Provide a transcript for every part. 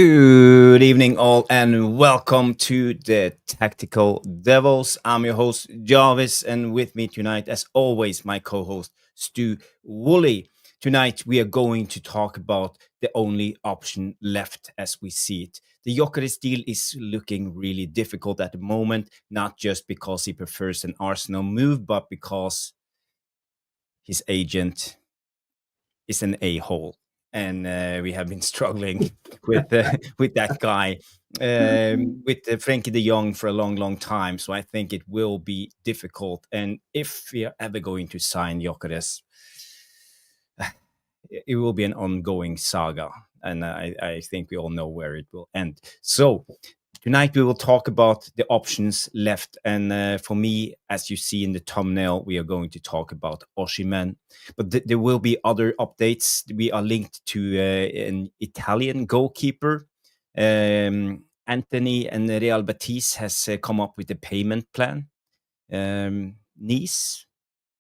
Good evening, all, and welcome to the Tactical Devils. I'm your host, Jarvis, and with me tonight, as always, my co host, Stu Woolley. Tonight, we are going to talk about the only option left as we see it. The Gyökeres deal is looking really difficult at the moment, not just because he prefers an Arsenal move, but because his agent is an a-hole. And we have been struggling with that guy, with Frankie de Jong for a long time. So I think it will be difficult. And if we are ever going to sign Gyökeres, it will be an ongoing saga. And I think we all know where it will end. So tonight we will talk about the options left. And for me, as you see in the thumbnail, we are going to talk about Oshimen. But there will be other updates. We are linked to an Italian goalkeeper. Anthony and Real Betis has come up with a payment plan. Nice,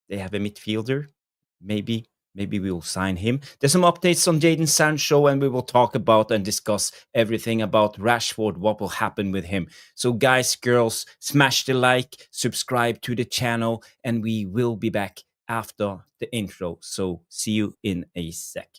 they have a midfielder. Maybe we will sign him. There's some updates on Jadon Sancho, and we will talk about and discuss everything about Rashford, what will happen with him. So guys, girls, smash the like, subscribe to the channel, and we will be back after the intro. So see you in a sec.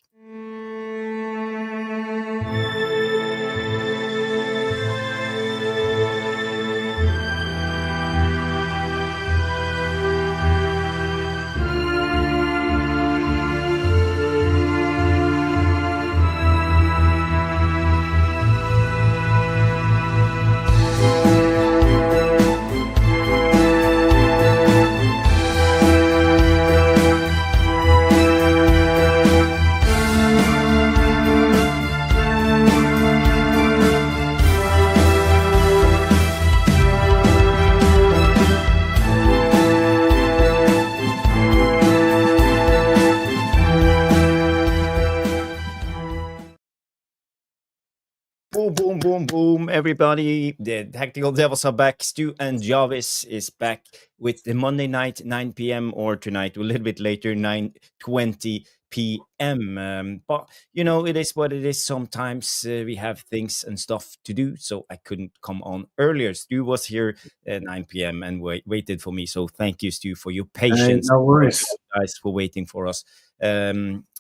Boom, everybody. The Tactical Devils are back. Stu and Jarvis is back with the Monday night, 9 p.m. or tonight, a little bit later, 9:20 p.m. But, you know, it is what it is. Sometimes we have things and stuff to do, so I couldn't come on earlier. Stu was here at 9 p.m. and waited for me, so thank you, Stu, for your patience. No worries. Guys, for waiting for us.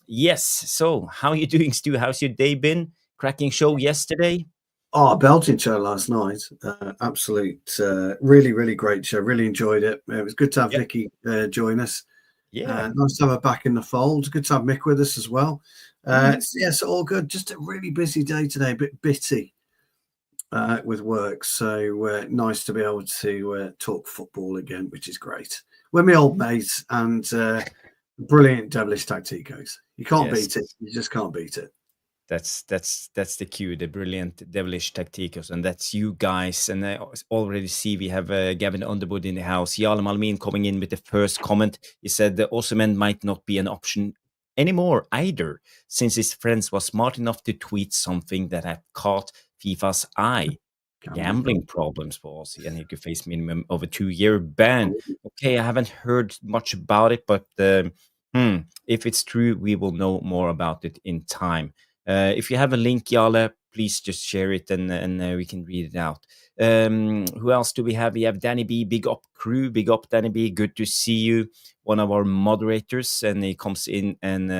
Yes, so how are you doing, Stu? How's your day been? Cracking show yesterday? Oh, a belting show last night. Absolute, really great show. Really enjoyed it. It was good to have Vicky join us. Yeah. Nice to have her back in the fold. Good to have Mick with us as well. Yes, all good. Just a really busy day today, a bit bitty with work. So nice to be able to talk football again, which is great. We're my old mates and brilliant devilish tacticos. You can't beat it. You just can't beat it. That's the cue, the brilliant devilish tacticos, and that's you guys. And I already see we have Gavin Underwood in the house. Jarl Malmin coming in with the first comment. He said the Oshimen might not be an option anymore either, since his friends was smart enough to tweet something that had caught FIFA's eye. Gambling problems for Aussie, and he could face minimum of a 2-year ban. Okay, I haven't heard much about it, but if it's true, we will know more about it in time. If you have a link, Jarle, please just share it and we can read it out. Who else do we have? We have Danny B, big up crew, big up Danny B. Good to see you. One of our moderators, and he comes in and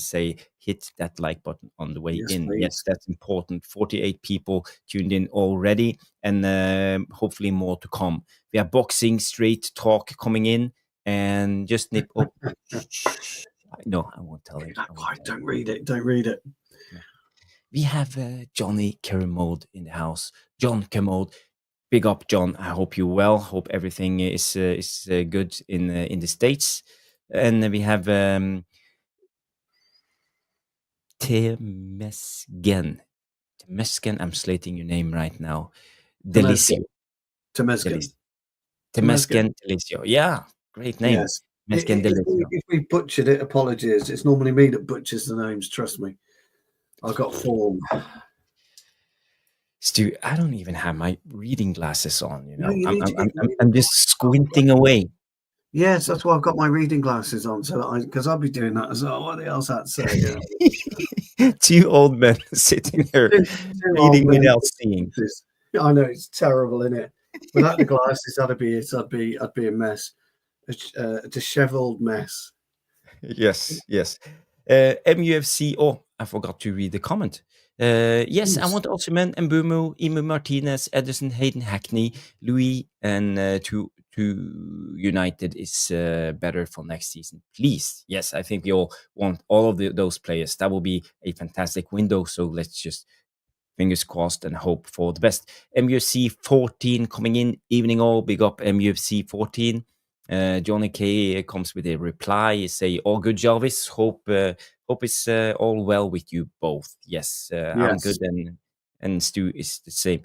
say hit that like button on the way in. Please. Yes, that's important. 48 people tuned in already, and hopefully more to come. We have Boxing Straight Talk coming in, and just nip up. No, I won't tell you. Don't read it. Don't read it. We have Johnny Kermode in the house. John Kermode, big up, John. I hope you're well. Hope everything is good in the States. And we have Temesgen. I'm slating your name right now. Delicio. Temesgen Delicio. Yeah, great name. Yes. If we butchered it, apologies. It's normally me that butchers the names, trust me. I've got form. Stu, I don't even have my reading glasses on, you know. I'm just squinting away. Yes, that's why I've got my reading glasses on, so because I'll be doing that as well. What else I'd say? Two old men sitting here Two old reading men. without seeing. I know it's terrible, isn't it? Without the glasses, that'd be it. I'd be a mess, a dishevelled mess. Yes. MUFC. Oh, I forgot to read the comment. Yes, I want Osimhen, Mbeumo, Emu Martinez, Edison, Hayden, Hackney, Louis, and to United is better for next season. Please. Yes, I think we all want all of those players. That will be a fantastic window. So let's just fingers crossed and hope for the best. MUFC 14 coming in. Evening all. Big up MUFC 14. Johnny K comes with a reply. Say, all good, Jarvis. Hope it's all well with you both. Yes, I'm good, and Stu is the same.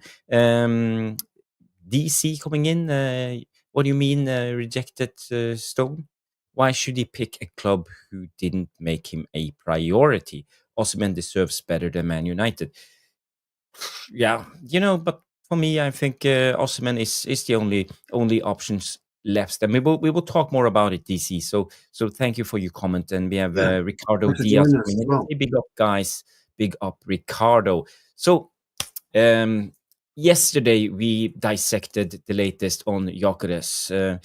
DC coming in. What do you mean, rejected Stone? Why should he pick a club who didn't make him a priority? Osimhen deserves better than Man United. Yeah, but for me, I think Osimhen is the only options left, and we will talk more about it, DC. So thank you for your comment, and we have Ricardo Diaz coming in. Well. Hey, big up, guys! Big up, Ricardo. So yesterday we dissected the latest on Gyökeres.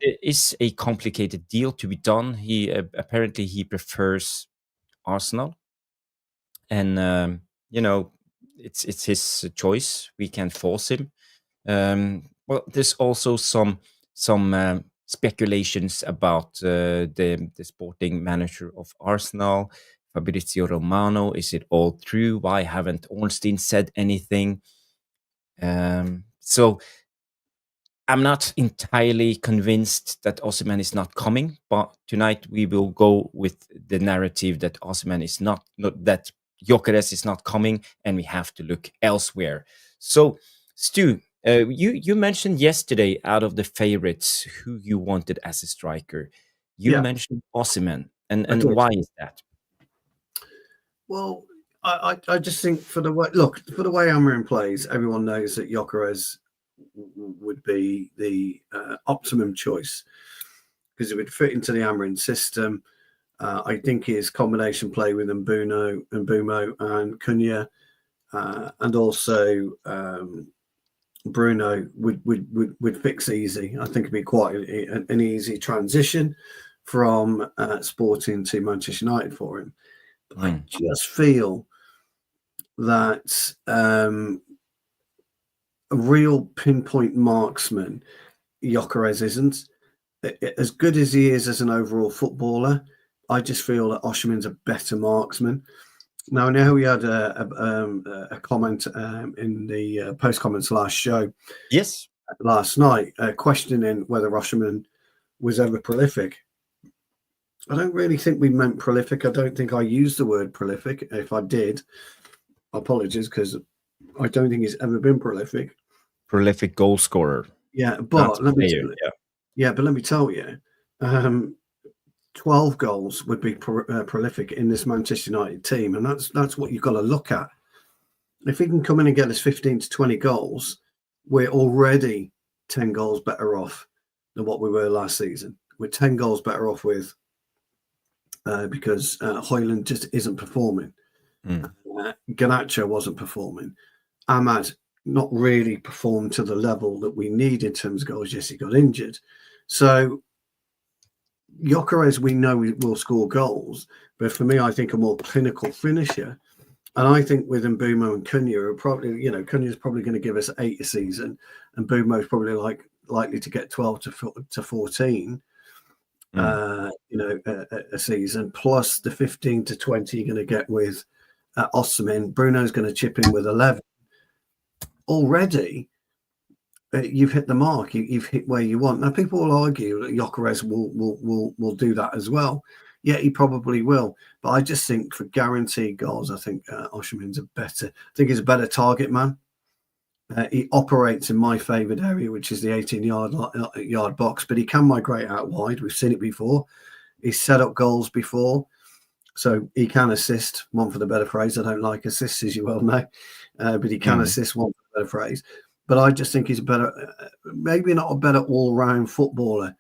It is a complicated deal to be done. He apparently he prefers Arsenal, and it's his choice. We can't force him. Well, there's also some speculations about the sporting manager of Arsenal, Fabrizio Romano. Is it all true? Why haven't Ornstein said anything? So I'm not entirely convinced that Osimhen is not coming, but tonight we will go with the narrative that Osimhen is not that Gyökeres is not coming, and we have to look elsewhere. So, Stu, you mentioned yesterday out of the favorites who you wanted as a striker. You mentioned Osimhen, and why is that? Well, I just think for the way Amorim plays, everyone knows that Gyökeres would be the optimum choice because it would fit into the Amorim system. I think his combination play with Mbeumo and Cunha, and also Bruno would fix easy. I think it'd be quite an easy transition from Sporting to Manchester United for him. But I just feel that a real pinpoint marksman, Gyökeres isn't. As good as he is as an overall footballer, I just feel that Oshimen's a better marksman. Now, I know we had a comment in the post comments last show. Yes. Last night, questioning whether Oshimen was ever prolific. I don't really think we meant prolific. I don't think I used the word prolific. If I did, apologies, because I don't think he's ever been prolific. Prolific goal scorer. Yeah, but let me tell you, 12 goals would be prolific in this Manchester United team, and that's what you've got to look at. If he can come in and get us 15 to 20 goals, we're already 10 goals better off than what we were last season. We're 10 goals better off with because Højlund just isn't performing. Garnacho wasn't performing. Ahmad not really performed to the level that we need in terms of goals. Yes, he got injured. So Gyökeres, we know will score goals, but for me, I think a more clinical finisher. And I think with Mbeumo and Cunha, are probably, Cunha's probably going to give us 8 a season, and Mbeumo's probably likely to get 12 to 14. A season, plus the 15 to 20 you're going to get with Osimhen. Bruno's going to chip in with 11. Already, you've hit the mark. You've hit where you want. Now, people will argue that Gyökeres will do that as well. Yeah, he probably will. But I just think for guaranteed goals, I think Oshimen's I think he's a better target man. He operates in my favoured area, which is the 18-yard box, but he can migrate out wide. We've seen it before. He's set up goals before, so he can assist, one for the better phrase. I don't like assists, as you well know, but he can assist, one for the better phrase. But I just think he's a better, maybe not a better all-round footballer,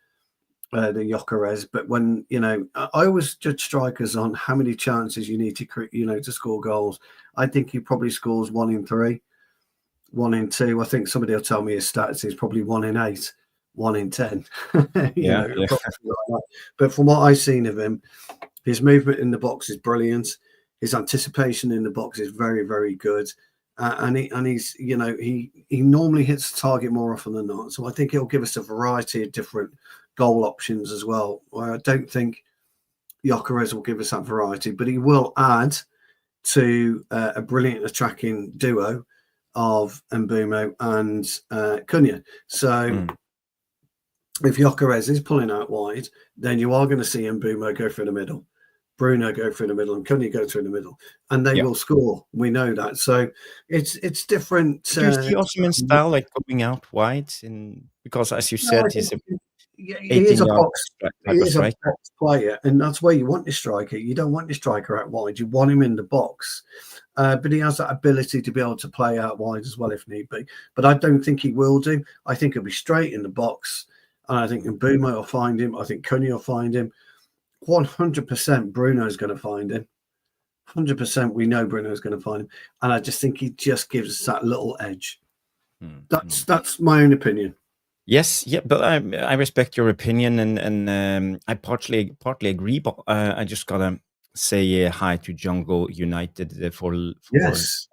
the Gyökeres, but when I always judge strikers on how many chances you need to to score goals. I think he probably scores 1 in 3, 1 in 2. I think somebody will tell me his stats is probably 1 in 8, 1 in 10. Yeah. Like that. But from what I've seen of him, his movement in the box is brilliant. His anticipation in the box is very, very good. He's he normally hits the target more often than not. So I think it'll give us a variety of different goal options as well. Where I don't think Gyökeres will give us that variety, but he will add to a brilliant attacking duo of Mbeumo and Cunha. So if Gyökeres is pulling out wide, then you are going to see Mbeumo go through the middle, Bruno go through the middle, and Cunha go through the middle, and they will score. We know that. So it's different. Do you see Oshimen's style like going out wide? Because as you said, he's he 18 is a yard box. type He of is a striker. box player, and that's where you want your striker. You don't want your striker out wide. You want him in the box. But he has that ability to be able to play out wide as well if need be. But I don't think he will do. I think he'll be straight in the box. And I think Mbeumo will find him. I think Cunha will find him. 100% Bruno's going to find him. 100% we know Bruno's going to find him. And I just think he just gives us that little edge. That's my own opinion. Yes, yeah, but I respect your opinion, and I partly agree. But I just gotta say hi to Jungle United for Yes.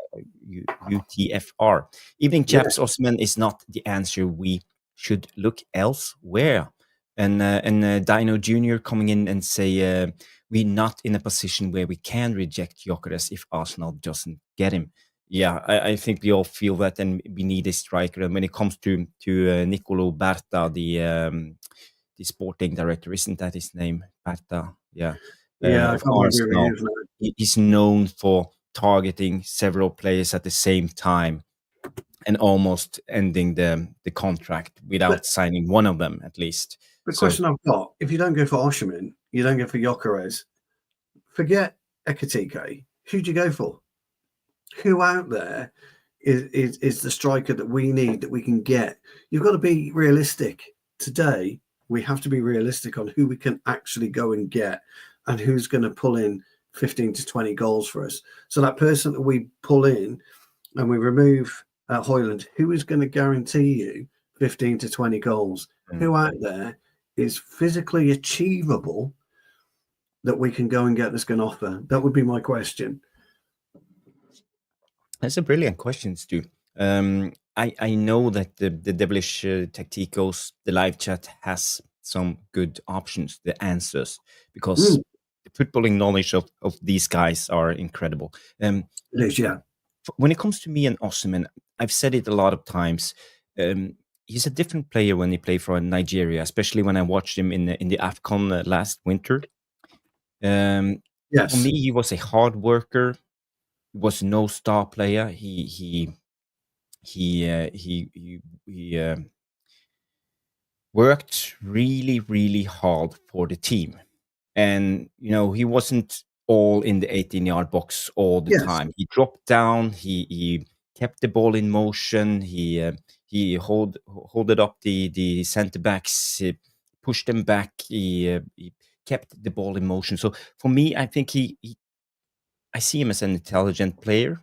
UTFR. Evening, chaps. Osimhen is not the answer. We should look elsewhere. And Dino Junior coming in and say we're not in a position where we can reject Gyökeres if Arsenal doesn't get him. Yeah, I think we all feel that, and we need a striker. And when it comes to Nicolo Berta, the sporting director, isn't that his name? Berta, yeah, I of can't Arsenal. remember He's known for targeting several players at the same time and almost ending the contract without signing one of them at least. The question I've got: if you don't go for Oshimen, you don't go for Gyökeres. Forget Ekitike. Who do you go for? Who out there is the striker that we need, that we can get? You've got to be realistic. Today, we have to be realistic on who we can actually go and get and who's going to pull in 15 to 20 goals for us. So that person that we pull in and we remove Højlund, who is going to guarantee you 15 to 20 goals? Who out there is physically achievable that we can go and get that's going to offer? That would be my question. That's a brilliant question, Stu. I know that the Devilish Tacticos, the live chat, has some good options, the answers, because the footballing knowledge of these guys are incredible. It is, yeah. When it comes to me and Osimhen, I've said it a lot of times. He's a different player when he played for Nigeria, especially when I watched him in the AFCON last winter. Yes. For me, he was a hard worker. Was no star player. He worked really, really hard for the team, and he wasn't all in the 18-yard box all the time. He dropped down. He kept the ball in motion. He holded up the center backs, pushed them back. He kept the ball in motion. So for me, I think I see him as an intelligent player,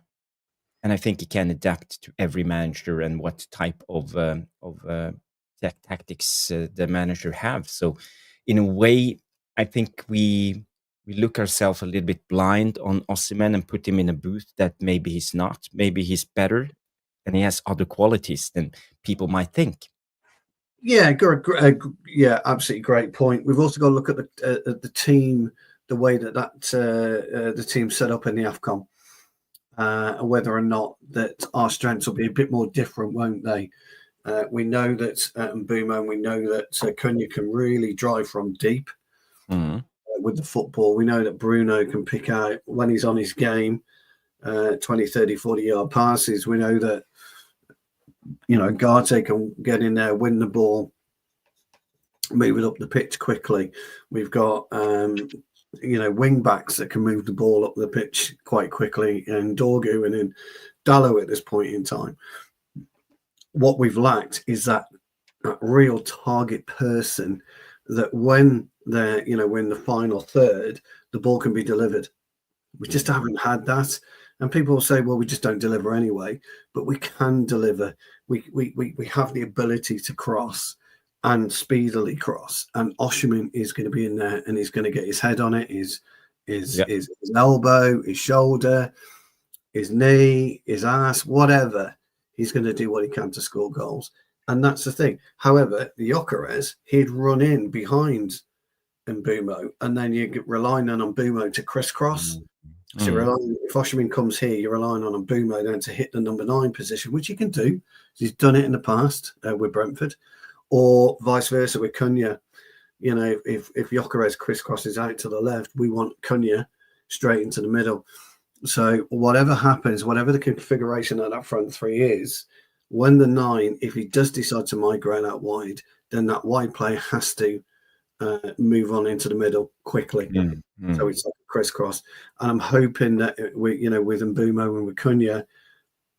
and I think he can adapt to every manager and what type of tactics the manager have. So, in a way, I think we look ourselves a little bit blind on Osimhen and put him in a booth that maybe he's not. Maybe he's better, and he has other qualities than people might think. Yeah, yeah, absolutely great point. We've also got to look at the team, the way that the team set up in the AFCON, whether or not that our strengths will be a bit more different, won't they? We know that Mbeumo, and we know that Cunha can really drive from deep with the football. We know that Bruno can pick out, when he's on his game, 20, 30, 40-yard passes. We know that Vacate can get in there, win the ball, move it up the pitch quickly. We've got wing backs that can move the ball up the pitch quite quickly, and Dorgu and then Dallo at this point in time. What we've lacked is that real target person that when they're, we're in the final third, the ball can be delivered. We just haven't had that. And people will say, well, we just don't deliver anyway, but we can deliver. We have the ability to cross and speedily cross. And Oshimen is going to be in there, and he's going to get his head on it, his elbow, his shoulder, his knee, his ass, whatever. He's going to do what he can to score goals. And that's the thing. However, the Gyökeres, he'd run in behind Mbeumo, and then you're relying on Mbeumo to crisscross. So if Oshimen comes here, you're relying on Mbeumo then to hit the number 9 position, which he can do. He's done it in the past with Brentford, or vice versa with Cunha. If Gyökeres crisscrosses out to the left, we want Cunha straight into the middle. So whatever happens, whatever the configuration of that front three is, when the 9, if he does decide to migrate out wide, then that wide player has to move on into the middle quickly. So it's like a crisscross. And I'm hoping that with Mbeumo and with Cunha,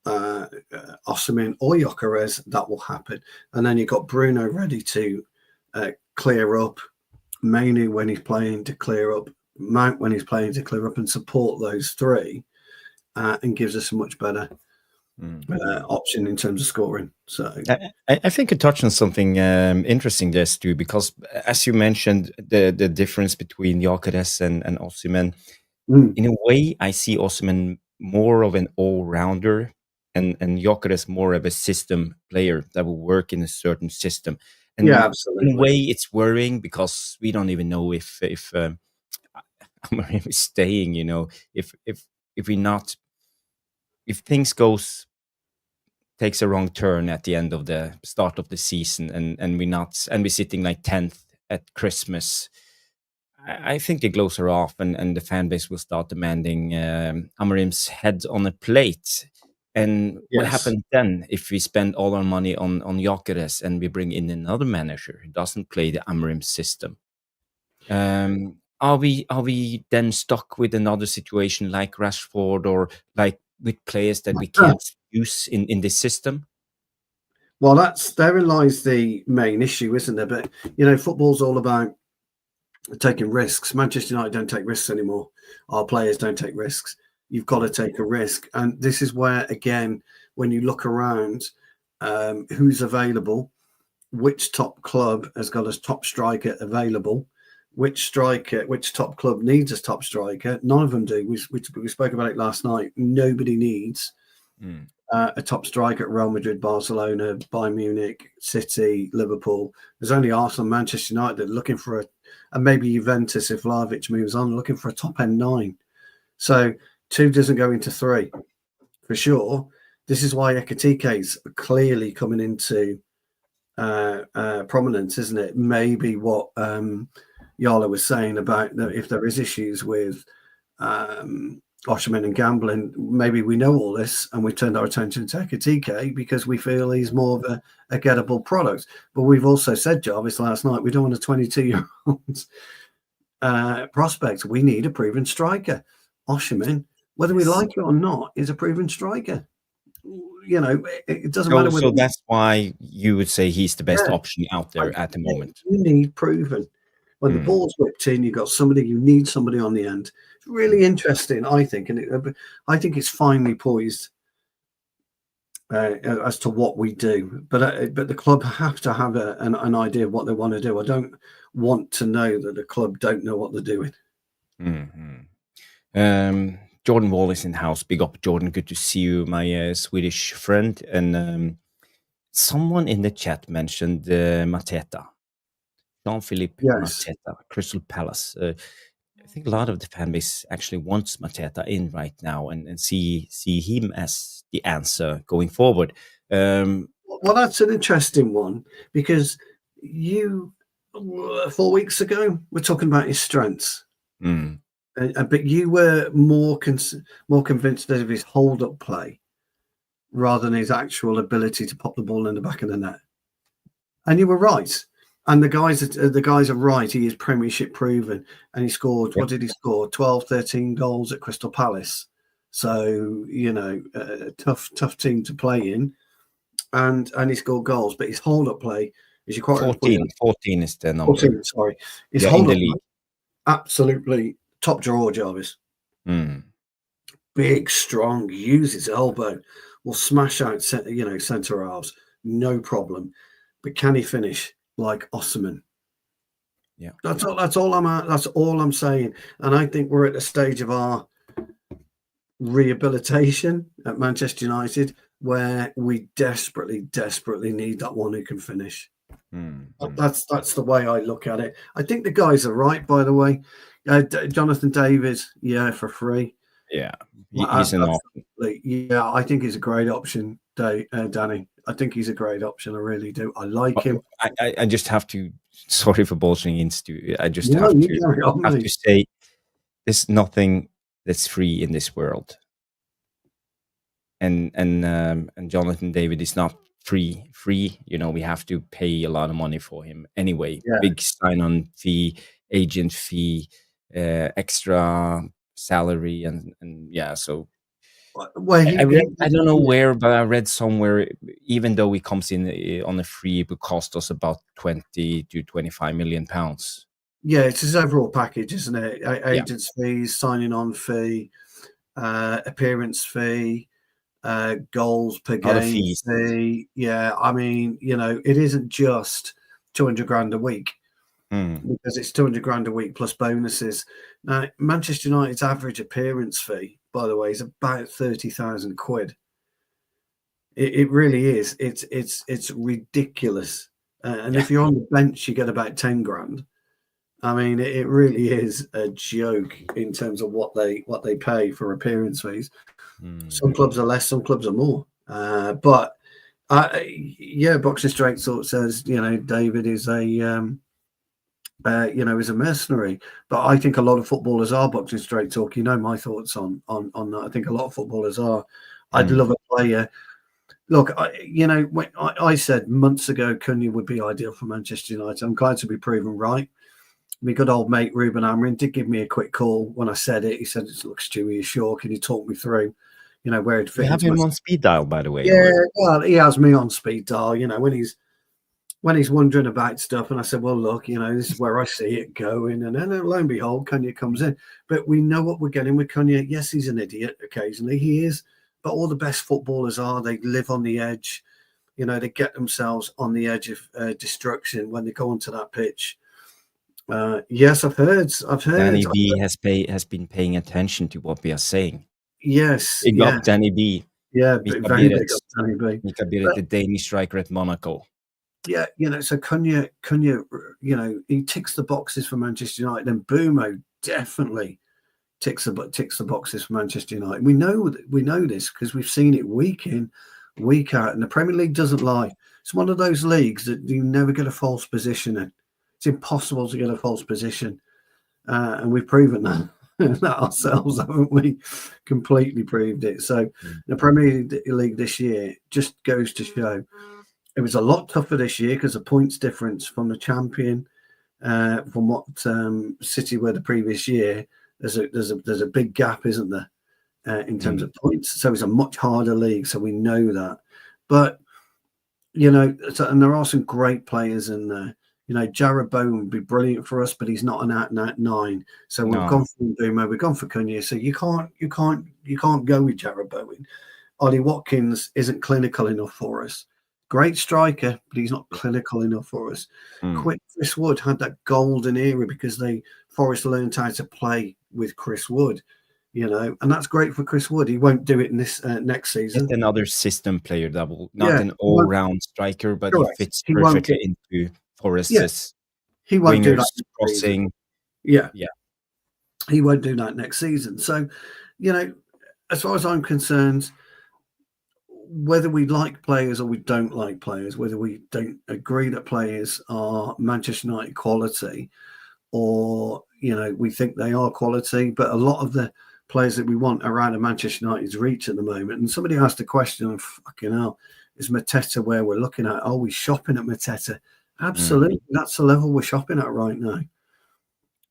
Osimhen or Gyökeres, that will happen. And then you've got Bruno ready to clear up, Mainu when he's playing to clear up, Mount when he's playing to clear up, and support those three, and gives us a much better option in terms of scoring. So I think you touched on something interesting there, Stu, because as you mentioned, the difference between Gyökeres and Osimhen, in a way, I see Osimhen more of an all-rounder and Gyökeres more of a system player that will work in a certain system. And absolutely. In a way, it's worrying because we don't even know if Amorim is staying. If things takes a wrong turn at the end of the start of the season, and we're sitting like 10th at Christmas, I think the gloves are off, and the fan base will start demanding Amorim's head on a plate. And what happens then if we spend all our money on Gyökeres and we bring in another manager who doesn't play the Amorim system? Are we then stuck with another situation like Rashford, or like with players that we can't use in this system? Well, therein lies the main issue, isn't there? But football's all about taking risks. Manchester United don't take risks anymore. Our players don't take risks. You've got to take a risk, and this is where, again, when you look around, who's available, which top club has got a top striker available, which top club needs a top striker. None of them do. We spoke about it last night. Nobody needs a top striker at Real Madrid, Barcelona, Bayern Munich, City, Liverpool. There's only Arsenal, Manchester United looking for and maybe Juventus if Vlahovic moves on, looking for a top end 9. So 2 doesn't go into 3 for sure. This is why Ekitike is clearly coming into prominence, isn't it? Maybe what Yoro was saying about that if there is issues with Oshimen and gambling, maybe we know all this and we turned our attention to Ekitike because we feel he's more of a gettable product. But we've also said, Jarvis, last night, we don't want a 22-year-old prospect. We need a proven striker. Oshimen, whether we like it or not, is a proven striker. It doesn't matter. So that's why you would say he's the best option out there at the moment. You need proven. When the ball's whipped in, you've got you need somebody on the end. It's really interesting, I think. And I think it's finely poised as to what we do. But the club have to have an idea of what they want to do. I don't want to know that the club don't know what they're doing. Jordan Wall is in the house. Big up, Jordan. Good to see you, my Swedish friend. And someone in the chat mentioned Mateta. Jean-Philippe Mateta, Crystal Palace. I think a lot of the fan base actually wants Mateta in right now and see him as the answer going forward. Well, that's an interesting one because 4 weeks ago, we're talking about his strengths. But you were more convinced of his hold-up play rather than his actual ability to pop the ball in the back of the net. And you were right. And the guys are right. He is Premiership proven. And he scored, what did he score? 12, 13 goals at Crystal Palace. So, a tough team to play in. And he scored goals. But his hold-up play Is he quite 14 is the number. 14, sorry. His in hold the up, league. absolutely top drawer, Jarvis. Big, strong, use his elbow, will smash out, centre halves, no problem. But can he finish like Osimhen? Yeah, that's all I'm saying. And I think we're at the stage of our rehabilitation at Manchester United where we desperately need that one who can finish. That's the way I look at it. I think the guys are right, by the way. Jonathan David, for free. Yeah, he's an option. Yeah, I think he's a great option, Danny. I think he's a great option. I really do. I like him. I just have to. Sorry for bolstering in, Stu. I just have to say, there's nothing that's free in this world, and Jonathan David is not free. We have to pay a lot of money for him anyway. Yeah. Big sign-on fee, agent fee, extra salary, and so. Well, I don't know where, but I read somewhere, even though he comes in on a free, it would cost us about 20 to 25 million pounds. Yeah, it's his overall package, isn't it? Agents fees, signing on fee, appearance fee, goals per game fee. Yeah, I mean, it isn't just 200 grand a week. Because it's 200 grand a week plus bonuses. Now, Manchester United's average appearance fee, by the way, is about 30,000 quid. It really is. It's ridiculous. And if you're on the bench, you get about 10 grand. I mean, it really is a joke in terms of what they pay for appearance fees. Some clubs are less, some clubs are more. But Boxing Straight sort of says, David is is a mercenary. But I think a lot of footballers are Boxing Straight talk. My thoughts on that. I think a lot of footballers are. I'd love a player. Look, when I said months ago Cunha would be ideal for Manchester United. I'm glad to be proven right. My good old mate Ruben Amorim did give me a quick call when I said it. He said, "Look, Stu, are you sure? Can you talk me through, where it fits?" You have him on speed dial, by the way. Yeah, well, he has me on speed dial. When he's wondering about stuff, and I said, "Well, look, this is where I see it going." And then lo and behold, Cunha comes in. But we know what we're getting with Cunha. Yes, he's an idiot occasionally. He is. But all the best footballers are. They live on the edge. They get themselves on the edge of destruction when they go onto that pitch. Yes, I've heard. Danny B has been paying attention to what we are saying. Yes. Big up Danny B. Yeah, very big up Danny B. Mika Biret, the Danish striker at Monaco. Yeah, so Cunha, he ticks the boxes for Manchester United, and Bumo definitely ticks the boxes for Manchester United. We know this because we've seen it week in, week out, and the Premier League doesn't lie. It's one of those leagues that you never get a false position in. It's impossible to get a false position, and we've proven that ourselves, haven't we? Completely proved it. So the Premier League this year just goes to show it was a lot tougher this year because the points difference from the champion, from what City were the previous year. There's a big gap, isn't there, in terms of points? So it's a much harder league. So we know that, but and there are some great players in there. Jarrod Bowen would be brilliant for us, but he's not an out-and-out 9. So we've gone for Mbeumo, we've gone for Cunha. So you can't go with Jarrod Bowen. Ollie Watkins isn't clinical enough for us. Great striker, but he's not clinical enough for us. Chris Wood had that golden era because Forest learned how to play with Chris Wood, and that's great for Chris Wood. He won't do it in this next season. Just another system player that will not an all-round striker, but he fits perfectly into Forest's he won't do that crossing. Yeah, he won't do that next season. So, as far as I'm concerned, whether we like players or we don't like players, whether we don't agree that players are Manchester United quality, or we think they are quality, but a lot of the players that we want are out of Manchester United's reach at the moment. And somebody asked the question, fucking hell, is Mateta where we're looking at? Are we shopping at Mateta? Absolutely. That's the level we're shopping at right now.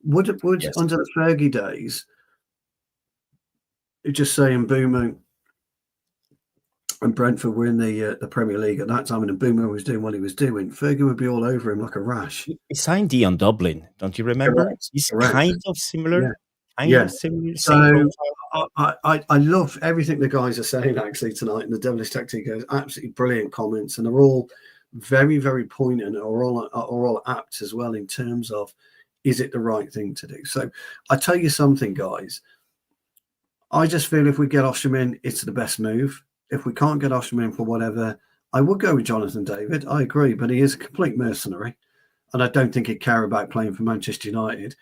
Would under the Fergie days, just saying Mbeumo and Brentford were in the Premier League at that time, and Mbeumo was doing what he was doing, Fergie would be all over him like a rash. He signed Dion Dublin, don't you remember? Correct. He's Correct. kind of similar. Yeah. Kind of similar, So same profile. I love everything the guys are saying actually tonight, and the Devilish Tactic is absolutely brilliant comments, and they're all very, very poignant, or all apt as well in terms of, is it the right thing to do? So I tell you something, guys. I just feel if we get Oshimen, it's the best move. If we can't get Oshimen for whatever, I would go with Jonathan David. I agree, but he is a complete mercenary, and I don't think he'd care about playing for Manchester United.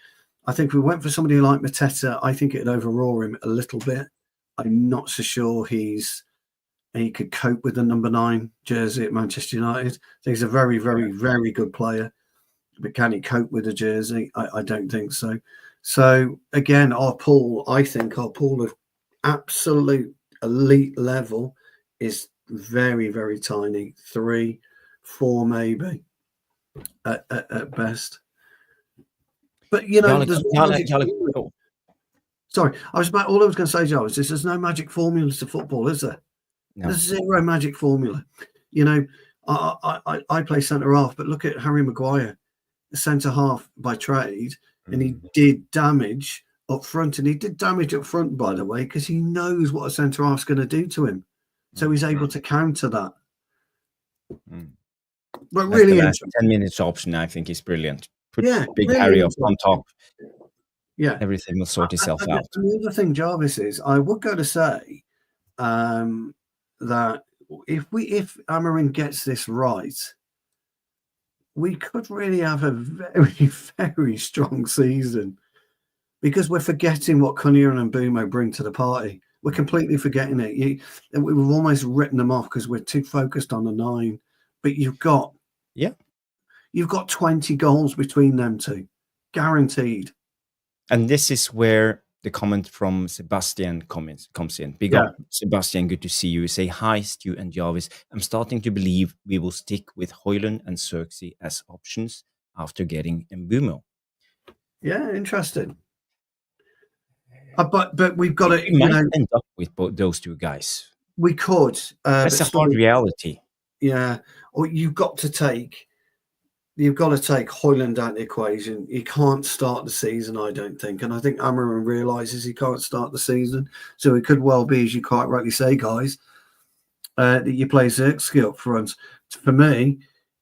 I think if we went for somebody like Mateta, I think it'd overawe him a little bit. I'm not so sure he could cope with the number 9 jersey at Manchester United. I think he's a very, very, very good player. But can he cope with the jersey? I don't think so. So, again, I think our pool of absolute elite level is very, very tiny. 3, 4 maybe at best. But, you know, sorry, all I was going to say, Joe, is there's no magic formulas to football, is there? No. There's zero magic formula. You know, I play centre-half, but look at Harry Maguire, centre-half by trade, and he did damage up front. And he did damage up front, by the way, because he knows what a centre-half's going to do to him. So he's able to counter that. But that's really, the last 10 minutes option, I think, is brilliant. Put Big really Harry up on top. Yeah. Everything will sort itself out. The other thing, Jarvis, is I would go to say that if Amorim gets this right, we could really have a very, very strong season, because we're forgetting what Cunningham and Mbeumo bring to the party. We're completely forgetting it. We've almost written them off because we're too focused on the 9. But you've got 20 goals between them two, guaranteed. And this is where the comment from Sebastian comes in. Big up, Sebastian. Good to see you. Say hi, Stu and Jarvis. I'm starting to believe we will stick with Højlund and Xerxes as options after getting Mbeumo. Yeah, interesting. But we've got to. We might end up with both those two guys. We could. That's a hard reality. Yeah, or you've got to take Højlund out of the equation. He can't start the season, I don't think. And I think Amorim realises he can't start the season. So it could well be, as you quite rightly say, guys, that you play Xerxes up front. For me,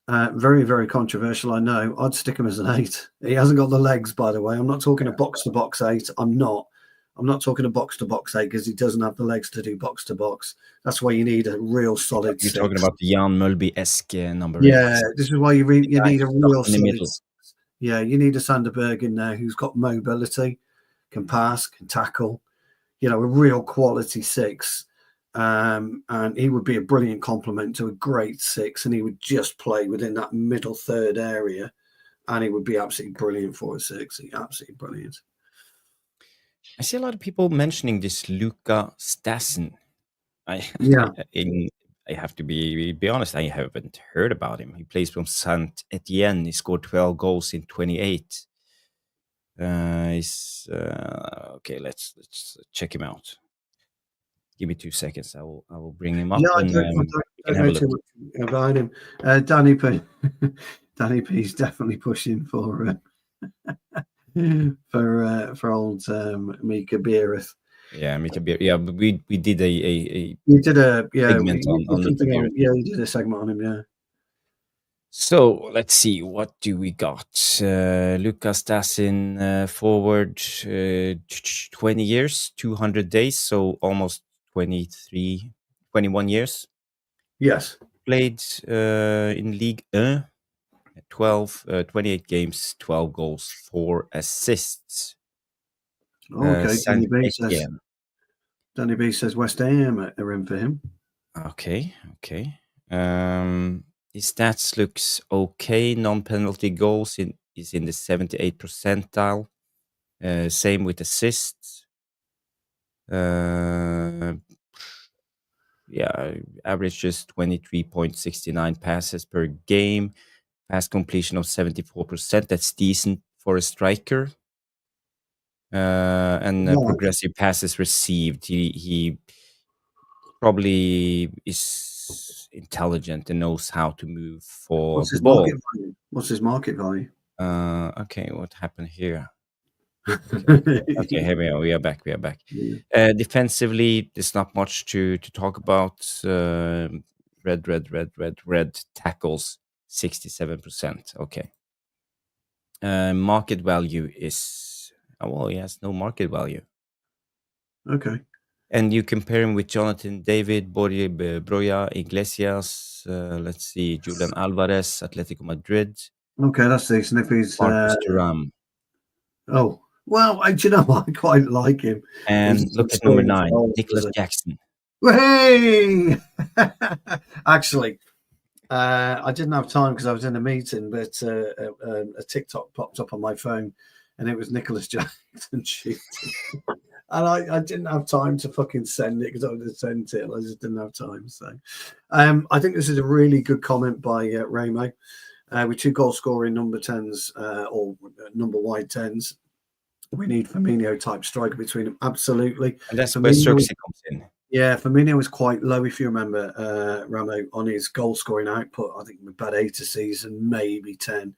very, very controversial, I know. I'd stick him as an 8. He hasn't got the legs, by the way. I'm not talking a box-to-box 8. I'm not talking a box-to-box 8 because he doesn't have the legs to do box-to-box. That's why you need a real solid 6. You're talking about the Jan Mølby-esque number 8. Yeah, this is why you need a real solid 6. Yeah, you need a Sanderberg in there who's got mobility, can pass, can tackle, a real quality 6. And he would be a brilliant complement to a great 6, and he would just play within that middle third area, and he would be absolutely brilliant for a 6. Absolutely brilliant. I see a lot of people mentioning this Luca Stassen. I have to be honest, I haven't heard about him. He plays from Saint Etienne. He scored 12 goals in 28. Okay, let's check him out. Give me 2 seconds. I will bring him up. Yeah, I don't know too much about him. Danny P. Danny P's definitely pushing for old Mika Beereth. Yeah, Mika Beereth. Yeah, but we did a segment on Mika Beereth. Yeah, you did a segment on him. Yeah. So let's see, what do we got? Lucas Stassen, forward, 20 years, 200 days, so almost 21 years. Yes. Played in Ligue 1, 28 games, 12 goals, 4 assists. Okay, Danny B says West Ham are in for him. Okay. His stats looks okay. Non-penalty goals is in the 78th percentile. Same with assists. Averages 23.69 passes per game. Pass completion of 74%. That's decent for a striker. And progressive passes received. He probably is intelligent and knows how to move for What's the his ball. market value? What's his market value? Okay, what happened here? Okay, here we are. We are back. We are back. Yeah. Defensively, there's not much to talk about. Red tackles, 67%. Okay. Market value is well, he has no market value. Okay. And you compare him with Jonathan David, Broya, Iglesias. Let's see, Julian Alvarez, Atletico Madrid, Okay, that's decent. If he's Marcus Thuram. oh well, do you know what? I quite like him. He's And look at number experienced 9, goals, Nicholas isn't Jackson. he? Hey! Actually, I didn't have time because I was in a meeting, but a TikTok popped up on my phone, and it was Nicholas Jackson shooting. And I didn't have time to fucking send it because I would have sent it. I just didn't have time. So I think this is a really good comment by Ramo. With 2 goal scoring number 10s or number wide 10s, we need Firmino type striker between them. Absolutely. And that's where Xerxes comes in. Yeah, Firmino was quite low, if you remember, Ramo, on his goal scoring output. I think about 8 a season, maybe 10.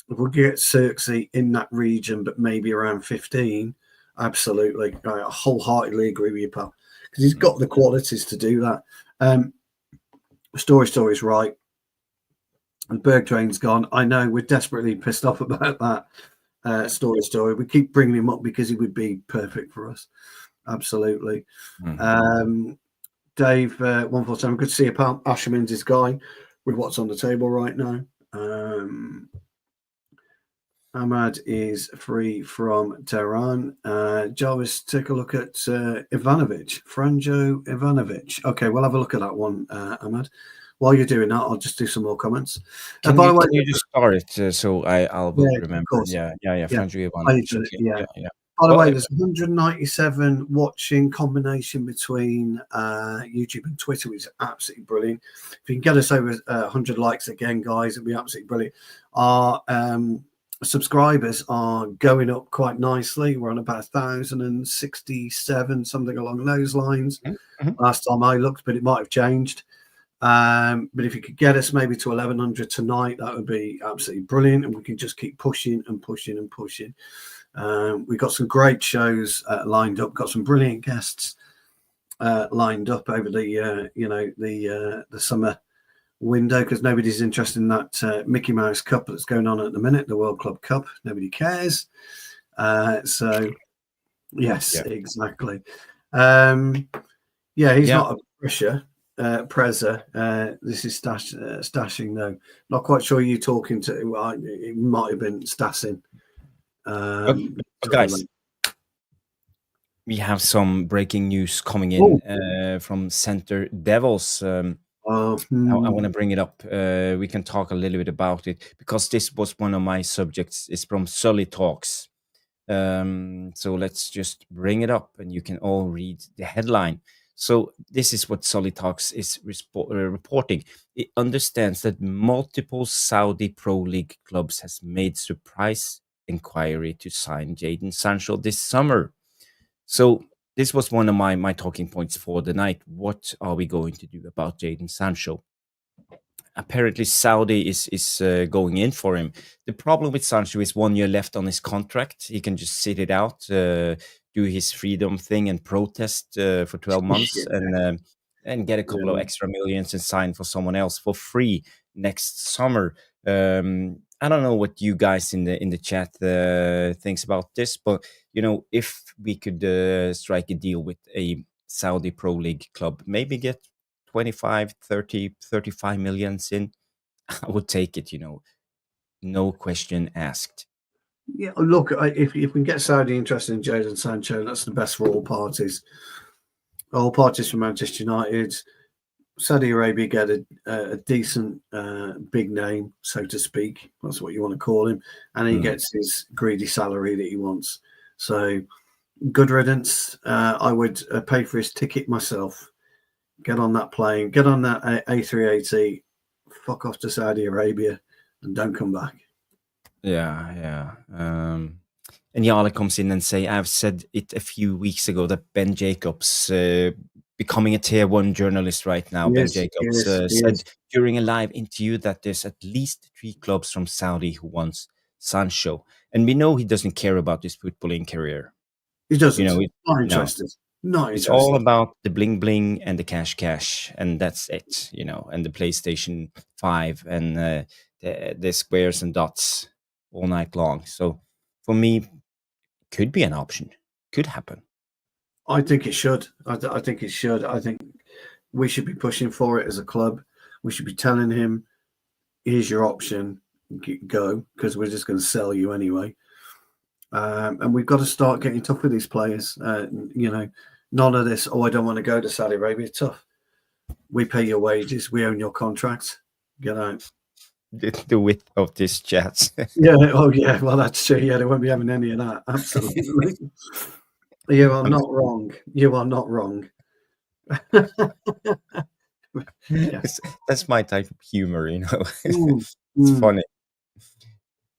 If we get Xerxes in that region, but maybe around 15, absolutely. I wholeheartedly agree with you, pal, because he's got the qualities to do that. Story's right. And Bergtrain's gone. I know we're desperately pissed off about that story. We keep bringing him up because he would be perfect for us. Absolutely. Dave, 147, good to see you, pal. Oshimen's his guy with what's on the table right now. Ahmad is free from Tehran. Jarvis, take a look at Ivanovic, Franjo Ivanovic. Okay, we'll have a look at that one, Ahmad. While you're doing that, I'll just do some more comments. Can you just start it so I'll remember? Of course. Yeah. Franjo Ivanovic. Okay. Yeah. By the way, there's 197 watching combination between YouTube and Twitter, which is absolutely brilliant. If you can get us over 100 likes again, guys, it'd be absolutely brilliant. Our subscribers are going up quite nicely. We're on about 1,067, something along those lines. Last time I looked, but it might have changed. But if you could get us maybe to 1,100 tonight, that would be absolutely brilliant, and we can just keep pushing and pushing and pushing. We've got some great shows lined up. Got some brilliant guests lined up over the the summer window, because nobody's interested in that Mickey Mouse Cup that's going on at the minute, the World Club Cup. Nobody cares. So yes, exactly. He's not a pressure. Prezza, this is stashing though. Not quite sure you talking to. It might have been Stassing. Guys, we have some breaking news coming in from Center Devils. I want to bring it up. We can talk a little bit about it because this was one of my subjects. It's from Sully Talks. So let's just bring it up and you can all read the headline. So this is what Sully Talks is reporting. It understands that multiple Saudi Pro League clubs has made surprise inquiry to sign Jadon Sancho this summer. So this was one of my talking points for the night. What are we going to do about Jadon Sancho? Apparently Saudi is going in for him. The problem with Sancho is 1 year left on his contract. He can just sit it out, do his freedom thing and protest for 12 months and get a couple of extra millions and sign for someone else for free next summer. I don't know what you guys in the chat thinks about this, but if we could strike a deal with a Saudi Pro League club, maybe get 25, 30, 35 millions in, I would take it, no question asked. Yeah, look, if we can get Saudi interested in Jadon Sancho, that's the best for all parties. All parties from Manchester United, Saudi Arabia get a decent big name, so to speak. That's what you want to call him. And he gets his greedy salary that he wants. So good riddance. I would pay for his ticket myself. Get on that plane, get on that A380, fuck off to Saudi Arabia and don't come back. Yeah. And Yala comes in and say, I've said it a few weeks ago that Ben Jacobs becoming a tier 1 journalist right now, Ben Yes, Jacobs, yes, said yes. during a live interview that there's at least 3 clubs from Saudi who wants Sancho. And we know he doesn't care about his footballing career. He You doesn't. know, Not no. interested. Not It's all interested. about the bling bling and the cash, and that's it, and the PlayStation 5 and the squares and dots all night long. So for me, could be an option. Could happen. I think it should. I think it should. I think we should be pushing for it as a club. We should be telling him, here's your option, go, because we're just going to sell you anyway. And we've got to start getting tough with these players. None of this, I don't want to go to Saudi Arabia. Tough. We pay your wages. We own your contracts. Get out. The width of this chat. Yeah. Oh, yeah. Well, that's true. Yeah, they won't be having any of that. Absolutely. You are not wrong. You are not wrong. Yeah. That's my type of humor, It's Mm. funny.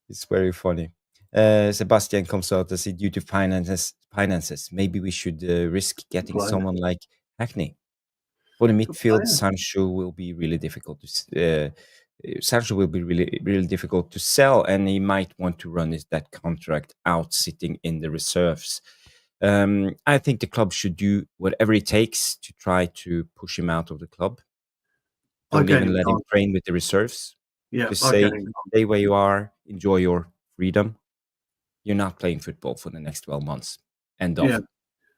It's very funny. Sebastian comes out and says, due to finances, maybe we should risk getting Player. someone like Hackney. For the midfield, player. Sancho will be really difficult Sancho will be really, really difficult to sell, and he might want to run that contract out sitting in the reserves. I think the club should do whatever it takes to try to push him out of the club. Don't even let him train with the reserves. Yeah, Just stay where you are, enjoy your freedom. You're not playing football for the next 12 months. End of. Yeah,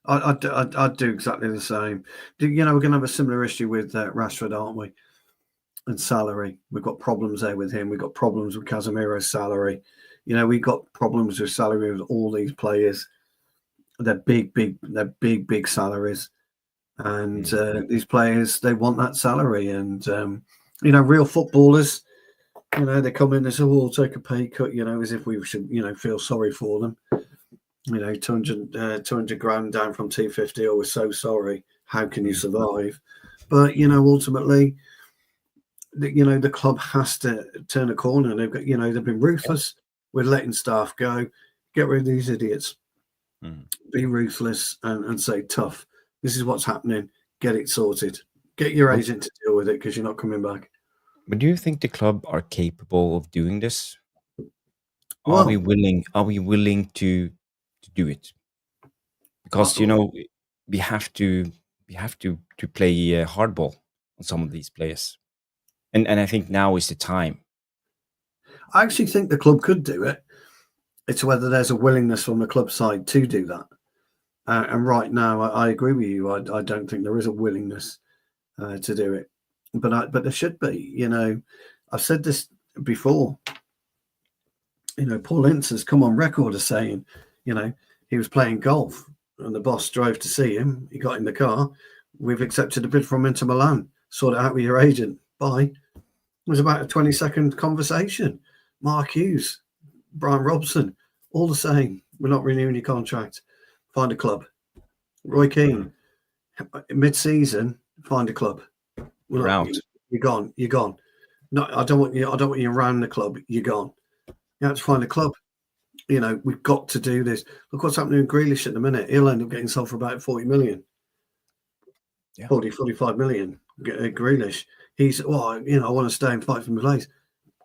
I'd do exactly the same. We're going to have a similar issue with Rashford, aren't we? And salary. We've got problems there with him. We've got problems with Casemiro's salary. We've got problems with salary with all these players. They're big salaries. And these players, they want that salary. And, real footballers, they come in and say, we'll take a pay cut, as if we should, feel sorry for them. 200 grand down from 250. Oh, we're so sorry. How can you survive? But, ultimately, the club has to turn a corner. They've got, they've been ruthless with letting staff go. Get rid of these idiots. Be ruthless and say, tough. This is what's happening. Get it sorted. Get your agent to deal with it because you're not coming back. But do you think the club are capable of doing this? Are we willing to do it? Because we have to play hardball on some of these players, and I think now is the time. I actually think the club could do it. It's whether there's a willingness from the club side to do that. And right now, I agree with you. I don't think there is a willingness to do it, but there should be. I've said this before. Paul Ince has come on record as saying, he was playing golf and the boss drove to see him. He got in the car. We've accepted a bid from Inter Milan. Sort it out with your agent. Bye. It was about a 20-second conversation. Mark Hughes, Brian Robson, all the same. We're not renewing your contract. Find a club. Roy Keane, mid-season, find a club. We're out. You're gone. You're gone. No, I don't want you around the club. You're gone. You have to find a club. We've got to do this. Look what's happening in Grealish at the minute. He'll end up getting sold for about 40 million. Yeah. 45 million. Grealish. He's, I want to stay and fight for my place.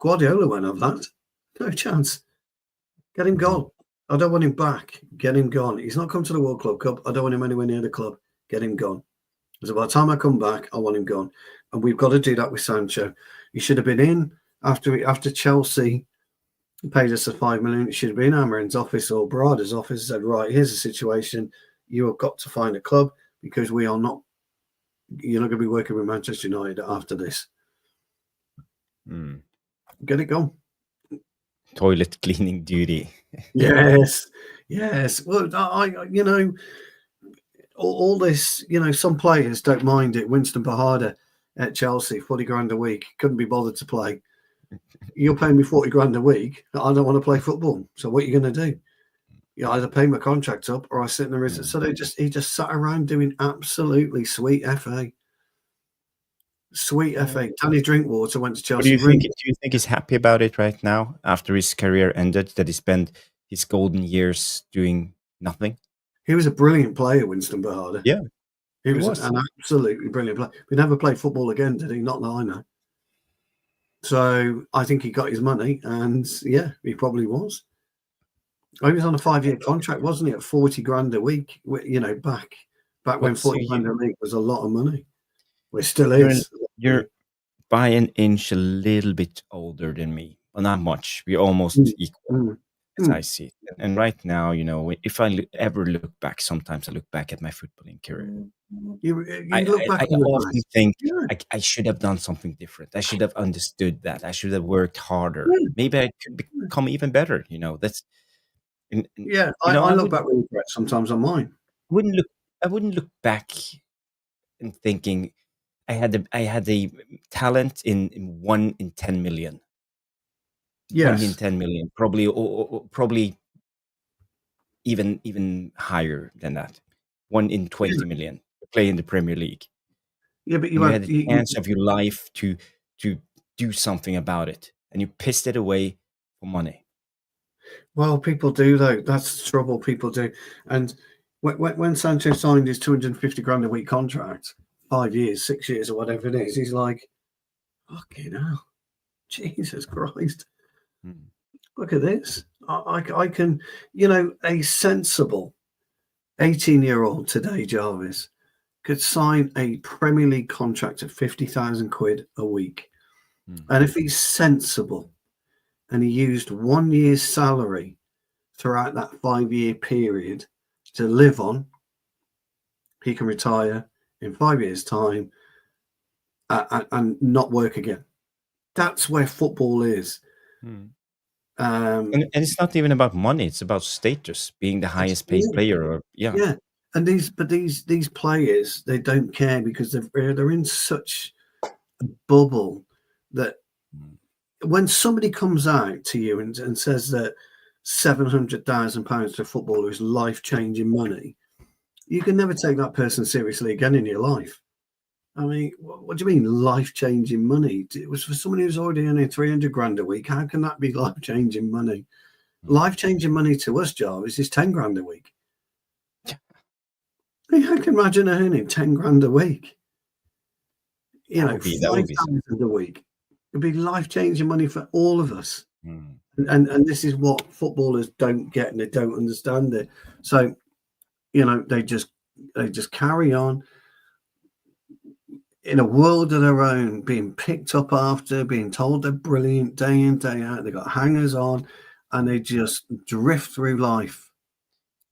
Guardiola won't have that. No chance. Get him gone. I don't want him back. Get him gone. He's not come to the World Club Cup. I don't want him anywhere near the club. Get him gone. So by the time I come back, I want him gone. And we've got to do that with Sancho. He should have been in after Chelsea paid us the 5 million. It should have been Amorim's office or Brada's office and said, right, here's the situation. You have got to find a club because you're not going to be working with Manchester United after this. Get it gone. Toilet cleaning duty. Yes. Well, all this, some players don't mind it. Winston Bahada at Chelsea, 40 grand a week, couldn't be bothered to play. You're paying me 40 grand a week. I don't want to play football. So what are you going to do? You either pay my contract up or I sit in the reserve. So he just sat around doing absolutely sweet FA. Sweet FA. Danny Drinkwater went to Chelsea. Do you think he's happy about it right now after his career ended, that he spent his golden years doing nothing? He was a brilliant player, Winston Bahada. Yeah. He was an absolutely brilliant player. He never played football again, did he? Not that I know. So I think he got his money, and yeah, he probably was. He was on a 5-year contract, wasn't he? At 40 grand a week. You know, back when 40 grand a week was a lot of money. Well, it still is. You're by an inch a little bit older than me, but not much. We're almost equal, as I see it. And right now, you know, if I ever look back, sometimes I look back at my footballing career. I often think I should have done something different. I should have understood that. I should have worked harder. Maybe I could become even better. You know, that's. I look back with regret sometimes on mine. I wouldn't look back and thinking I had the talent in 1 in 10 million. Yes. 1 in 10 million, probably, or probably even higher than that. 1 in 20 million to play in the Premier League. Yeah, but you had the chance of your life to do something about it, and you pissed it away for money. Well, people do though. That's the trouble. People do. And when Sancho signed his 250 grand a week contract, 5 years, 6 years, or whatever it is, he's like, "Fucking hell, Jesus Christ! Look at this. I can, you know, a sensible 18-year-old today, Jarvis, could sign a Premier League contract at 50,000 quid a week, and if he's sensible." And he used 1 year's salary throughout that 5-year period to live on, he can retire in 5 years' time and not work again. That's where football is. And it's not even about money; it's about status, being the highest paid player. And these players, they don't care because they're in such a bubble that. When somebody comes out to you and says that £700,000 to a footballer is life-changing money, you can never take that person seriously again in your life. I mean, what do you mean life-changing money? It was for someone who's already earning 300 grand a week. How can that be life-changing money? Life-changing money to us, Jarvis, is 10 grand a week. I can imagine earning 10 grand a week. You know, 5,000 a week. It'd be life-changing money for all of us. And this is what footballers don't get, and they don't understand it. So, you know, they just carry on in a world of their own, being picked up after, being told they're brilliant day in, day out. They've got hangers on, and they just drift through life.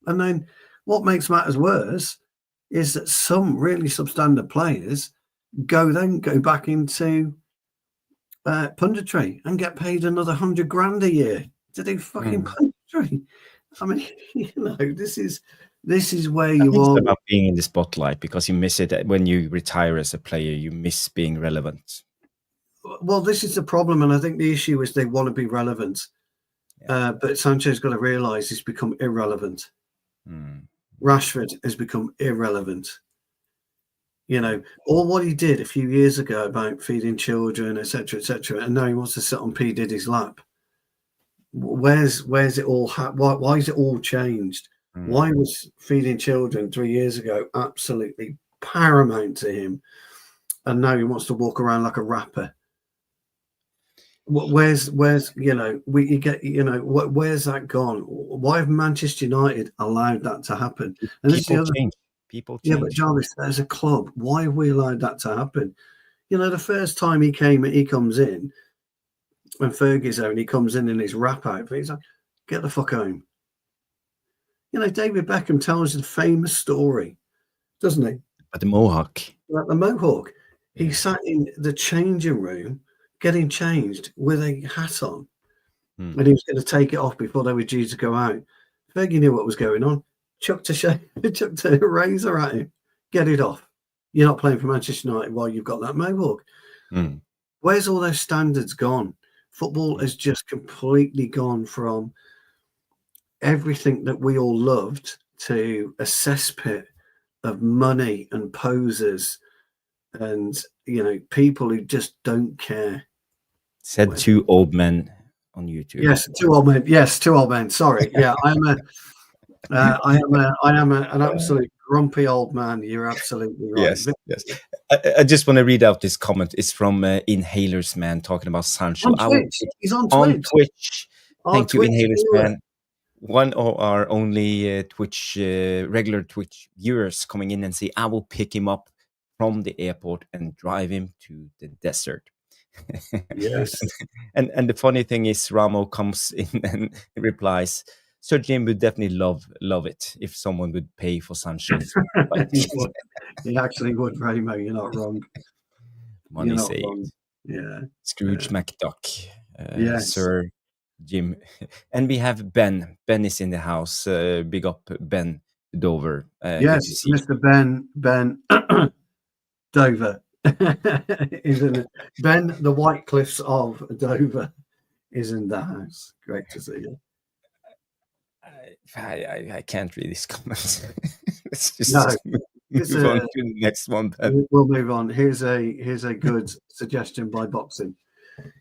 And then what makes matters worse is that some really substandard players go back into punditry and get paid another 100 grand a year to do fucking punditry. I mean, you know, this is where you are. It's about being in the spotlight, because you miss it when you retire as a player. You miss being relevant. Well, this is the problem, and I think the issue is they want to be relevant, but Sancho's got to realise he's become irrelevant. Rashford has become irrelevant. You know, or what he did a few years ago about feeding children, etc., and now he wants to sit on P. Diddy's lap. Where's it all? Why is it all changed? Why was feeding children 3 years ago absolutely paramount to him, and now he wants to walk around like a rapper? Where's you know, where's that gone? Why have Manchester United allowed that to happen? And People change. Yeah, but Jarvis, as a club, why have we allowed that to happen? You know, the first time he comes in, when Fergie's there, and he comes in his rap outfit, he's like, "Get the fuck home." You know, David Beckham tells the famous story, doesn't he? At the Mohawk. At the Mohawk. He sat in the changing room getting changed with a hat on, and he was going to take it off before they were due to go out. Fergie knew what was going on. Chucked a razor at him. Get it off. You're not playing for Manchester United while you've got that Mohawk. Where's all those standards gone? Football has just completely gone from everything that we all loved to a cesspit of money and posers and, you know, people who just don't care. Said 2 old men on YouTube. Yes, 2 old men. Yes, 2 old men. Sorry. Yeah, I am an absolute grumpy old man. You're absolutely right. Yes, yes. I just want to read out this comment. It's from Inhalers Man talking about Sancho. On Twitch. He's on on Twitch. Twitch. Oh, Thank you, Twitch Inhalers viewer. Man. One of our only Twitch, regular Twitch viewers coming in and say, I will pick him up from the airport and drive him to the desert. Yes. and the funny thing is, Ramo comes in and replies, Sir Jim would definitely love it if someone would pay for Sancho's flight. He actually would, Ramo. You're not wrong. Money You're not saved. wrong. Yeah. Scrooge McDuck. Yes. Sir Jim. And we have Ben. Ben is in the house. Big up Ben Dover. Yes, Mr. Ben Dover. Isn't it? Ben, the White Cliffs of Dover, is in the house. Great to see you. I can't read these comments. Let's just No, move on to the next one. Ben. We'll move on. Here's a good suggestion by Boxing.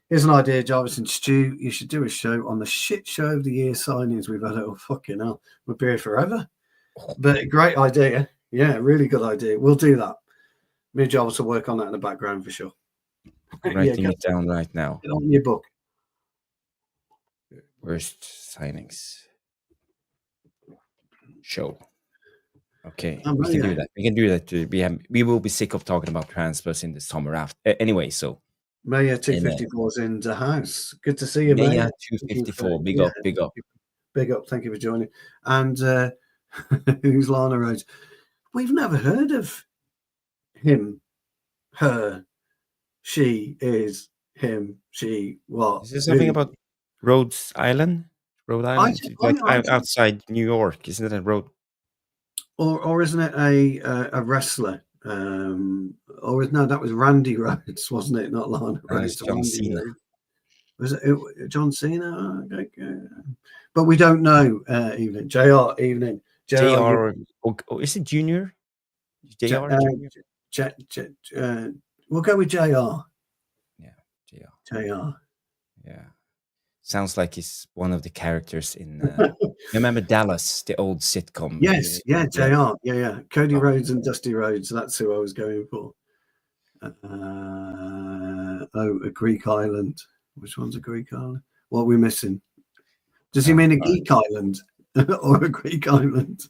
Here's an idea, Jarvis and Stu. You should do a show on the shit show of the year signings we've had. Oh, fucking hell. We'll be here forever. But great idea. Yeah, really good idea. We'll do that. Me and Jarvis will work on that in the background for sure. Writing it down right now. Get on your book. Worst signings show. Okay, we can do that. We can do that too. We will be sick of talking about transfers in the summer after. Anyway, so Maya 254 is in the house. Good to see you, Maya 254. Big up, big up. Big up. Thank you for joining. And who's Lana Rhodes? We've never heard of him, her, she is, him, she, what? Is there something about Rhodes Island? Rhode Island? Outside New York, isn't it a road? Or isn't it a wrestler? Or no, that was Randy Rhodes, wasn't it? Not Lana Rhodes. John Cena. Was it John Cena? But we don't know. Evening, JR. Evening, JR. Is it Junior? JR. We'll go with JR. Yeah, JR. Yeah. Sounds like he's one of the characters in. Remember Dallas, the old sitcom? Yes, yeah, JR. Yeah. Cody Rhodes and Dusty Rhodes. That's who I was going for. A Greek island. Which one's a Greek island? What are we missing? Does he mean a geek island or a Greek island?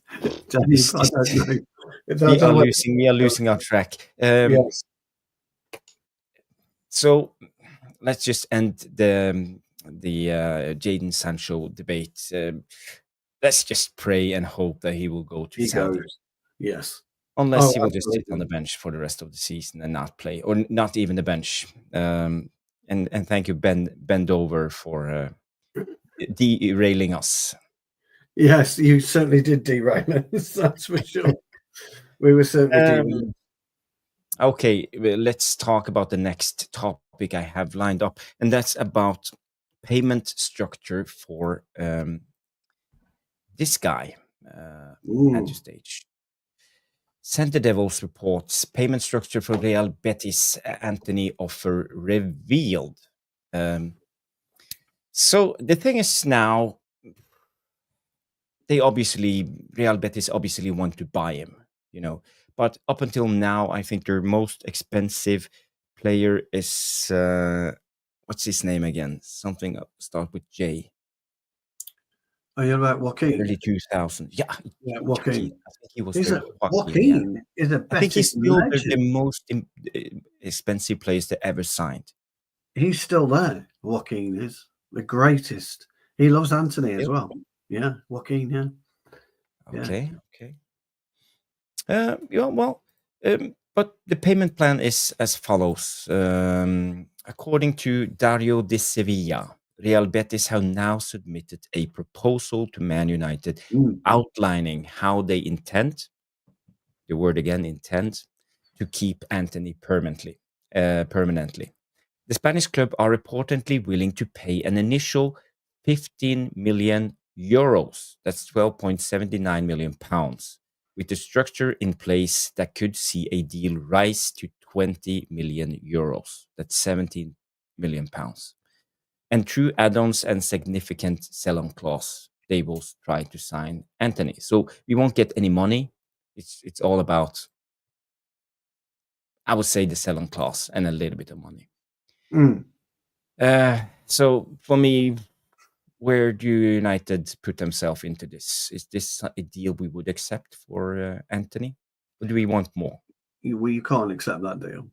James, I don't know. We are losing our track. Yes. So let's just end the Jadon Sancho debate. Let's just pray and hope that he will go to Saudi. Yes. Unless he will just sit on the bench for the rest of the season and not play, or not even the bench. And thank you, Ben Dover, for derailing us. Yes, you certainly did derail us. That's for sure. We were certainly derailing. Okay, let's talk about the next topic I have lined up, and that's about payment structure for this guy. Andrew Stage. Center Devils reports payment structure for Real Betis Anthony offer revealed. So the thing is now, Real Betis obviously want to buy him, but up until now, I think their most expensive player is what's his name again? Something start with J. Are you about Joaquin? Early 2000. Yeah, Joaquin. I think he was Joaquin is a Betis I think he's still legend. the most expensive players they ever signed. He's still there. Joaquin is the greatest. He loves Anthony as well. Yeah, Joaquin. Yeah. Okay. But the payment plan is as follows. According to Dario Di Sevilla, Real Betis have now submitted a proposal to Man United outlining how they intend, the word again, intend, to keep Anthony permanently. The Spanish club are reportedly willing to pay an initial 15 million euros, that's 12.79 million pounds, with the structure in place that could see a deal rise to 20 million euros, that's 17 million pounds. And through add-ons and significant sell-on clause, they will try to sign Anthony. So we won't get any money. it's all about, I would say, the selling class and a little bit of money. So for me, where do United put themselves into this? Is this a deal we would accept for Anthony, or do we want more? You can't accept that deal.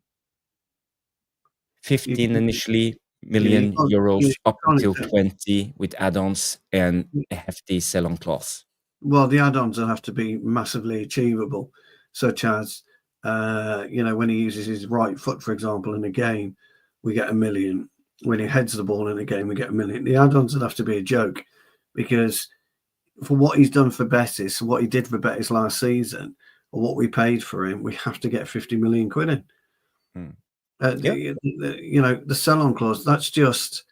15 initially, million euros up until 20 with add-ons and a hefty sell-on clause. Well, the add-ons will have to be massively achievable, such as, when he uses his right foot, for example, in a game, we get 1 million. When he heads the ball in a game, we get 1 million. The add-ons would have to be a joke, because for what he's done for Betis, what he did for Betis last season, or what we paid for him, we have to get 50 million quid in. The sell-on clause, that's just,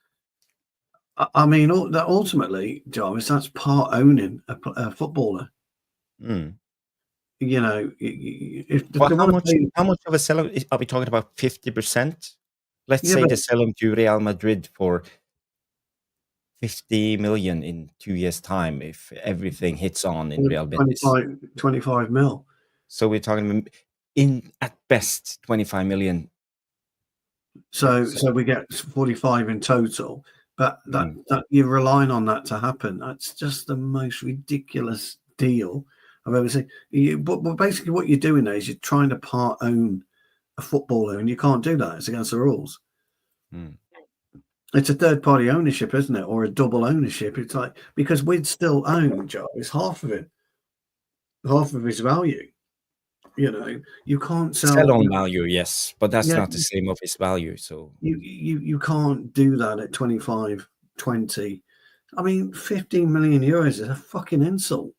I mean, that ultimately, Jarvis, that's part owning a footballer. If how much of a sell-on are we talking about? 50%? Let's say they sell him to Real Madrid for 50 million in 2 years' time if everything hits on in Real Betis. 25 mil. So we're talking at best 25 million. So we get 45 in total, but that you're relying on that to happen. That's just the most ridiculous deal I've ever seen. But basically what you're doing there is you're trying to part own a footballer, and you can't do that. It's against the rules. It's a third-party ownership, isn't it? Or a double ownership. It's like, because we'd still own, Joe, it's half of it, half of his value. You can't sell on value, yes, but that's not the same of his value. So you can't do that at 25, 20. I mean, 15 million euros is a fucking insult.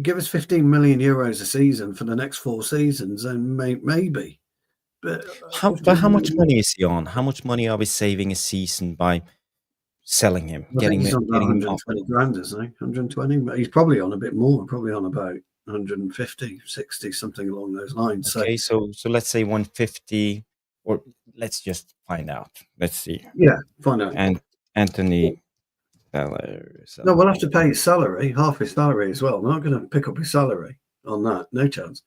Give us 15 million euros a season for the next 4 seasons, and maybe. But how much money is he on? How much money are we saving a season by selling him? I think he's on 120 grand, isn't he? 120. He's probably on a bit more. Probably on about 150, 60, something along those lines. Okay, so let's say 150, or let's just find out. Let's see. Yeah, find out. And Anthony. Salary. No, we'll have to pay his salary, half his salary as well. We're not going to pick up his salary on that. No chance.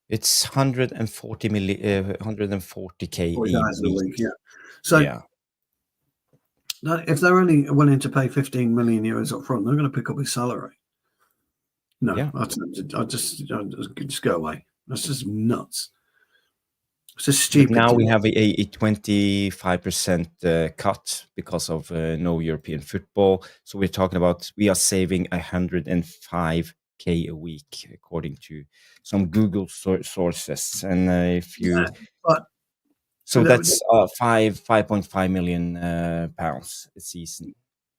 It's 140 million, 140k a week. Yeah. So if they're only willing to pay 15 million euros up front, they're going to pick up his salary. No, I'll just go away. That's just nuts. It's just stupid. But now we have a 25% cut because of no European football. So we're talking about, we are saving 105k a week, according to some Google sources. And if you, that's 5.5 million pounds a season.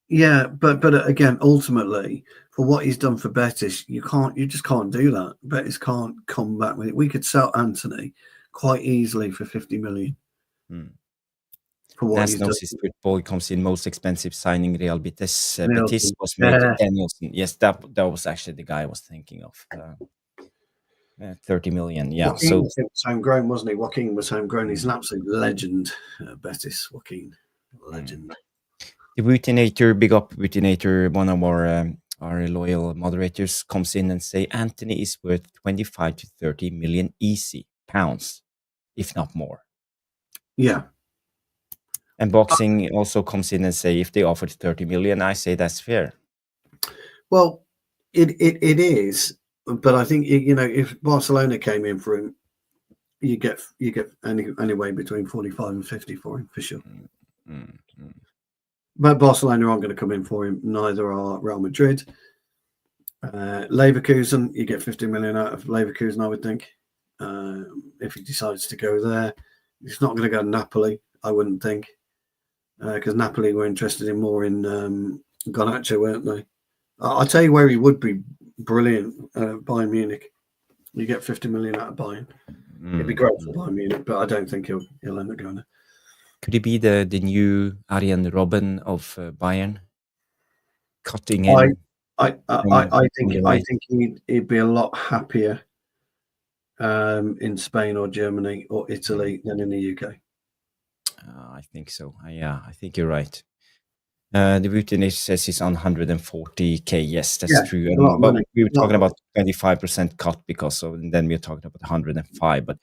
Yeah, but again, ultimately, for what he's done for Betis, you just can't do that. Betis can't come back with it. We could sell Anthony quite easily for 50 million. For what he's done. His football comes in most expensive signing Real Betis. Betis was made Danielson. Yes, that was actually the guy I was thinking of. 30 million. Yeah. Joaquin was homegrown, wasn't he? Joaquin was homegrown. He's an absolute legend. Betis, Joaquin, legend. The Routinator, big up Routinator, one of our loyal moderators, comes in and say Anthony is worth 25 to 30 million easy pounds, if not more. Yeah. And Boxing also comes in and say if they offered 30 million, I say that's fair. Well, it is, but I think if Barcelona came in for him, you get anyway between 45 and 50 for him for sure. But Barcelona aren't going to come in for him. Neither are Real Madrid. Leverkusen, you get 50 million out of Leverkusen, I would think. If he decides to go there, he's not going to go to Napoli, I wouldn't think, because Napoli were interested in more in Garnacho, weren't they? I'll tell you where he would be brilliant. Bayern Munich. You get 50 million out of Bayern. It'd be great for Bayern Munich, but I don't think he'll end up going there. Could he be the new Arjen Robben of Bayern? Cutting in. I think he'd be a lot happier in Spain or Germany or Italy than in the UK. I think so. I think you're right. The Vutinich says he's on 140k. Yes, that's true. A lot of But money. we were talking about 25% cut because of, and then we were talking about 105. But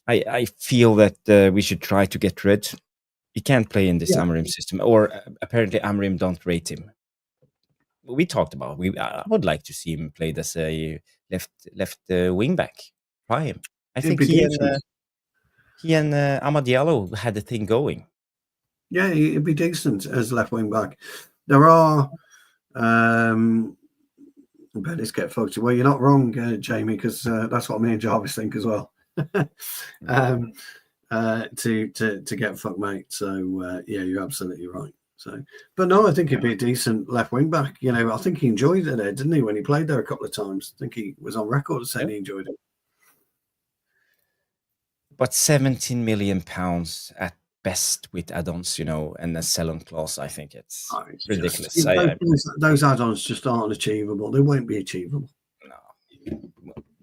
I feel that we should try to get rid. He can't play in this Amorim system, or apparently Amorim don't rate him. We talked about. I would like to see him played as a left wing back. Try him. I think he and Amad Diallo had the thing going. Yeah, it'd be decent as left wing back. There are Betis get fucked. Well, you're not wrong, Jamie, because that's what me and Jarvis think as well. To get fucked, mate. So yeah, you're absolutely right. So, but no, I think he'd be a decent left wing back. You know, I think he enjoyed it there, didn't he? When he played there a couple of times, I think he was on record saying he enjoyed it. But 17 million pounds at best with add-ons, you know, and a sell-on clause, I think it's ridiculous. Those add-ons just aren't achievable. They won't be achievable. No.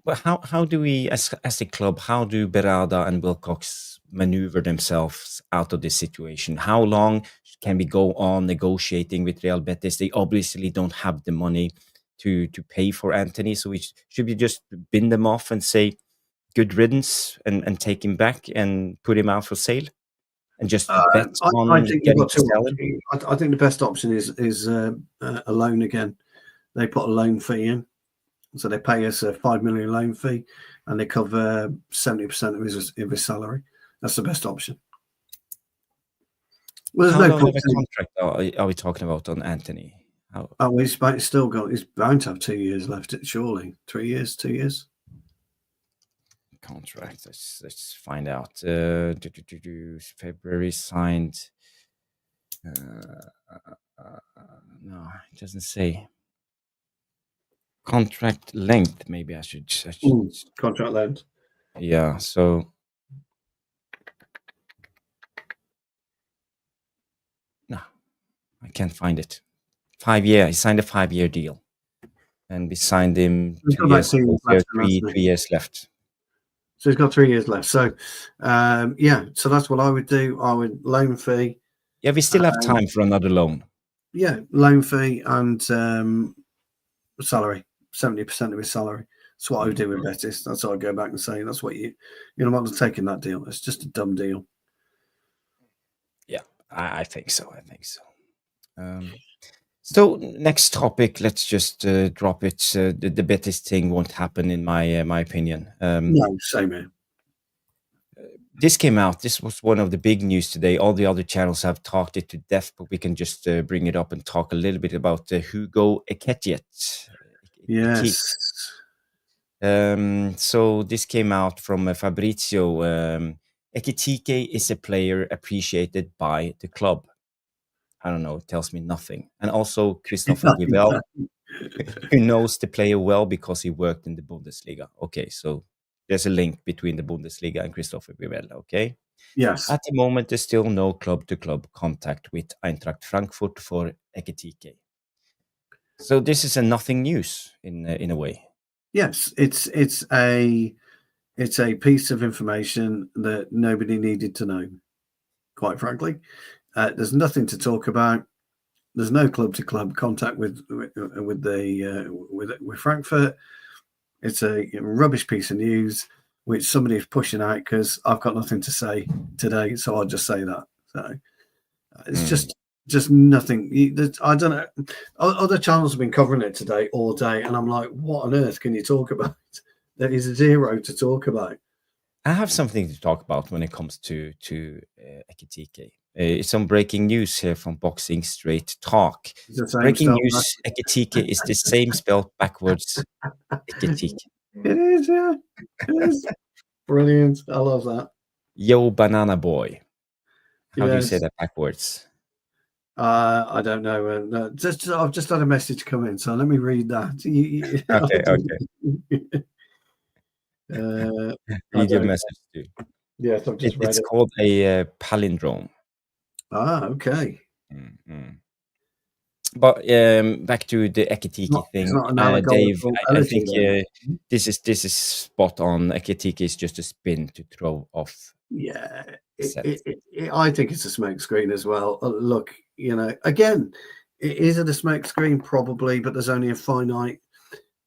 But how do we, as a club, how do Berada and Wilcox maneuver themselves out of this situation? How long can we go on negotiating with Real Betis? They obviously don't have the money to pay for Anthony, so should we just bin them off and say good riddance and take him back and put him out for sale? And just bet on getting to sell him? I think the best option is a loan again. They put a loan fee in. So they pay us a 5 million loan fee, and they cover 70% of his salary. That's the best option. Well, there's no contract are we talking about on Anthony? He's still got. He's bound to have 2 years left. Surely 3 years, 2 years. Contract. Let's find out. February signed. No, it doesn't say. Contract length, maybe I should contract length. Yeah, so no, I can't find it. 5 year. He signed a 5-year deal, and we signed him 2 years. 3 years left. So he's got 3 years left. So yeah, so that's what I would do. I would loan fee. Yeah, we still have time for another loan. Yeah, loan fee and salary. 70% of his salary. That's what I would do with Betis. That's what I'd go back and say. That's what you know what to take in that deal. It's just a dumb deal. Yeah, I think so. So next topic, let's just drop it. The Betis thing won't happen, in my opinion. No, same here. This came out. This was one of the big news today. All the other channels have talked it to death, but we can just bring it up and talk a little bit about Hugo Ekitike. Yes. So this came out from Fabrizio. Ekitike is a player appreciated by the club. I don't know, it tells me nothing. And also Christopher Guibel, who knows the player well because he worked in the Bundesliga. Okay, so there's a link between the Bundesliga and Christopher Guibel, okay? Yes. At the moment, there's still no club-to-club contact with Eintracht Frankfurt for Ekitike. So this is a nothing news in a way. Yes, it's a piece of information that nobody needed to know, quite frankly. There's nothing to talk about. There's no club-to-club contact with Frankfurt. It's a rubbish piece of news which somebody is pushing out because I've got nothing to say today, so I'll just say that. So it's just nothing. I don't know. Other channels have been covering it today all day, and I'm like, what on earth can you talk about? There is zero to talk about. I have something to talk about when it comes to Ekitike. It's some breaking news here from Boxing Straight Talk. Breaking news: Ekitike is the same spelled backwards. Ekitike. It is, yeah. It is. Brilliant. I love that. Yo, banana boy. How do you say that backwards? I don't know. I've just had a message come in, so let me read that. Okay. Read your message too. Yes, I've just read it. It's called a palindrome. Okay. Mm-hmm. But back to the Ekitike thing, Dave. I think this is spot on. Ekitike is just a spin to throw off Yeah, set. I think it's a smoke screen as well. Look, again, is it a smoke screen? Probably, but there's only a finite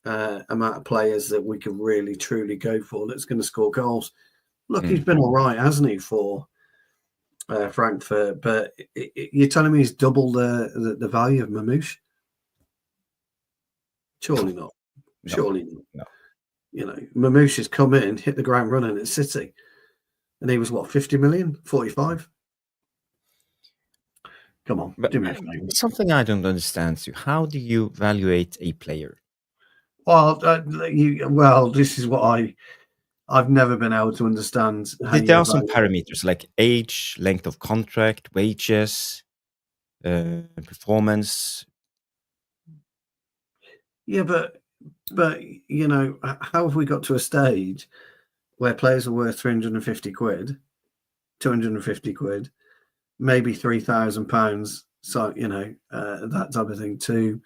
amount of players that we can really truly go for that's going to score goals. Look, he's been all right, hasn't he, for Frankfurt? But you're telling me he's double the value of Mamouche? Surely not. No. Surely not. Mamouche has come in, hit the ground running at City, and he was what, 50 million, 45? Come on, But do me a favor. something I don't understand, Stu. How do you evaluate a player? Well, this is what I've never been able to understand. How There you are some evaluate. parameters like age, length of contract, wages, performance. Yeah, but how have we got to a stage where players are worth 350 quid, 250 quid, maybe £3,000, so that type of thing, to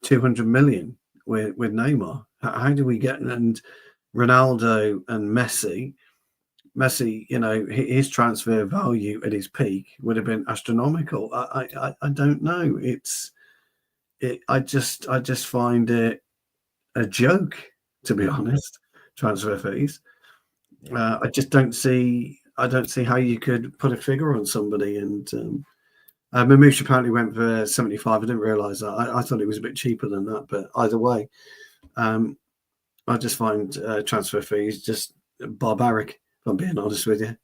200 million with Neymar? How do we get, and Ronaldo and Messi, his transfer value at his peak would have been astronomical. I don't know. I just find it a joke, to be honest. Transfer fees. Yeah. I just don't see. I don't see how you could put a figure on somebody. And Mamouche apparently went for 75. I didn't realise that. I thought it was a bit cheaper than that. But either way, I just find transfer fees just barbaric, if I'm being honest with you.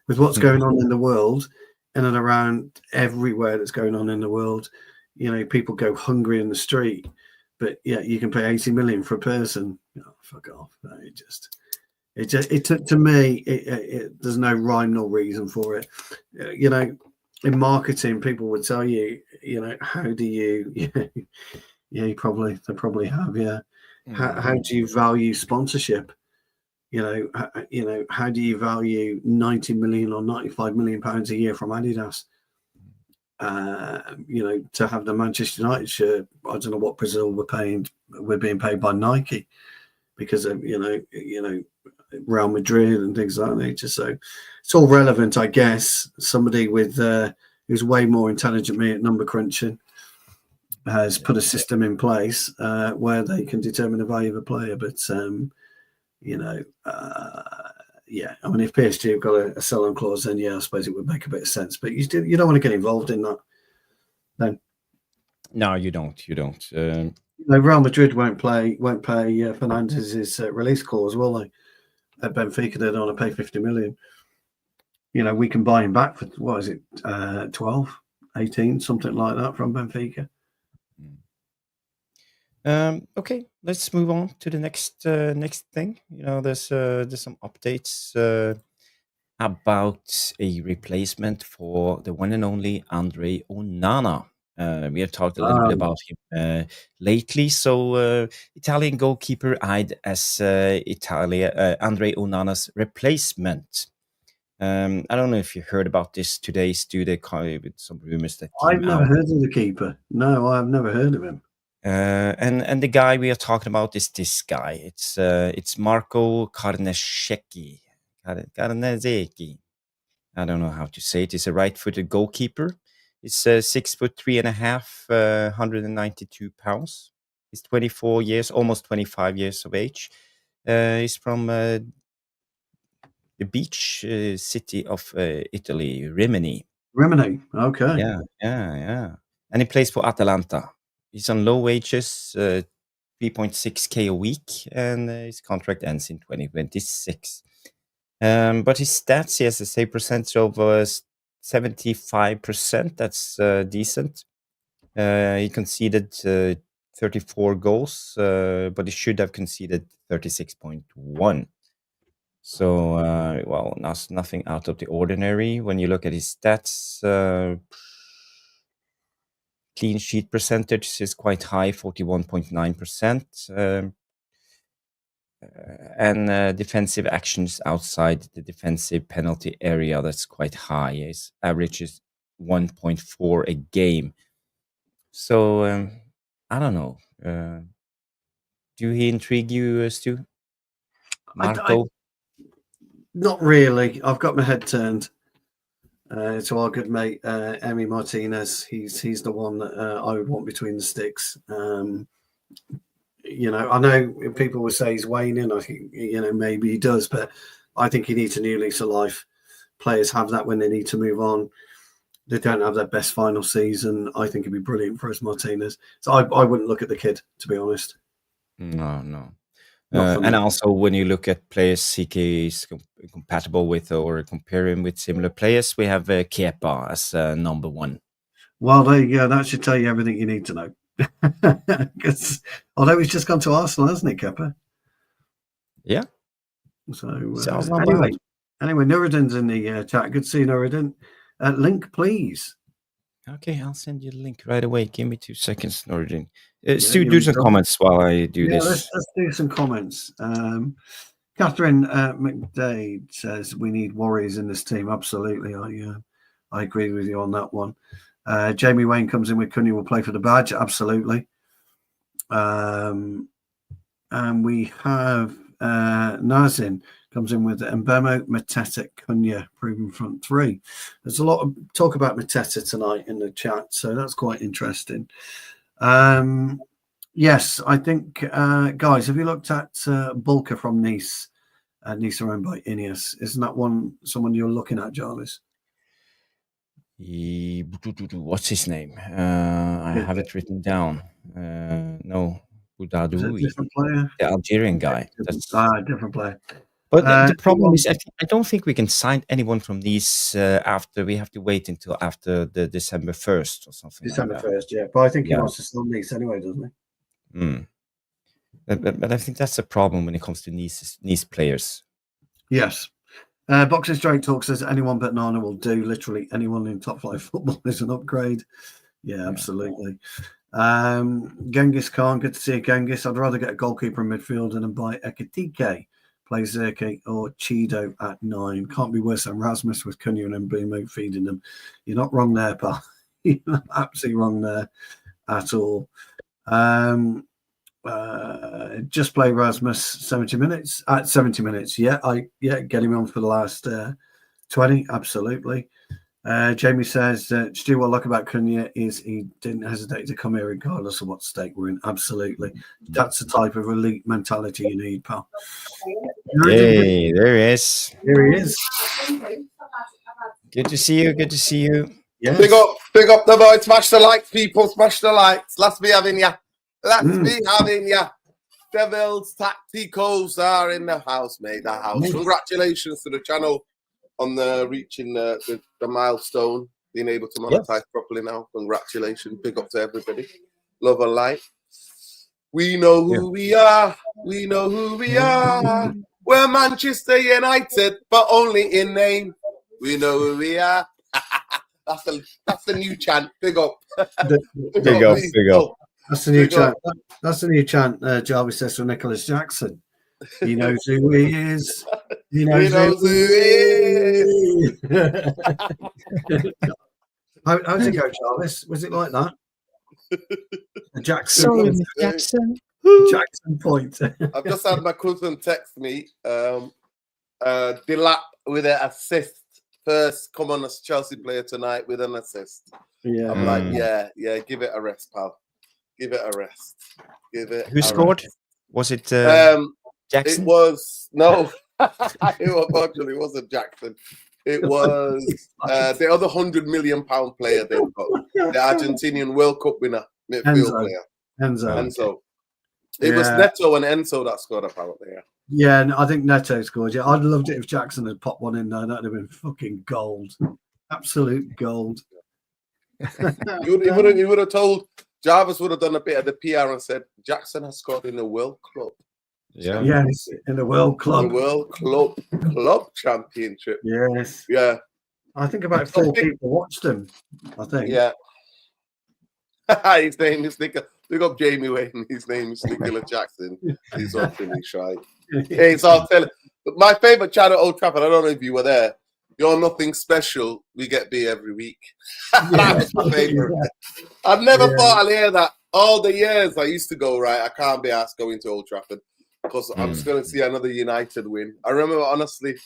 With what's going on in the world, in and around everywhere that's going on in the world, people go hungry in the street, but yeah, you can pay 80 million for a person. Oh, fuck off. To me, there's no rhyme nor reason for it. In marketing, people would tell you, how do you, yeah, they probably have, yeah. How do you value sponsorship? How do you value 90 million or 95 million pounds a year from Adidas? To have the Manchester United shirt, I don't know what Brazil we're being paid by Nike because of Real Madrid and things like that nature. So it's all relevant, I guess. Somebody with who's way more intelligent than me at number crunching has put a system in place where they can determine the value of a player. But yeah, I mean, if PSG have got a sell-on clause, then yeah, I suppose it would make a bit of sense. But you don't want to get involved in that. Then No, you don't. You don't. Real Madrid won't pay Fernandez's release clause, will they? At Benfica, they don't want to pay 50 million. We can buy him back for, what is it, 12, 18, something like that from Benfica. Okay, let's move on to the next thing. There's some updates about a replacement for the one and only Andre Onana. We have talked a little bit about him lately. So Italian goalkeeper eyed as Andre Onana's replacement. I don't know if you heard about this today, Stu, with some rumors that came I've never heard of the keeper. No, I've never heard of him. And the guy we are talking about is this guy. It's Marco Carnesecchi. Carnesecchi. I don't know how to say it. He's a right-footed goalkeeper. He's 6'3.5", 192 pounds. He's 24 years, almost 25 years of age. He's from the beach city of Italy, Rimini. Rimini, okay. Yeah. And he plays for Atalanta. He's on low wages, 3.6K a week, and his contract ends in 2026. But his stats, he has a save percentage of 75%. That's decent. He conceded 34 goals, but he should have conceded 36.1. So, well, nothing out of the ordinary. When you look at his stats, clean sheet percentage is quite high, 41.9%. And defensive actions outside the defensive penalty area, that's quite high. His average is 1.4 a game. So, I don't know. Do he intrigue you, Stu? Marco? Not really. I've got my head turned to our good mate Emi Martinez. He's the one that I would want between the sticks. You know, I know people will say he's waning. I think, you know, maybe he does, but I think he needs a new lease of life. Players have that when they need to move on. They don't have their best final season. I think it'd be brilliant for us, Martinez. So I wouldn't look at the kid, to be honest. No. Not for and me. also, when you look at players CK is compatible with or compare him with similar players, we have Kepa as number one. Well, there you go. That should tell you everything you need to know. Because although he's just gone to Arsenal, hasn't he, Kepa? Yeah. So anyway, Nouradin's in the chat. Good to see you, Nouradin. Link, please. Okay, I'll send you the link right away. Give me 2 seconds, Nouradin. Stu, do some comments while I do this. Let's do some comments. Catherine McDade says we need warriors in this team. Absolutely, I agree with you on that one. Jamie Wayne comes in with Cunha will play for the badge. Absolutely. And we have Nazin comes in with Mbemo, Mateta, Cunha, proven front three. There's a lot of talk about Mateta tonight in the chat, so that's quite interesting. Yes, I think, guys, have you looked at Bulka from Nice? Nice are owned by Ineos. Isn't that someone you're looking at, Jarvis? What's his name? I have it written down. No, Boudadou, different player. The Algerian guy. That's different player. But the problem is, I don't think we can sign anyone from these after. We have to wait until after the December 1st or something. December like that. 1st, yeah. But I think he wants to sell Nice anyway, doesn't he? But I think that's a problem when it comes to Nice players. Yes. Boxing Straight Talk says anyone but Nana will do. Literally anyone in top flight football is an upgrade. Yeah, absolutely. Genghis Khan, good to see you, Genghis. I'd rather get a goalkeeper in midfield and buy Ekitike. Play Zirke or Chido at 9. Can't be worse than Rasmus with Cunha and Mbemo feeding them. You're not wrong there, pal. You're not absolutely wrong there at all. Just play Rasmus 70 minutes. At 70 minutes, yeah, get him on for the last 20. Absolutely. Jamie says, Stu, what I like about Cunha is he didn't hesitate to come here regardless of what state we're in. Absolutely. That's the type of elite mentality you need, pal. Hey, there he is. Here he is. Good to see you. Good to see you. Yes. Big up the boy. Smash the likes, people. Smash the likes. Let's be having ya. Let's be having ya. Devils Tacticals are in the house, mate. The house. Congratulations to the channel on the reaching the milestone, being able to monetize properly now. Congratulations. Big up to everybody. Love and light. We know who we are. We know who we are. We're Manchester United, but only in name. We know who we are. That's the new chant. Big up. Big up. That's the new chant. That's the new chant. Jarvis says for Nicholas Jackson. He knows who he is. He knows who he is. How's it go, Jarvis? Was it like that? Jackson point. I've just had my cousin text me. Delap with an assist. First, come on as Chelsea player tonight with an assist. Yeah. I'm like, yeah, give it a rest, pal. Give it a rest. Who scored? Was it Jackson? It was no. It wasn't Jackson. It was the other £100 million player they've got, the Argentinian World Cup winner, midfield player. Enzo. It was Neto and Enzo that scored apparently. Yeah, I think Neto scored. Yeah, I'd loved it if Jackson had popped one in there. That'd have been fucking gold, absolute gold. He would have told Jarvis would have done a bit of the PR and said Jackson has scored in the World Club. Yeah. Yes, in the World Club. The World Club Championship. Yes. Yeah. I think about 4 people watched him. I think. Yeah. His name is Nicola. Look up Jamie Wayne. His name is Nicola Jackson. He's on finish, right? Hey, so I'll tell you. My favorite chat at Old Trafford, I don't know if you were there. You're nothing special. We get beer every week. That was my favorite. Yeah. I've never thought I'd hear that. All the years I used to go, right, I can't be asked going to Old Trafford because I'm just going to see another United win. I remember, honestly,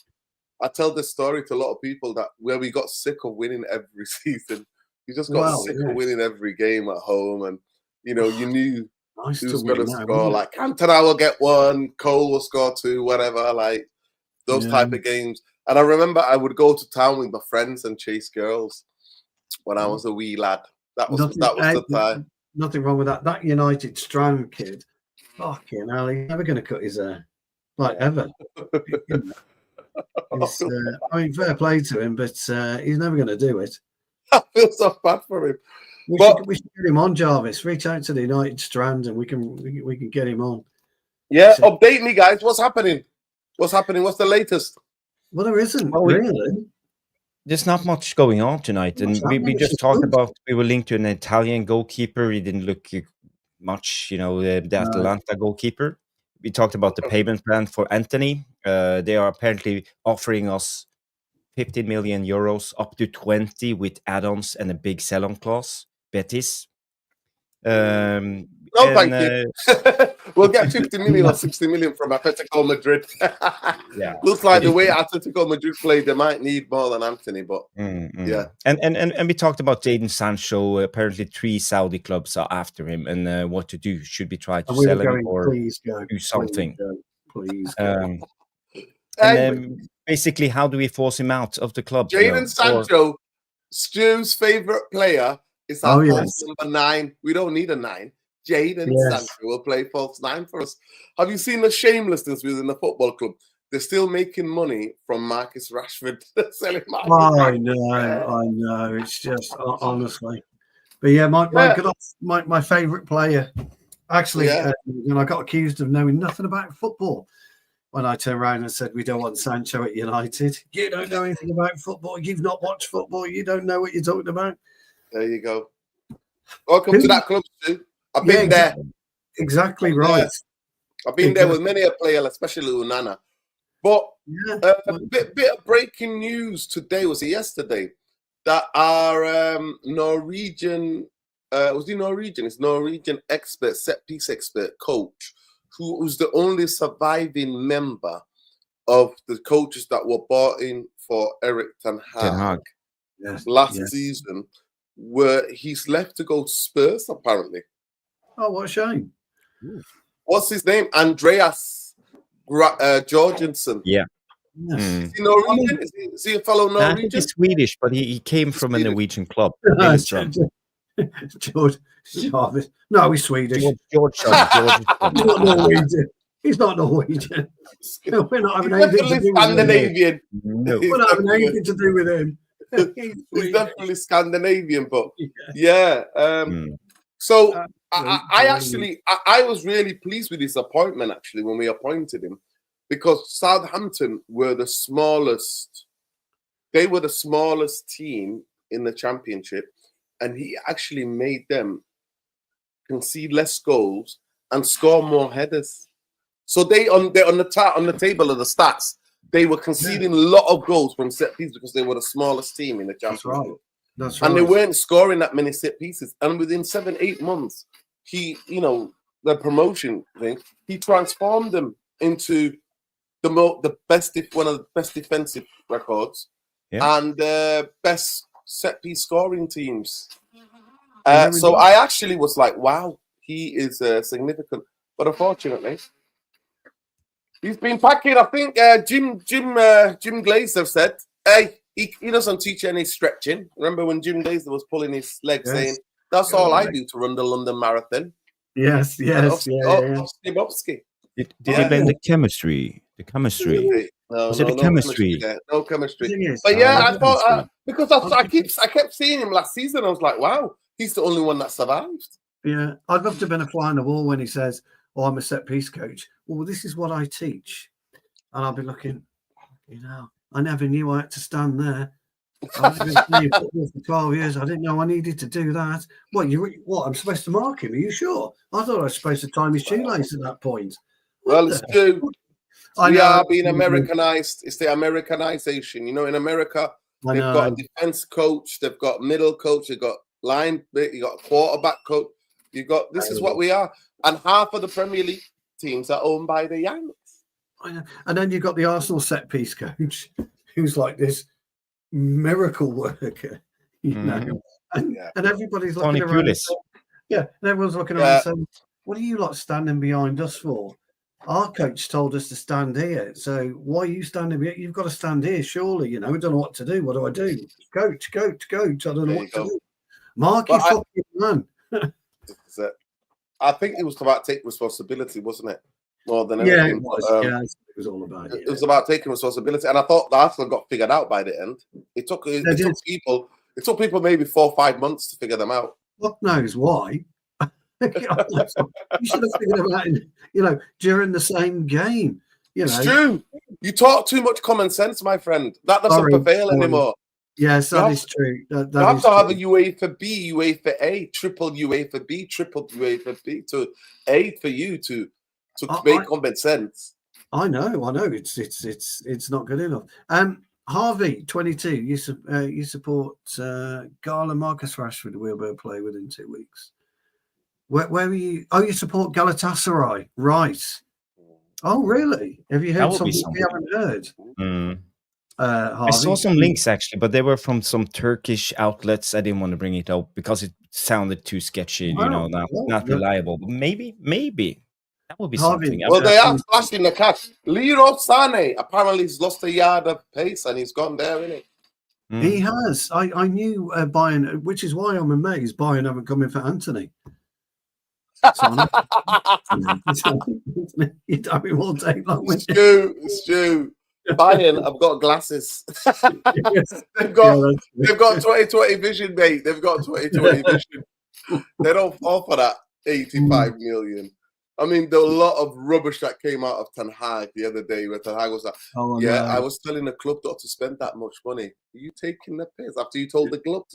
I tell this story to a lot of people that where we got sick of winning every season. We just got sick of winning every game at home, and you knew who's going to score. Like Cantona will get one, Cole will score two, whatever. Like those type of games. And I remember I would go to town with my friends and chase girls when I was a wee lad. That was the time. Nothing wrong with that. That United Strand kid, fucking hell, he's never going to cut his hair, like ever. I mean, fair play to him, but he's never going to do it. I feel so bad for him. We should get him on, Jarvis. Reach out to the United Strand, and we can get him on. Yeah, update me, guys. What's happening? What's the latest? Well, there isn't really. There's not much going on tonight, and we just talked about we were linked to an Italian goalkeeper. He didn't look much, the Atalanta goalkeeper. We talked about the payment plan for Anthony. They are apparently offering us 15 million euros up to 20 with add-ons and a big sell-on clause. Betis. Thank you. We'll get 50 million or 60 million from Atletico Madrid. Yeah, looks like the way Atletico Madrid play, they might need more than Anthony. But yeah, and we talked about Jadon Sancho. Apparently, 3 Saudi clubs are after him, and what to do? Should we try to sell him or do something? Please go. And then basically, how do we force him out of the club? Jadon Sancho, Stu's favorite player. It's our false number 9. We don't need a 9. Jadon Sancho will play false 9 for us. Have you seen the shamelessness within the football club? They're still making money from Marcus Rashford selling Marcus Rashford. I know. It's just honestly. But yeah, my favourite player. Actually, I got accused of knowing nothing about football when I turned around and said we don't want Sancho at United. You don't know anything about football. You've not watched football. You don't know what you're talking about. There you go. Welcome to that club, Stu. I've been there. Exactly right. I've been there with many a player, especially Onana. But a bit of breaking news today, was it yesterday, that our Norwegian, It's Norwegian expert, set-piece expert, coach, who was the only surviving member of the coaches that were bought in for Erik ten Hag last season, where he's left to go to Spurs, apparently. Oh, what a shame. What's his name? Andreas Jorgensen. Yeah. Is he Norwegian? Is he a fellow Norwegian? I think he's Swedish, but he came from a Norwegian club. George Jarvis. No, he's Swedish. George He's not Norwegian. He's not Norwegian. We're not having anything to do with Scandinavian. No. We're not having anything to do with him. He's definitely Scandinavian, but So I was really pleased with his appointment, actually, when we appointed him, because Southampton were the smallest. They were the smallest team in the Championship, and he actually made them concede less goals and score more headers. So they on the table of the stats, they were conceding a lot of goals from set pieces because they were the smallest team in the Championship. That's right. And they weren't scoring that many set pieces. And within 7-8 months, he, the promotion thing, he transformed them into one of the best defensive records and best set piece scoring teams. So I actually was like, wow, he is significant. But unfortunately, he's been packing. I think Jim Glazer said, hey, he doesn't teach any stretching. Remember when Jim Glazer was pulling his leg saying, that's all I do to run the London Marathon? Yes. Stibowski. Did he blame the chemistry? The chemistry? No, was it the chemistry? No chemistry. But I thought, because I kept seeing him last season, I was like, wow, he's the only one that survived. Yeah, I'd love to have been a fly on the wall when he says, oh, I'm a set piece coach. Well, this is what I teach. And I'll be looking, I never knew I had to stand there. I've been playing football for 12 years. I didn't know I needed to do that. What? I'm supposed to mark him? Are you sure? I thought I was supposed to time his shoelace at that point. Well, it's true. We are being Americanized. It's the Americanization. In America, they've got a defense coach, they've got middle coach, they've got you got a quarterback coach. This is what we are. And half of the Premier League teams are owned by the Yanks. I know. And then you've got the Arsenal set piece coach who's like this miracle worker, you know, and everybody's looking around. And everyone's looking around saying, "What are you lot standing behind us for? Our coach told us to stand here, so why are you standing here? You've got to stand here, surely. You know, we don't know what to do. What do I do? Coach. I don't know what to do. Mark, you fucking man." I think it was about taking responsibility, wasn't it? More than anything. Yeah, it was. It was all about it. It was about taking responsibility, and I thought the Arsenal got figured out by the end. It took people maybe 4 or 5 months to figure them out. God knows why. You should have figured them out, during the same game. It's true. You talk too much common sense, my friend. That doesn't prevail anymore. Yes, that is true. You have to have a UEFA B, UEFA A, triple UEFA B, triple UEFA B to A for you to make common sense. I know. It's not good enough. Harvey, 22. You support Gala and Marcus Rashford. We'll be able to play within 2 weeks. Where are you? Oh, you support Galatasaray, right? Oh, really? Have you heard something we haven't heard? I saw some links actually, but they were from some Turkish outlets. I didn't want to bring it up because it sounded too sketchy, not reliable. But maybe that would be something. Well, they are flashing the cash. Leroy Sané apparently has lost a yard of pace and he's gone there, isn't he? He has. I knew Bayern, which is why I'm amazed Bayern haven't come in for Anthony. You don't be all day long. It's true. Bayern, I've got glasses. They've got 20/20 vision, mate. They've got 20/20 vision. They don't fall for that 85 million. I mean, there were a lot of rubbish that came out of Ten Hag the other day where Ten Hag was like, I was telling the club not to spend that much money. Are you taking the piss? After you told the club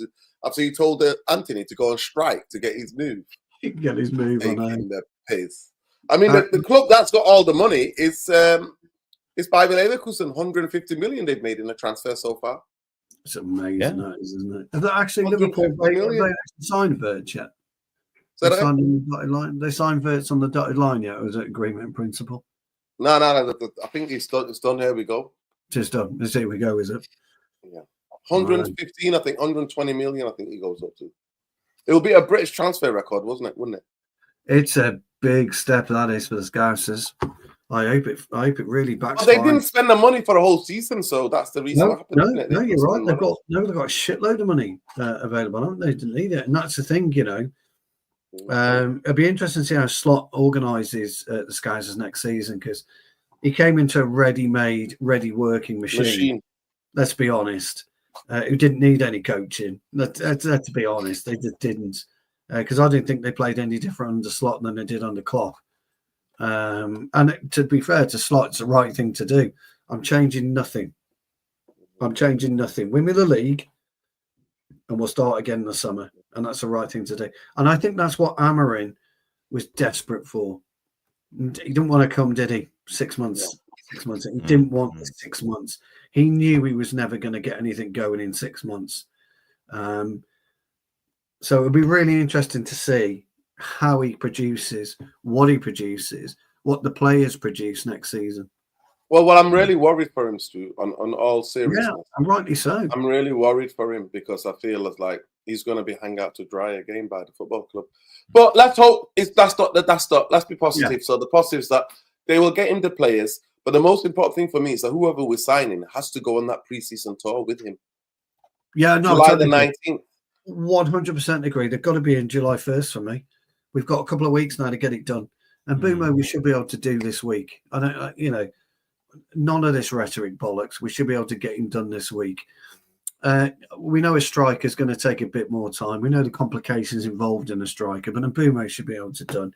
after you told Anthony to go on strike to get his move. Get his move on the piss. I mean, the club that's got all the money is Bayer Leverkusen. 150 million they've made in the transfer so far. It's amazing, that is, isn't it? Have they actually Liverpool they signed Verts yet? They signed on the dotted line. They signed Verts on the dotted line yet, or is it agreement in principle? No. I think it's done. Here we go. It's done. Here we go. Is it? Yeah. 115. I think 120 million. I think he goes up to. It'll be a British transfer record, wouldn't it? It's a big step that is for the Scousers. I hope it really backs. Well, they didn't spend the money for a whole season, so that's the reason. No, you're right. They've got a shitload of money available, haven't they? They didn't need it, and that's the thing, It'll be interesting to see how Slot organises the Scousers next season because he came into a ready-made, ready-working machine. Let's be honest. Who didn't need any coaching. Let's be honest, they just didn't. Because I didn't think they played any different under Slot than they did under Klopp. And to be fair to Slot, it's the right thing to do. I'm changing nothing. Win me the league, and we'll start again in the summer. And that's the right thing to do. And I think that's what Amorim was desperate for. He didn't want to come, did he? 6 months. 6 months. He didn't want 6 months. He knew he was never going to get anything going in 6 months. So it'll be really interesting to see how he produces, what the players produce next season. Well, I'm really worried for him, Stu, on all seriousness. Yeah, and rightly so. I'm really worried for him because I feel it's like he's going to be hung out to dry again by the football club. But let's hope that's not. Let's be positive. Yeah. So the positive is that they will get him the players. But the most important thing for me is that whoever we're signing has to go on that pre-season tour with him. Yeah, no, July the 19th. 100% agree. They've got to be in July 1st for me. We've got a couple of weeks now to get it done. And Boomo, we should be able to do this week. I don't, none of this rhetoric bollocks. We should be able to get him done this week. We know a striker is going to take a bit more time. We know the complications involved in a striker, but Mbumo should be able to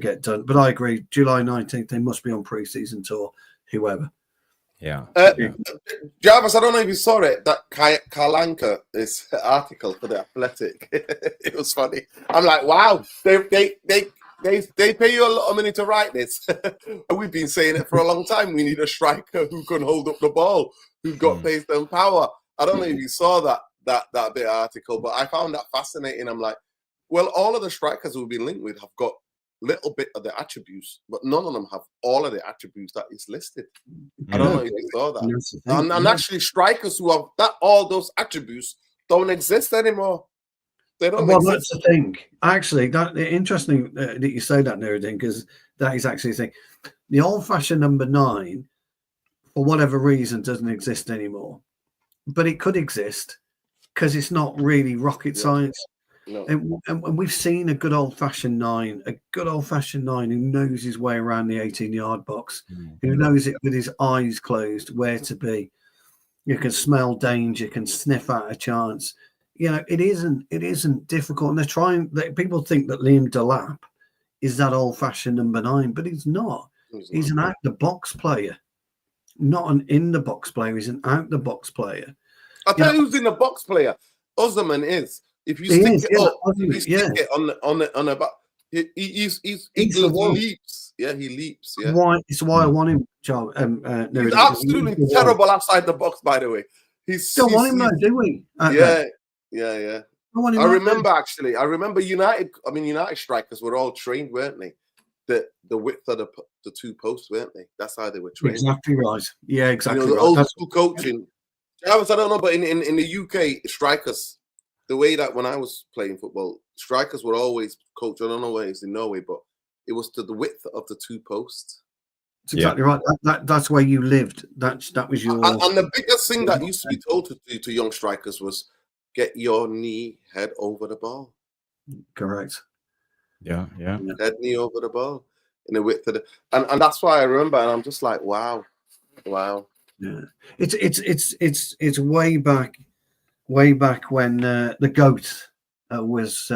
get done. But I agree, July 19th, they must be on pre-season tour, whoever. Yeah. Jarvis, I don't know if you saw it, that Kalanka, this article for The Athletic. It was funny. I'm like, wow, they pay you a lot of money to write this. And we've been saying it for a long time. We need a striker who can hold up the ball, who's got pace and power. I don't know if you saw that bit of article, but I found that fascinating. I'm like, well, all of the strikers we've been linked with have got little bit of the attributes, but none of them have all of the attributes that is listed. I don't know if you saw that. And actually, strikers who have all those attributes don't exist anymore. They don't exist. That's the thing. Actually, interesting that you say that, Nouradin, because that is actually the thing. The old-fashioned number 9, for whatever reason, doesn't exist anymore. But it could exist because it's not really rocket science. No. And we've seen a good old-fashioned 9, who knows his way around the 18-yard box, who knows it with his eyes closed, where to be. You can smell danger, can sniff out a chance. It isn't difficult. And they're trying. People think that Liam Delap is that old-fashioned number 9, but he's not. He's an out-the-box player, not an in-the-box player. He's an out-the-box player. I'll tell you who's in the box player. Osimhen is. If you stick it up, if you stick it on the back, he leaps. Yeah, he leaps. Yeah. It's why I want him, Charles. He's absolutely terrible outside the box, by the way. Don't want him though, do we? Yeah. I remember United. I mean, United strikers were all trained, weren't they? The width of the 2 posts, weren't they? That's how they were trained. Exactly right. Yeah, exactly. The old school coaching. I don't know, but in the UK, strikers, the way that when I was playing football, strikers were always coached. I don't know where it's in Norway, but it was to the width of the 2 posts. That's exactly right. That's where you lived. That was your. And the biggest thing that used to be told to young strikers was get your head over the ball. Correct. Yeah. Head, knee over the ball in the width of the, and that's why I remember, and I'm just like, wow. Yeah, it's way back when the goat was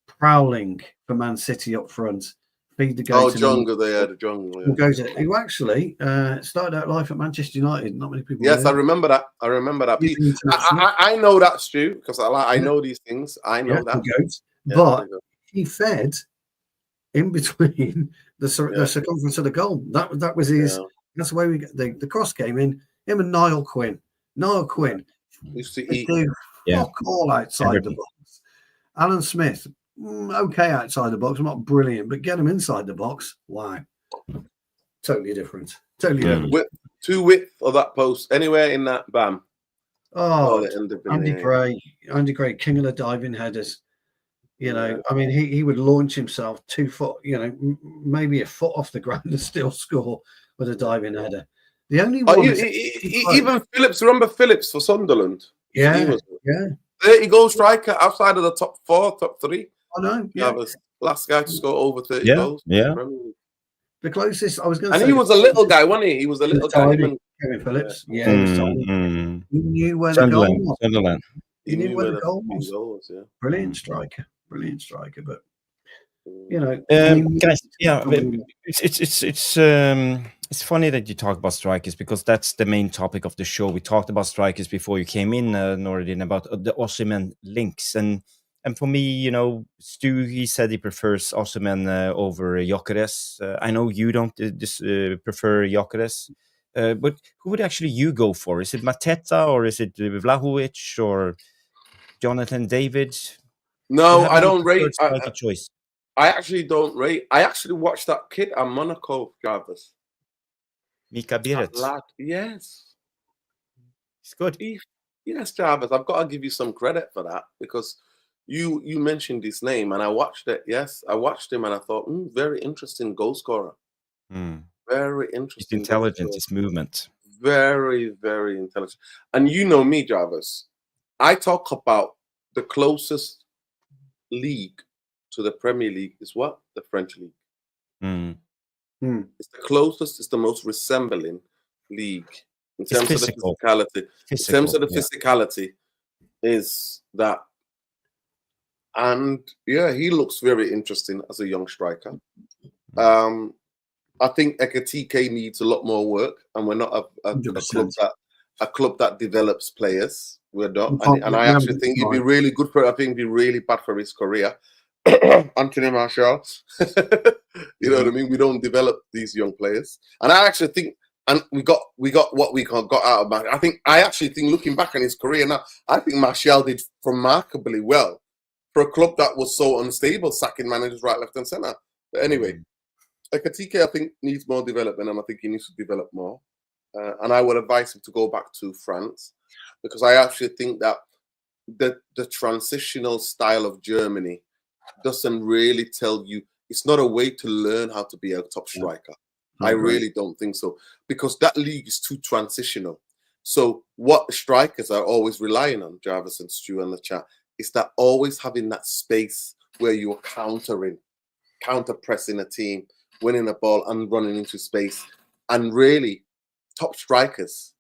prowling for Man City up front. Feed the goat. Oh, Jungle, they had a Jungle. Yeah. Goat, who actually started out life at Manchester United. Not many people. Yes, I remember that. I know that, Stu, because I know these things. I know that. Goat. But he fed in between the circumference of the goal. That was his. Yeah. That's the way we get the cross came in. Him and Niall Quinn. Used to eat. Fuck all outside the box. Alan Smith, okay outside the box, not brilliant, but get him inside the box. Wow. Totally different. Different. Two width of that post, anywhere in that, bam. Oh, Andy Gray, king of the diving headers. I mean, he would launch himself 2 foot, maybe a foot off the ground and still score with a diving header. The only one, even Phillips. Remember Phillips for Sunderland? Yeah. 30-goal striker outside of the top 4, top 3. I know. Yeah, was last guy to score over 30 goals. Yeah. The closest I was going to say. And he was a little guy, wasn't he? He was a little guy. Kevin Phillips. Yeah. He knew where the goal was. Sunderland. He knew where the goal was. Yeah. Brilliant striker. But guys, it's funny that you talk about strikers because that's the main topic of the show. We talked about strikers before you came in, Nouradin, about the Oshimen links, and for me, Stu, he said he prefers Oshimen over Gyökeres. I know you don't prefer Gyökeres, but who would actually you go for? Is it Mateta or is it Vlahovic or Jonathan David? No, I don't rate. Choice. I actually don't rate. I actually watched that kid at Monaco, Jarvis. Mika Biret. Yes. It's good. Yes, Jarvis. I've got to give you some credit for that because you mentioned his name and I watched it. Yes, I watched him and I thought, very interesting goal scorer. Very interesting. He's intelligent, his movement. Very, very intelligent. And you know me, Jarvis. I talk about the closest league to the Premier League is what? The French league. It's the closest, it's the most resembling league in terms of the physicality. In terms of the physicality is that. And he looks very interesting as a young striker. I think Ekitike needs a lot more work, and we're not a club that develops players. We're not, and I actually think it'd be really good for. I think it'd be really bad for his career. Anthony Martial, you know what I mean? We don't develop these young players, and I actually think, and we got what we got out of Martial. I actually think, looking back on his career now, I think Martial did remarkably well for a club that was so unstable, sacking managers right, left, and centre. But anyway, Ekitike, I think, needs more development, and I think he needs to develop more. And I would advise him to go back to France, because I actually think that the transitional style of Germany doesn't really tell you. It's not a way to learn how to be a top striker. I really don't think so, because that league is too transitional. So what strikers are always relying on, Jarvis and Stu in the chat, is that always having that space where you're counter pressing a team, winning a ball and running into space. And really, top strikers,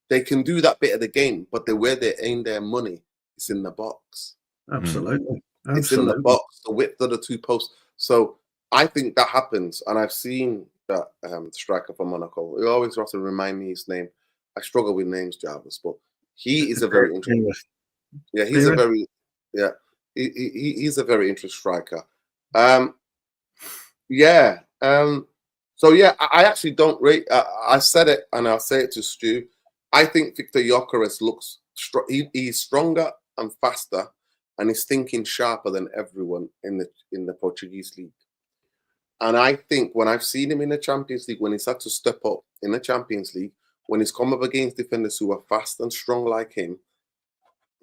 they can do that bit of the game, but where they aim their money is in the box. Absolutely. It's in the box, the width of the two posts. So I think that happens, and I've seen that striker for Monaco. He always has to remind me his name. I struggle with names, Jarvis, but he is a very interesting. Yeah, he's a very he's a very interesting striker. So yeah, I actually don't rate. I said it, and I'll say it to Stu. I think Victor Gyökeres looks he's stronger and faster, and he's thinking sharper than everyone in the Portuguese league. And I think when I've seen him in the Champions League, when he's had to step up in the Champions League, when he's come up against defenders who are fast and strong like him,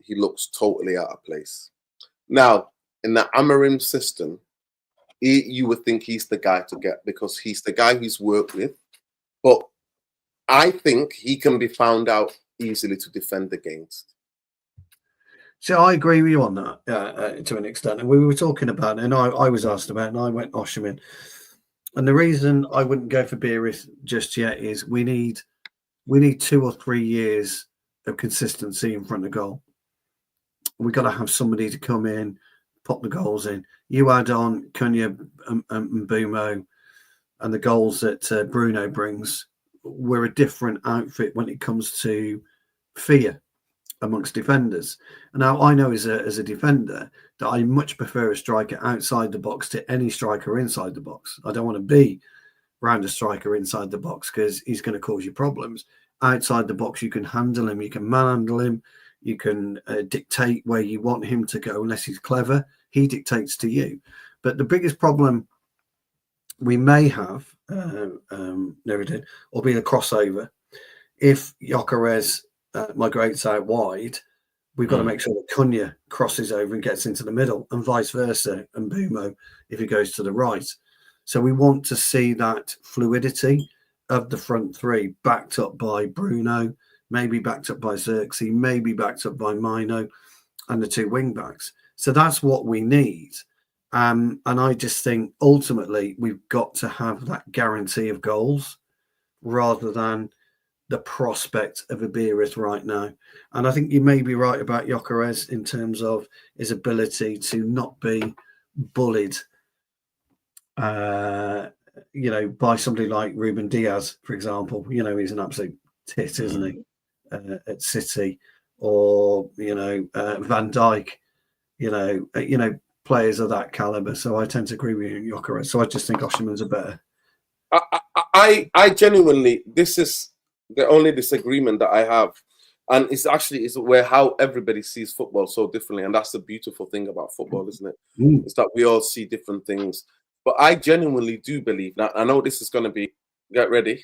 he looks totally out of place. Now, in the Amorim system, you would think he's the guy to get, because he's the guy he's worked with. But I think he can be found out easily to defend against. So I agree with you on that to an extent. And we were talking about it, and I was asked about it, and I went Oshimen. And the reason I wouldn't go for Beerus just yet is we need 2 or 3 years of consistency in front of goal. We've got to have somebody to come in, pop the goals in. You add on Cunha and Mbumo and the goals that Bruno brings. We're a different outfit when it comes to fear amongst defenders. And now I know as a defender that I much prefer a striker outside the box to any striker inside the box. I don't want to be around a striker inside the box because he's going to cause you problems. Outside the box, you can handle him, you can manhandle him, you can dictate where you want him to go. Unless he's clever, he dictates to you. But the biggest problem we may have, Nouradin, will be the crossover. If Gyökeres migrates out wide, we've got to make sure that Cunha crosses over and gets into the middle, and vice versa, and Mbumo if he goes to the right. So we want to see that fluidity of the front three backed up by Bruno, maybe backed up by Xerxes, maybe backed up by Mino, and the two wing backs. So that's what we need. And I just think ultimately we've got to have that guarantee of goals rather than the prospect of a Beerus right now. And I think you may be right about Gyökeres in terms of his ability to not be bullied, by somebody like Ruben Diaz, for example. He's an absolute tit, isn't he, at City, or Van Dijk. Players of that caliber. So I tend to agree with you, Gyökeres. So I just think Oshimen's a better. I genuinely, this is the only disagreement that I have, and it's actually where how everybody sees football so differently, and that's the beautiful thing about football, isn't it? It's that we all see different things. But I genuinely do believe, now I know this is going to be, get ready,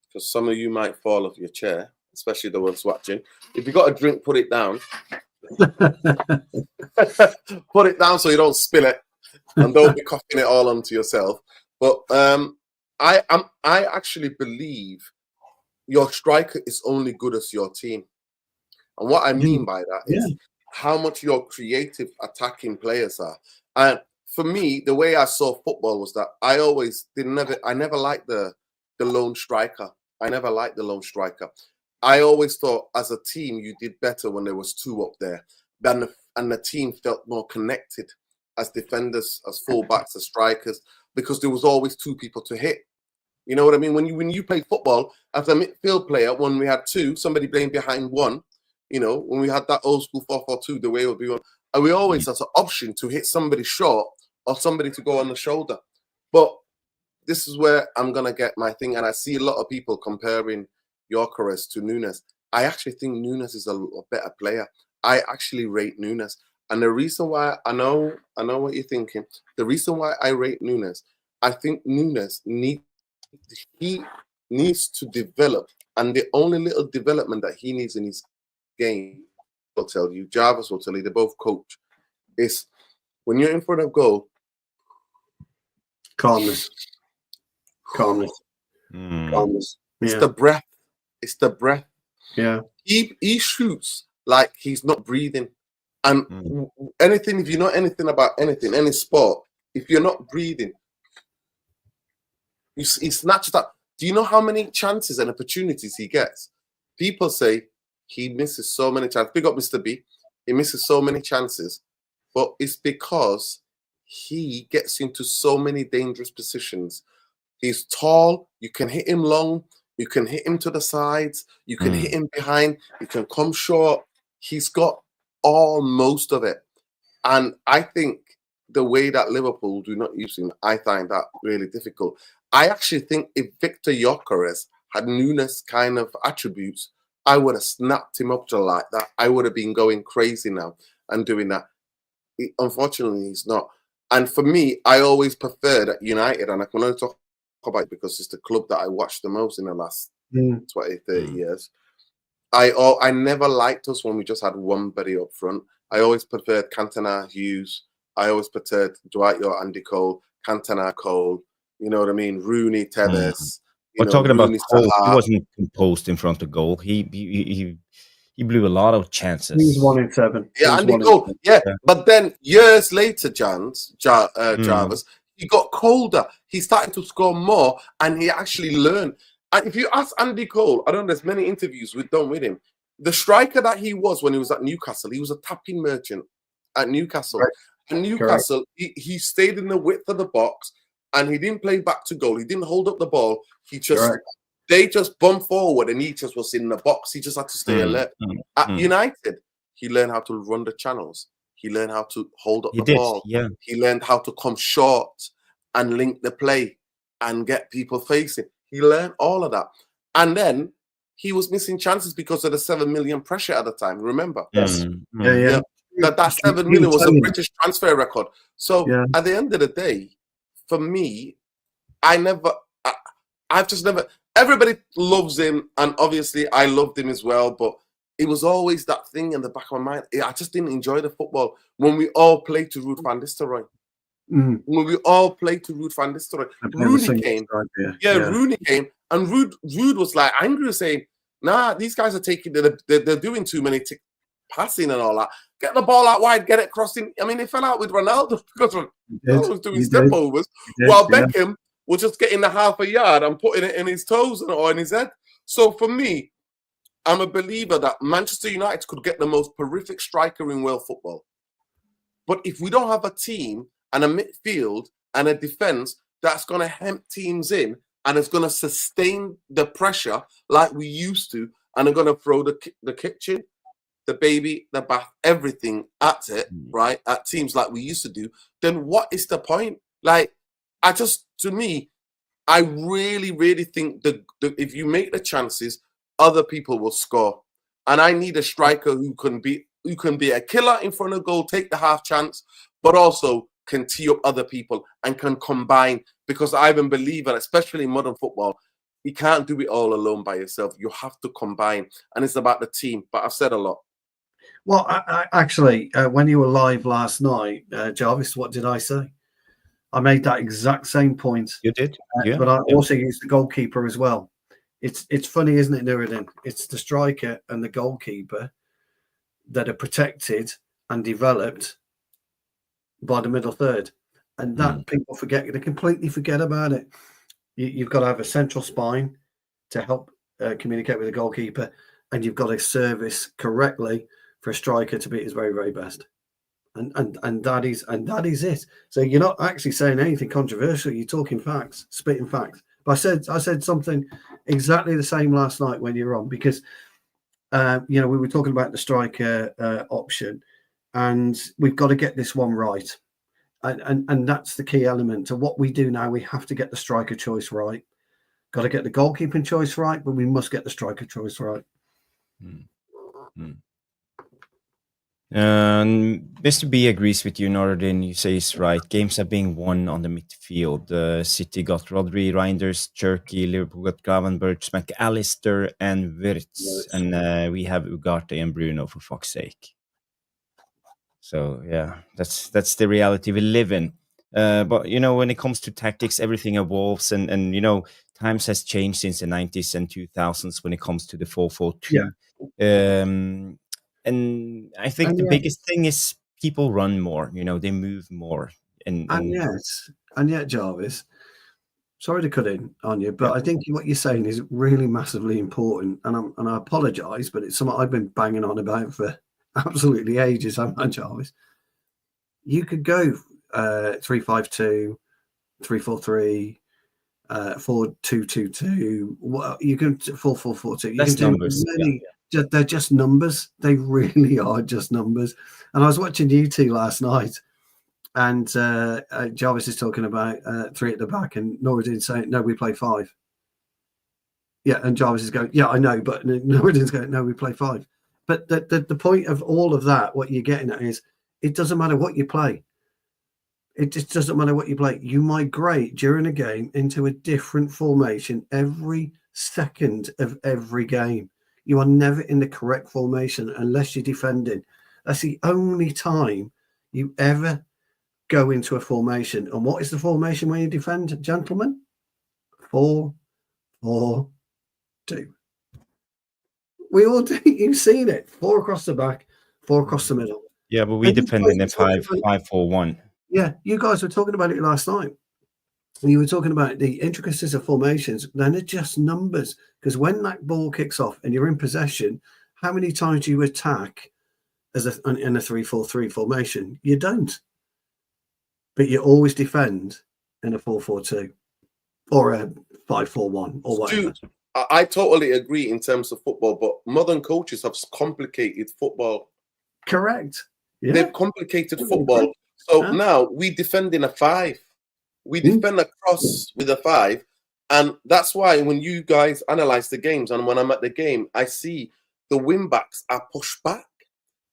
because some of you might fall off your chair, especially the ones watching. If you got a drink, put it down. Put it down so you don't spill it, and don't be coughing it all onto yourself. But I actually believe your striker is only good as your team, and what I mean by that is how much your creative attacking players are. And for me, the way I saw football was that I never liked the lone striker. I never liked the lone striker. I always thought as a team you did better when there was two up there, and the team felt more connected as defenders, as fullbacks, as strikers, because there was always two people to hit. You know what I mean? When you play football, as a midfield player, when we had two, somebody playing behind one, when we had that old school 4-4-2, the way it would be one, and we always had an option to hit somebody short or somebody to go on the shoulder. But this is where I'm going to get my thing, and I see a lot of people comparing Gyökeres to Nunes. I actually think Nunes is a better player. I actually rate Nunes. And the reason why I know what you're thinking. The reason why I rate Nunes, I think Nunes needs to develop, and the only little development that he needs in his game, I'll tell you, Jarvis will tell you, they both coach, is when you're in front of goal, calmness. It's the breath. It's the breath. Yeah. He shoots like he's not breathing. And anything, if you know anything about anything, any sport, if you're not breathing, he snatches that. Do you know how many chances and opportunities he gets? People say he misses so many chances. Big up Mr. B. He misses so many chances, but it's because he gets into so many dangerous positions. He's tall. You can hit him long. You can hit him to the sides. You can hit him behind. You can come short. He's got most of it. And I think the way that Liverpool do not use him, I find that really difficult. I actually think if Victor Gyökeres had Nunes kind of attributes, I would have snapped him up to like that. I would have been going crazy now and doing that. Unfortunately, he's not. And for me, I always preferred at United, and I can only talk about it because it's the club that I watched the most in the last 20, 30 years. I never liked us when we just had one buddy up front. I always preferred Cantona, Hughes. I always preferred Dwight York, Andy Cole, Cantona, Cole. You know what I mean? Rooney, Tevez. We're talking about Cole. He wasn't composed in front of goal. He blew a lot of chances. He was 1 in 7. Yeah, Andy Cole. Yeah, but then years later, Jarvis, he got colder. He started to score more, and he actually learned. And if you ask Andy Cole, I don't know, there's many interviews we've done with him. The striker that he was when he was at Newcastle, he was a tapping merchant at Newcastle. Right. And Newcastle, he stayed in the width of the box, and he didn't play back to goal. He didn't hold up the ball. He just they just bumped forward, and he just was in the box. He just had to stay alert. At United, he learned how to run the channels. He learned how to hold up the ball. Yeah. He learned how to come short and link the play and get people facing. He learned all of that. And then he was missing chances because of the 7 million pressure at the time. Remember? Yes. Yeah. That 7 million was a British transfer record. So at the end of the day, for me, I've just never. Everybody loves him, and obviously I loved him as well. But it was always that thing in the back of my mind. I just didn't enjoy the football when we all played to Ruud van Nistelrooy. When we all played to Ruud van Nistelrooy, Rooney came. Rooney came, and Ruud was like angry, saying, "Nah, these guys are taking. They're doing too many passing and all that. Get the ball out wide, get it crossing." I mean, he fell out with Ronaldo because Ronaldo was doing step overs, while Beckham was just getting the half a yard and putting it in his toes or in his head. So for me, I'm a believer that Manchester United could get the most prolific striker in world football. But if we don't have a team and a midfield and a defense that's going to hemp teams in and it's going to sustain the pressure like we used to, and are going to throw the kitchen, the baby, the bath, everything at it, right? At teams like we used to do, then what is the point? Like, to me, I really, really think that if you make the chances, other people will score. And I need a striker who can be a killer in front of goal, take the half chance, but also can tee up other people and can combine. Because I even believe that, especially in modern football, you can't do it all alone by yourself. You have to combine. And it's about the team. But I've said a lot. Well, I actually, when you were live last night, Jarvis, what did I say? I made that exact same point. You did? But I also used the goalkeeper as well. It's funny, isn't it, Nouradin? It's the striker and the goalkeeper that are protected and developed by the middle third. And that people forget. They completely forget about it. You've got to have a central spine to help communicate with the goalkeeper, and you've got to service correctly for a striker to be his very, very best. And that is it. So you're not actually saying anything controversial. You're talking facts, spitting facts. But I said something exactly the same last night when you were on, because we were talking about the striker option, and we've got to get this one right. And that's the key element to what we do now. We have to get the striker choice right. Got to get the goalkeeping choice right, but we must get the striker choice right. Mr. B agrees with you, Nouradin. You say it's right. Games are being won on the midfield. City got Rodri, Reinders, Cherky, Liverpool got Gravenberch, McAllister, and Wirtz. And we have Ugarte and Bruno, for fuck's sake. So, yeah, that's the reality we live in. But, when it comes to tactics, everything evolves. And times has changed since the 90s and 2000s when it comes to the 4-4-2. Yeah. And I think the biggest thing is people run more. They move more. And yet, Jarvis, sorry to cut in on you, but I think what you're saying is really massively important. And I apologise, but it's something I've been banging on about for absolutely ages, haven't I, Jarvis? You could go 3-5-2, 3-4-3, 4-2-2-2. Well, you can 4-4-4-2. You can do numbers. Many. Yeah. They're just numbers. They really are just numbers. And I was watching UT last night, and Jarvis is talking about 3 at the back, and Nouradin saying, "No, we play 5." Yeah, and Jarvis is going, "Yeah, I know," but Nouradin's going, "No, we play 5." But the point of all of that, what you're getting at is, it doesn't matter what you play. It just doesn't matter what you play. You migrate during a game into a different formation every second of every game. You are never in the correct formation unless you're defending. That's the only time you ever go into a formation. And what is the formation when you defend, gentlemen? 4-4-2. We all do. You've seen it. 4 across the back, 4 across the middle. Yeah, but we defend in a 5-4-1. Yeah, you guys were talking about it last night. You were talking about the intricacies of formations. Then it's just numbers. Because when that ball kicks off and you're in possession, how many times do you attack in a 3-4-3 formation? You don't. But you always defend in a 4-4-2 or a 5-4-1 or whatever. Dude, I totally agree in terms of football, but modern coaches have complicated football. Correct. Yeah. They've complicated football. So now we defend in a 5. We defend across with a 5. And that's why when you guys analyze the games and when I'm at the game, I see the wing backs are pushed back.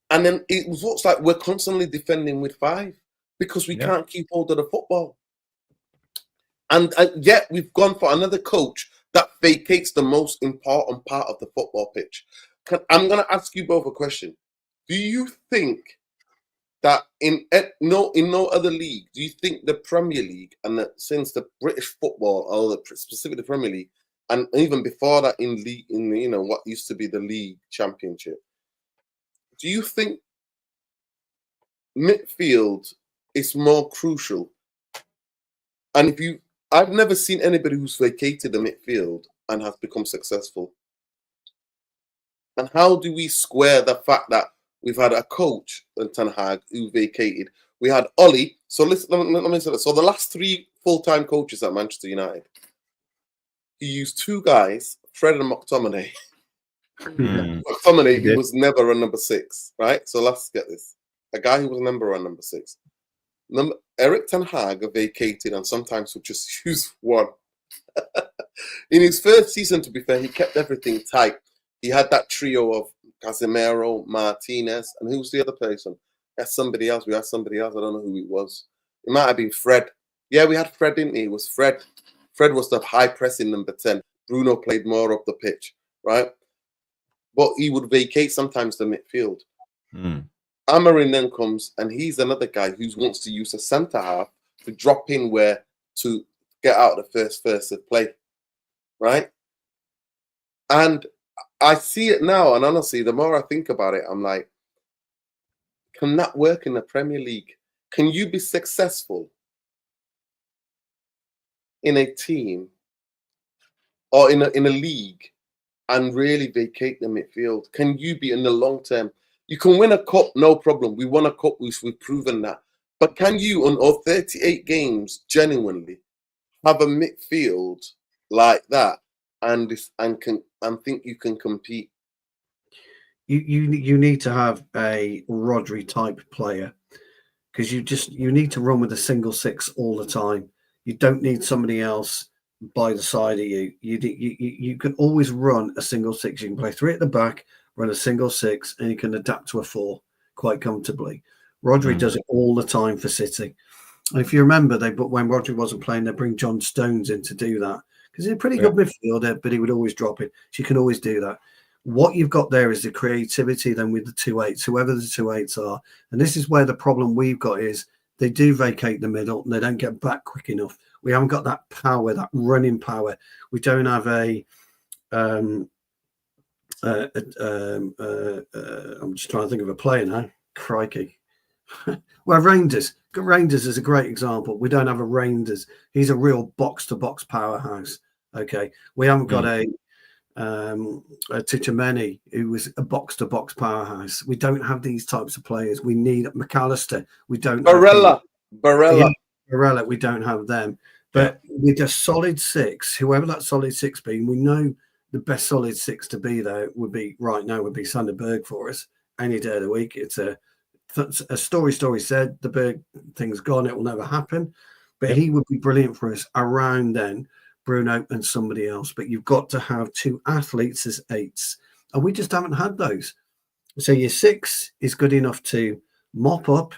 And then it looks like we're constantly defending with 5 because we can't keep hold of the football. And yet we've gone for another coach that vacates the most important part of the football pitch. I'm going to ask you both a question. Do you think that in no other league, do you think the Premier League and since the British football, or specifically the Premier League, and even before that in what used to be the league championship, do you think midfield is more crucial? And I've never seen anybody who's vacated the midfield and has become successful. And how do we square the fact that we've had a coach, Ten Hag, who vacated? We had Ollie. So let me say that. So the last 3 full-time coaches at Manchester United, he used 2 guys, Fred and McTominay. McTominay, who was never a number 6, right? So let's get this. A guy who was never a number 6. Eric Ten Hag vacated and sometimes would just use 1. In his first season, to be fair, he kept everything tight. He had that trio of Casemiro, Martinez, and who's the other person? We had somebody else. I don't know who it was. It might have been Fred. Yeah, we had Fred, didn't he? It was Fred. Fred was the high pressing number 10. Bruno played more up the pitch, right? But he would vacate sometimes the midfield. Amorim then comes, and he's another guy who wants to use a centre half to drop in where to get out of the first of play, right? And I see it now, and honestly, the more I think about it, I'm like, can that work in the Premier League? Can you be successful in a team or in a league and really vacate the midfield? Can you be in the long term? You can win a cup, no problem. We won a cup, we've proven that. But can you, on all 38 games, genuinely have a midfield like that and think you can compete? You need to have a Rodri type player, because you need to run with a single 6 all the time. You don't need somebody else by the side of you. You can always run a single 6. You can play 3 at the back, run a single 6, and you can adapt to a 4 quite comfortably. Rodri does it all the time for City. And if you remember, when Rodri wasn't playing, they bring John Stones in to do that because he's a pretty good midfielder, but he would always drop it. So you can always do that. What you've got there is the creativity then with the 2-8s, whoever the 2-8s are. And this is where the problem we've got is they do vacate the middle and they don't get back quick enough. We haven't got that power, that running power. We don't have I'm just trying to think of a player now. Crikey. Well, Reinders is a great example. We don't have a Reinders. He's a real box-to-box powerhouse. Okay. We haven't got a Tchouaméni, who was a box-to-box powerhouse. We don't have these types of players. We need McAllister. We don't Barella. We don't have them. But with a solid six, whoever that solid six being, we know the best solid six to be there would be Sander Berg for us any day of the week. It's a story said the Berg thing's gone. It will never happen. But he would be brilliant for us around then. Bruno and somebody else, but you've got to have two athletes as 8s, and we just haven't had those. So your 6 is good enough to mop up,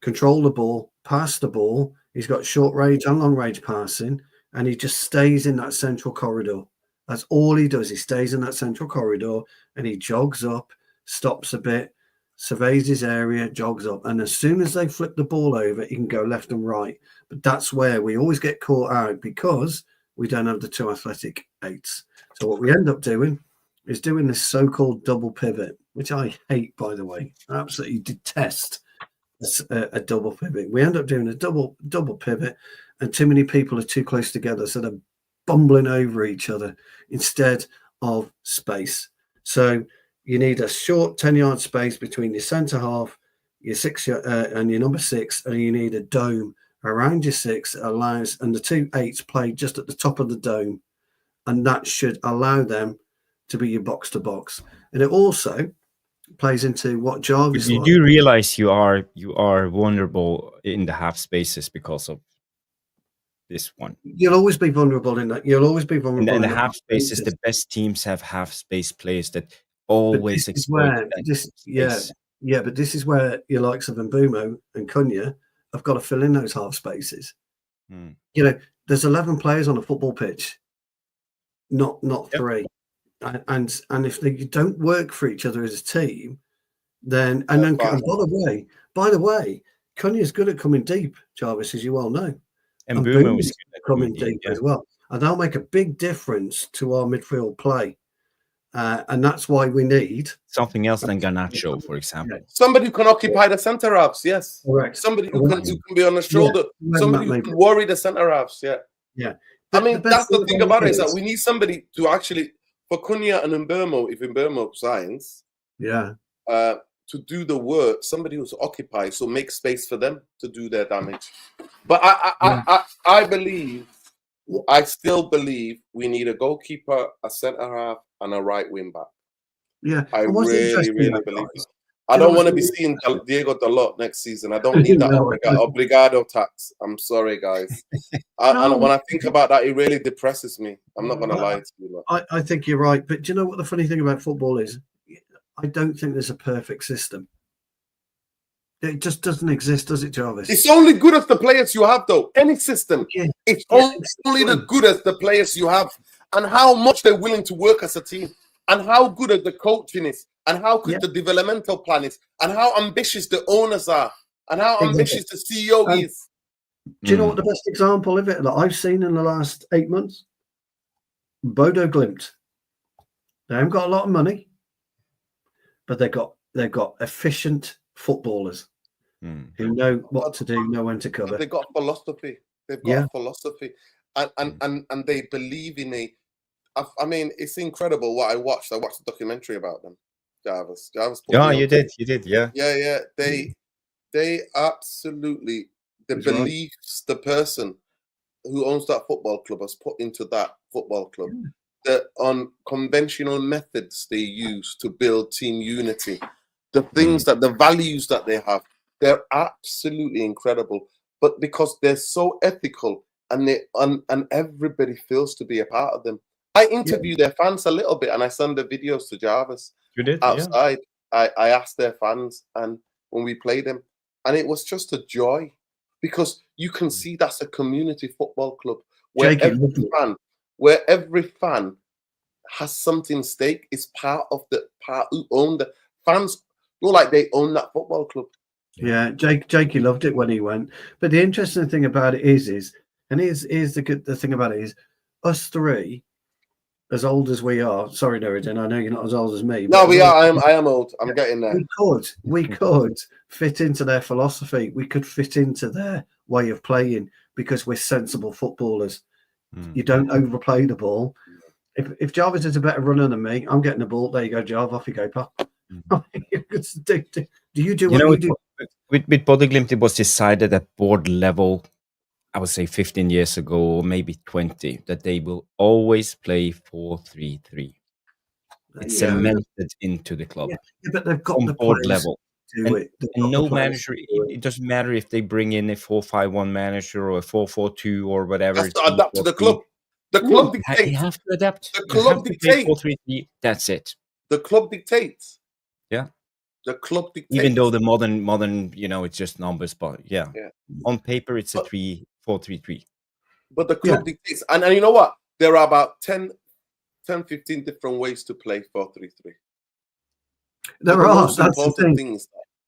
control the ball, pass the ball. He's got short range and long range passing, and he just stays in that central corridor. That's all he does. He stays in that central corridor and he jogs up, stops a bit, surveys his area, jogs up, and as soon as they flip the ball over, he can go left and right. But that's where we always get caught out because we don't have the two athletic 8s. So what we end up doing is doing this so-called double pivot, which I hate, by the way. I absolutely detest a double pivot. We end up doing a double pivot, and too many people are too close together, so they're bumbling over each other instead of space. So you need a short 10-yard space between your centre half, your 6 and your number 6, and you need a dome around your 6 allows, and the two 8s play just at the top of the dome, and that should allow them to be your box to box. And it also plays into what Jarvis. You do realize you are vulnerable in the half spaces because of this one. You'll always be vulnerable in that. You'll always be vulnerable in the half spaces. The best teams have half space players that always exploit that. But this is where your likes of Mbumo and Cunha have got to fill in those half spaces. You know, there's 11 players on a football pitch, not 3. And if they don't work for each other as a team, then by the way, Cunha's good at coming deep, Jarvis, as you well know. And Mbumo is good at coming deep as well. And they'll make a big difference to our midfield play. And that's why we need something else than Garnacho, for example. Somebody who can occupy the centre halves, yes. Correct. Somebody who can be on the shoulder. Somebody who can worry the centre halves, Yeah. I mean, that's the thing about it, is that we need somebody to actually, for Cunha and Mbumo, if Mbumo signs, to do the work, somebody who's occupied, so make space for them to do their damage. But I still believe we need a goalkeeper, a centre half, and a right wing back. Yeah, I really believe it. I don't want to be seeing Diego Dalot next season. I don't need that obligado tax. I'm sorry, guys. And when I think about that, it really depresses me. I'm not going to lie to you. I think you're right. But do you know what the funny thing about football is? I don't think there's a perfect system. It just doesn't exist, does it, Jarvis? It's only good as the players you have, though. Any system. It's only the good as the players you have, and how much they're willing to work as a team, and how good the coaching is, and how good the developmental plan is, and how ambitious the owners are, and how ambitious the CEO is. Do you know what the best example of it that I've seen in the last 8 months? Bodo Glimt. They haven't got a lot of money, but they've got efficient footballers who know what to do, know when to cover. They've got philosophy. They've got philosophy, and they believe in a. I mean, it's incredible what I watched. I watched a documentary about them, Jarvis. You did. Yeah. Yeah. They absolutely beliefs the person who owns that football club has put into that football club. The unconventional methods they use to build team unity, the things the values that they have, they're absolutely incredible. But because they're so ethical and everybody feels to be a part of them. I interview their fans a little bit, and I send the videos to Jarvis. You did? Outside. I asked their fans, and when we played them, and it was just a joy because you can see that's a community football club where every fan has something at stake. It's part who own the fans. Feel like they own that football club. Yeah, Jakey loved it when he went. But the interesting thing about it is the thing about it is us three, as old as we are. Sorry, Nouradin, I know you're not as old as me. No, we are. I am old. I'm getting there. We could fit into their philosophy. We could fit into their way of playing because we're sensible footballers. You don't overplay the ball. If Jarvis is a better runner than me, I'm getting the ball. There you go, Jarvis. Off you go, pal. Do you do what you do? With Body Glimt, it was decided at board level, I would say 15 years ago, or maybe 20, that they will always play 4-3-3. It's cemented into the club. Yeah, but they've got on the board players level. to do it. And no manager, it doesn't matter if they bring in a 4-5-1 manager or a 4-4-2 or whatever. Has to adapt to the club. The club dictates. You have to adapt. The club dictates. 4-3-3, that's it. The club dictates. Yeah. The club dictates. Even though the modern, it's just numbers, but yeah. On paper, it's a 4-3-3. But the club dictates. And you know what? There are about 10, 15 different ways to play 4-3-3. There are. That's the thing.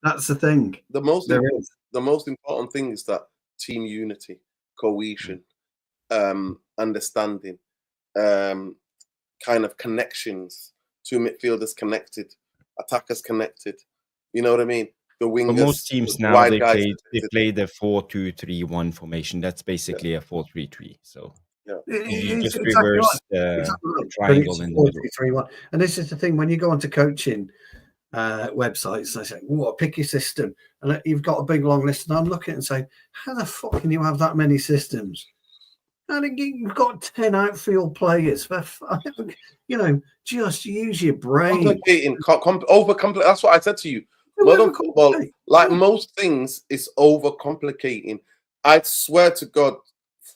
That's the thing. The most important thing is that team unity, cohesion, understanding, kind of connections. Two midfielders connected, attackers connected. You know what I mean? The wingers. But most teams now they play the 4-2-3-1 formation. That's basically a 4-3-3. So you just reverse the triangle in the middle. 4-3-3-1. And this is the thing: when you go onto coaching websites, they say, "What, pick your system," and you've got a big long list. And I'm looking and saying, "How the fuck can you have that many systems?" And you've got 10 outfield players. Just use your brain. Overcomplicate. That's what I said to you. Modern football, like most things, is overcomplicating. I swear to God,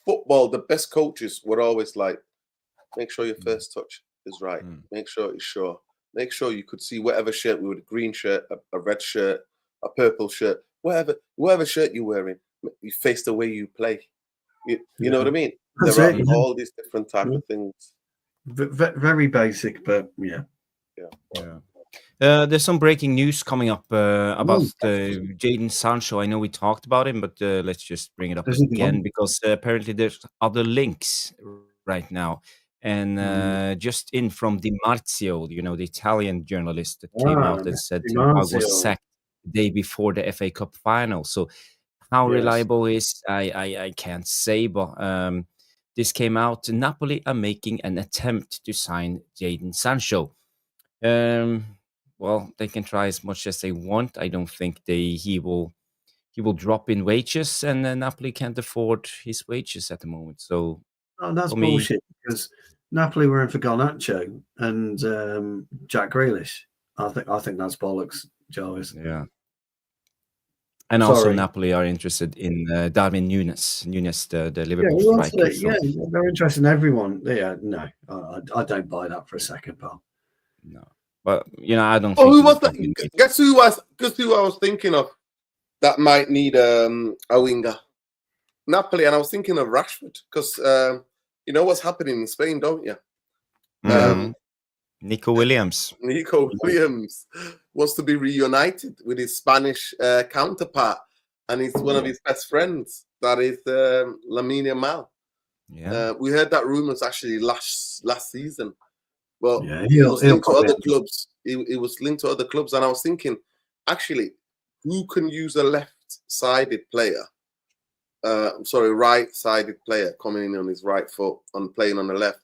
football, the best coaches were always like, make sure your first touch is right. Make sure it's sure. Make sure you could see whatever shirt, with a green shirt, a red shirt, a purple shirt, whatever shirt you're wearing, you face the way you play. You know what I mean? There are all these different type of things. Very basic, but yeah. There's some breaking news coming up about Jadon Sancho. I know we talked about him, but let's just bring it up again because apparently there's other links right now. And just in from Di Marzio, the Italian journalist that came out and said I was sacked the day before the FA Cup final. So how reliable is I can't say, but this came out. Napoli are making an attempt to sign Jadon Sancho. Well, they can try as much as they want. I don't think he will drop in wages, and Napoli can't afford his wages at the moment. So that's bullshit because Napoli were in for Garnacho and Jack Grealish. I think that's bollocks, Jarvis. Yeah. And also Napoli are interested in Darwin Núñez, the Liverpool striker. They're interested in everyone. Yeah, no, I don't buy that for a second, pal. No, but I don't. Oh, who was that? Guess who I was thinking of that might need a winger? Napoli, and I was thinking of Rashford because you know what's happening in Spain, don't you? Nico Williams. Nico Williams wants to be reunited with his Spanish counterpart, and he's one of his best friends. That is Lamine Yamal. Yeah, we heard that rumors actually last season. Well, he was linked to other clubs. He was linked to other clubs, and I was thinking, actually, who can use a left-sided player? Right-sided player coming in on his right foot and playing on the left.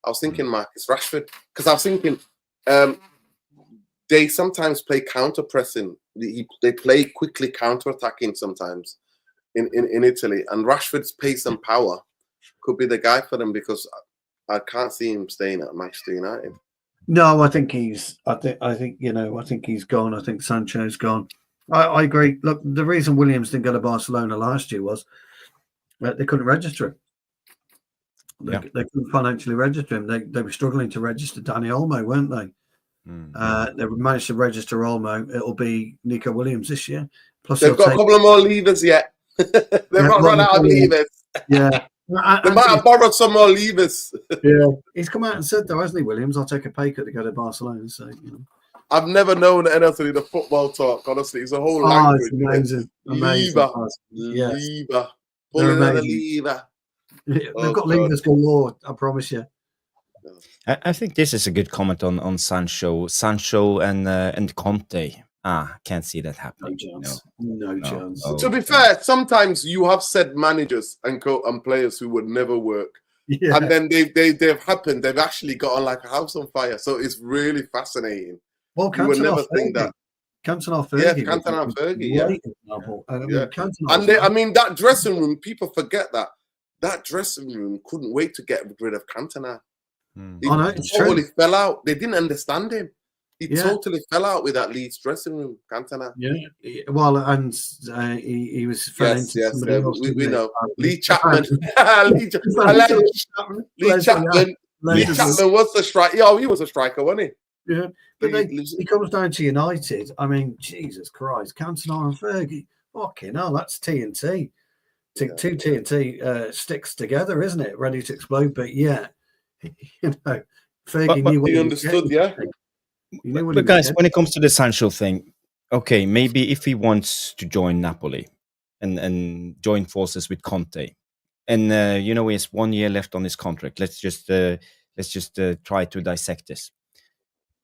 I was thinking Marcus Rashford because I was thinking they sometimes play counter-pressing. They play quickly counter-attacking sometimes in Italy, and Rashford's pace and power could be the guy for them because I can't see him staying at Manchester United. No, I think he's gone. I think Sancho's gone. I agree. Look, the reason Williams didn't go to Barcelona last year was they couldn't register him. They couldn't financially register him. They were struggling to register Dani Olmo, weren't they? They've managed to register Olmo. It'll be Nico Williams this year. Plus, they've got a couple of more levers yet. They've not run out of levers. Yeah. They might have borrowed some more levers. Yeah. He's come out and said, though, hasn't he, Williams? I'll take a pay cut to go to Barcelona. So, I've never known anything in the football talk, honestly. It's a whole language. It's amazing. Lever. Yes. Lever. Pulling another lever. They've got levers galore, I promise you. I think this is a good comment on Sancho. Sancho and Conte. Can't see that happening. No chance. To be fair, sometimes you have said managers and players who would never work. Yeah. And then they've happened. They've actually got on like a house on fire. So it's really fascinating. Well, you would never think that. Cantona Fergie. Yeah, Cantona Fergie, yeah. Cantona, I mean, that dressing room, people forget that. That dressing room couldn't wait to get rid of Cantona. He totally fell out. They didn't understand him. He totally fell out with that Leeds dressing room, Cantona. Yeah. Well, and he was fell into somebody else. We know. Lee Chapman. Lee Chapman was the striker. Yeah, he was a striker, wasn't he? Yeah. But he comes down to United. I mean, Jesus Christ, Cantona and Fergie. Fucking hell, that's TNT. Two TNT sticks together, isn't it? Ready to explode. But Fergie knew what he understood, But guys, when it comes to the Sancho thing, okay, maybe if he wants to join Napoli and join forces with Conte, and he has 1 year left on his contract. Let's just try to dissect this.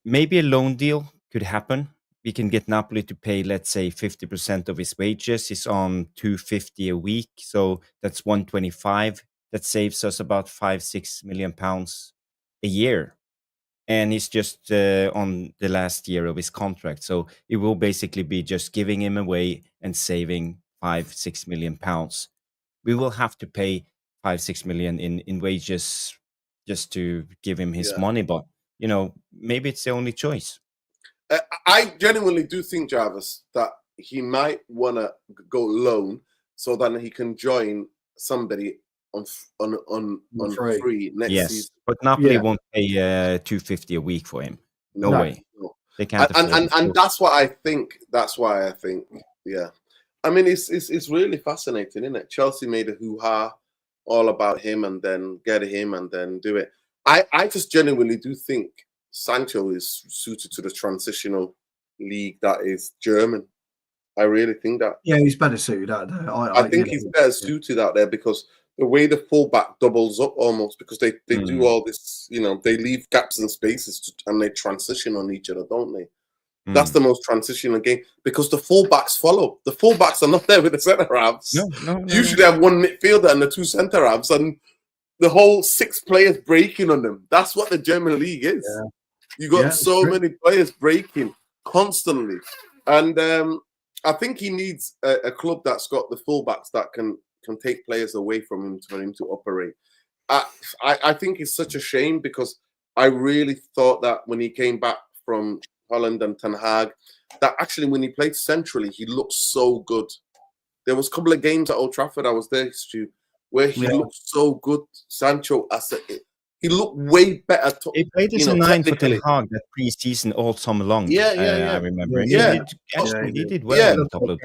Maybe a loan deal could happen. We can get Napoli to pay, let's say, 50% of his wages. He's on 250 a week, so that's 125. That saves us about £5-6 million a year. And he's just on the last year of his contract. So it will basically be just giving him away and saving £5-6 million. We will have to pay 5-6 million in wages just to give him his money. But, maybe it's the only choice. I genuinely do think, Jarvis, that he might want to go loan so that he can join somebody on free next season. But Napoli won't pay 250 a week for him. No way. No. They can't. And that's what I think. That's why I think. Yeah. I mean, it's really fascinating, isn't it? Chelsea made a hoo-ha all about him and then get him and then do it. I just genuinely do think Sancho is suited to the transitional league that is German. I really think that. Yeah, he's better suited out there. I think he's better suited out there because the way the fullback doubles up almost because they do all this, they leave gaps and spaces and they transition on each other, don't they? That's the most transitional game because the fullbacks follow. The fullbacks are not there with the centre halves. No. Usually have one midfielder and the two centre halves and the whole 6 players breaking on them. That's what the German league is. Yeah. You got so many players breaking constantly. And I think he needs a club that's got the fullbacks that can take players away from him for him to operate. I think it's such a shame because I really thought that when he came back from Holland and Ten Hag, that actually when he played centrally, he looked so good. There was a couple of games at Old Trafford, I was there, Stu, where he looked so good. Sancho, he looked way better. He played as a 9 for Ten Hag that pre-season all summer long. I remember. He did well in a couple of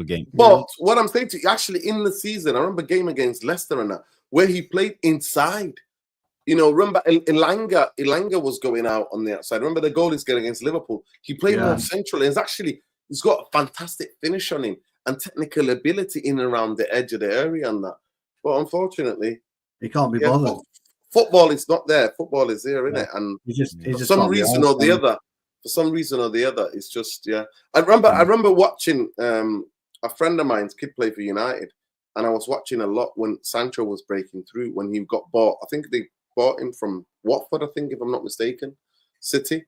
games. But what I'm saying to you, actually in the season, I remember a game against Leicester and that, where he played inside. Remember Elanga was going out on the outside. Remember the goal he's getting against Liverpool. He played more central. He's got a fantastic finish on him and technical ability in and around the edge of the area and that. But unfortunately, he can't be bothered. Football is not there. Football is there, isn't it? And for some reason or the other, it's just I remember watching a friend of mine's kid play for United, and I was watching a lot when Sancho was breaking through when he got bought. I think they bought him from Watford, I think, if I'm not mistaken, City,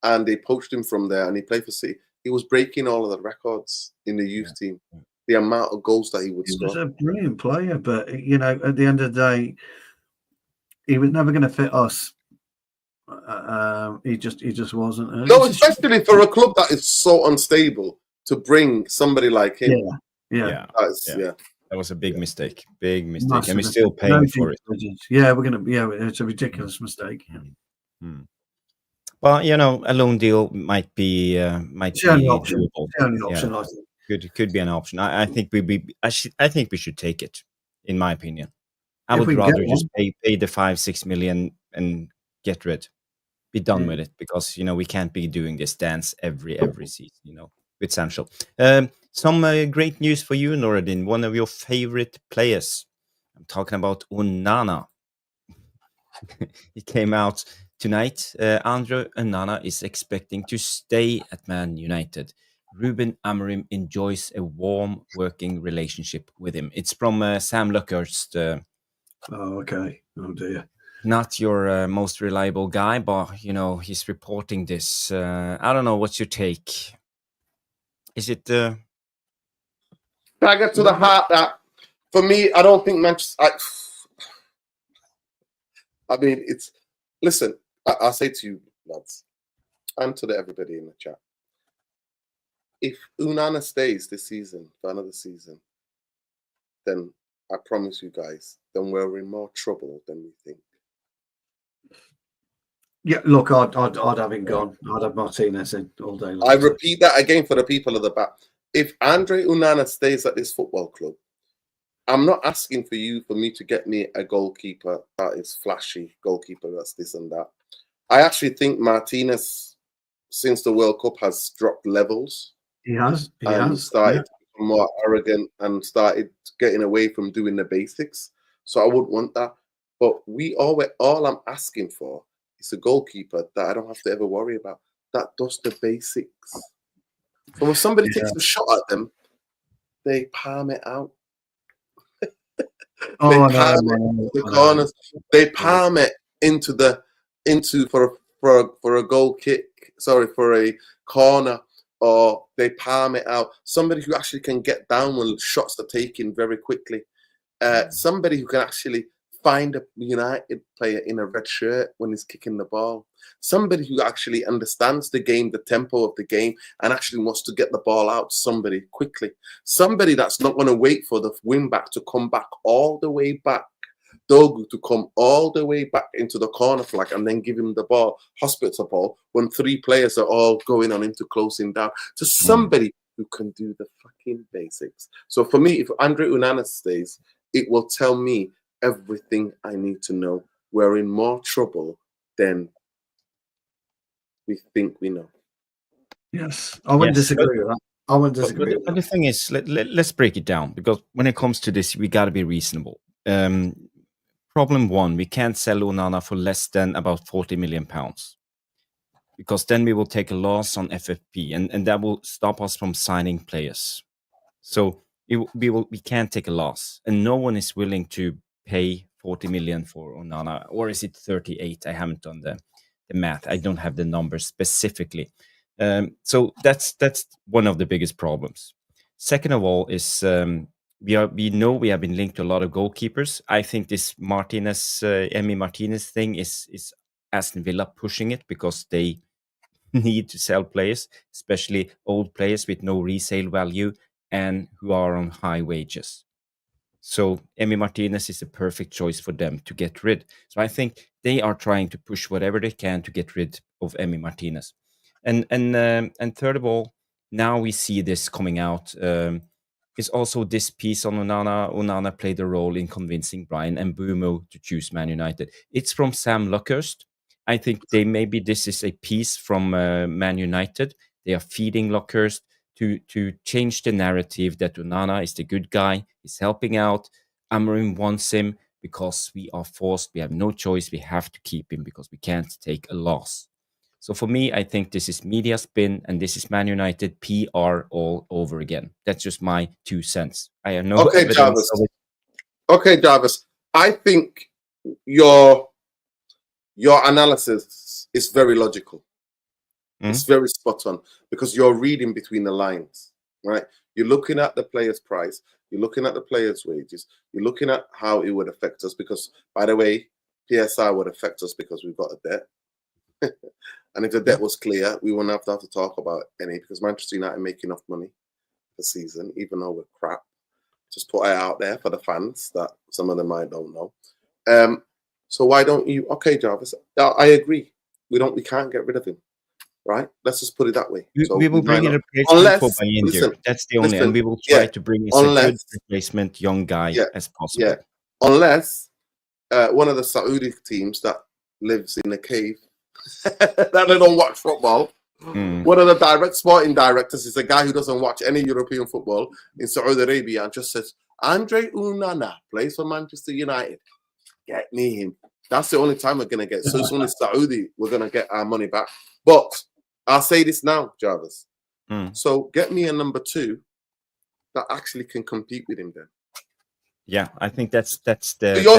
and they poached him from there, and he played for City. He was breaking all of the records in the youth team. The amount of goals that he would score. He was a brilliant player, but at the end of the day, he was never going to fit us. He just wasn't. No, especially for a club that is so unstable to bring somebody like him. That was a big mistake. Big mistake. Massive, and we're still paying for it. Yeah, it's a ridiculous mistake. Well, a loan deal might be It's the only option. doable. It's the only Yeah, option, I think. could be an option. I think I think we should take it. In my opinion, I If would we can get rather just one. pay the 5-6 million and get rid, be done with it, because we can't be doing this dance every season. With Sancho. Some great news for you, Nouradin. One of your favorite players. I'm talking about Onana. He came out tonight. Andre Onana is expecting to stay at Man United. Ruben Amorim enjoys a warm working relationship with him. It's from Sam Luckhurst. Oh, okay. Oh, dear. Not your most reliable guy, but, he's reporting this. I don't know. What's your take? Is it... I get to the heart that, for me, I don't think Manchester... I mean, it's... Listen, I'll say to you, lads, and to everybody in the chat, if Onana stays this season, for another season, then I promise you guys, then we're in more trouble than we think. Yeah, look, I'd have him gone. I'd have Martinez in all day long. I repeat that again for the people at the back. If Andre Onana stays at this football club, I'm not asking for me to get me a goalkeeper that is flashy, goalkeeper that's this and that. I actually think Martinez, since the World Cup, has dropped levels. He has. Started to become more arrogant and started getting away from doing the basics. So I wouldn't want that. But all I'm asking for is a goalkeeper that I don't have to ever worry about, that does the basics. So when somebody takes a shot at them, they palm it out. The corners. They palm it for a goal kick. Sorry, for a corner, or they palm it out. Somebody who actually can get down when shots are taken very quickly. Somebody who can actually find a United player in a red shirt when he's kicking the ball. Somebody who actually understands the game, the tempo of the game, and actually wants to get the ball out to somebody quickly. Somebody that's not going to wait for the wing back to come back all the way back, Dogu to come all the way back into the corner flag and then give him the ball, hospital ball, when three players are all going on into closing down. To somebody who can do the fucking basics. So for me, if Andre Onana stays, it will tell me everything I need to know. We're in more trouble than we think we know. Yes, I wouldn't disagree with that. I wouldn't disagree with that. But the thing is, let's break it down, because when it comes to this, we got to be reasonable. Problem one, we can't sell Onana for less than about £40 million, because then we will take a loss on FFP, and that will stop us from signing players. So we can't take a loss, and no one is willing to pay 40 million for Onana, or is it 38? I haven't done the math. I don't have the numbers specifically. So that's one of the biggest problems. Second of all is we know we have been linked to a lot of goalkeepers. I think this Emi Martinez thing is Aston Villa pushing it, because they need to sell players, especially old players with no resale value and who are on high wages. So Emi Martinez is a perfect choice for them to get rid. So I think they are trying to push whatever they can to get rid of Emi Martinez. And third of all, now we see this coming out. Is also this piece on Onana. Onana played a role in convincing Brian Mbeumo to choose Man United. It's from Sam Luckhurst. I think maybe this is a piece from Man United. They are feeding Luckhurst to change the narrative that Onana is the good guy. He's helping out. Amorim wants him because we are forced. We have no choice. We have to keep him because we can't take a loss. So for me, I think this is media spin, and this is Man United PR all over again. That's just my 2 cents. I have no evidence Jarvis. of it. Okay, Jarvis. I think your analysis is very logical. It's very spot on, because you're reading between the lines, right? You're looking at the player's price. You're looking at the player's wages. You're looking at how it would affect us, because, by the way, PSI would affect us because we've got a debt. And if the debt was clear, we wouldn't have to talk about any, because Manchester United make enough money this season, even though we're crap. Just put it out there for the fans that some of them I don't know. So why don't you? Okay, Jarvis, I agree. We can't get rid of him, right? Let's just put it that way. We will bring a replacement for Bayindir. That's the only, and we will try to bring as a good replacement young guy as possible. Yeah, unless one of the Saudi teams that lives in a cave that they don't watch football. One of the sporting directors is a guy who doesn't watch any European football in Saudi Arabia and just says, Andre Onana plays for Manchester United. Get me him. That's the only time we're going to get. So it's only Saudi we're going to get our money back. But I'll say this now, Jarvis. So get me a number 2 that actually can compete with him then. Yeah, I think that's the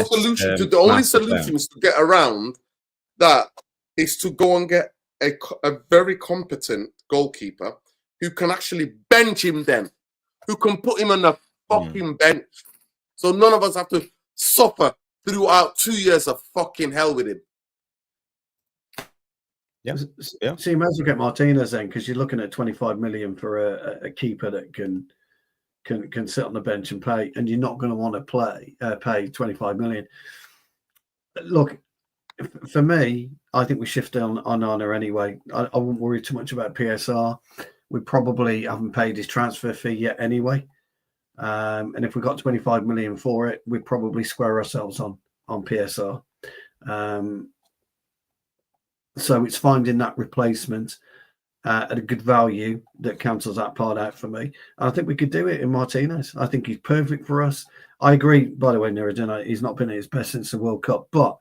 solution. The only solution is to get around that is to go and get a very competent goalkeeper who can actually bench him then, who can put him on the fucking bench. So none of us have to suffer throughout 2 years of fucking hell with him. Yeah. So you might as well get Martinez then, because you're looking at 25 million for a keeper that can sit on the bench and play, and you're not going to want to pay 25 million. Look, for me, I think we shift on Onana anyway. I wouldn't worry too much about PSR. We probably haven't paid his transfer fee yet anyway. And if we got 25 million for it, we'd probably square ourselves on PSR. So it's finding that replacement at a good value that cancels that part out for me. I think we could do it in Martinez. I think he's perfect for us. I agree, by the way, Nouradin, he's not been at his best since the World Cup, but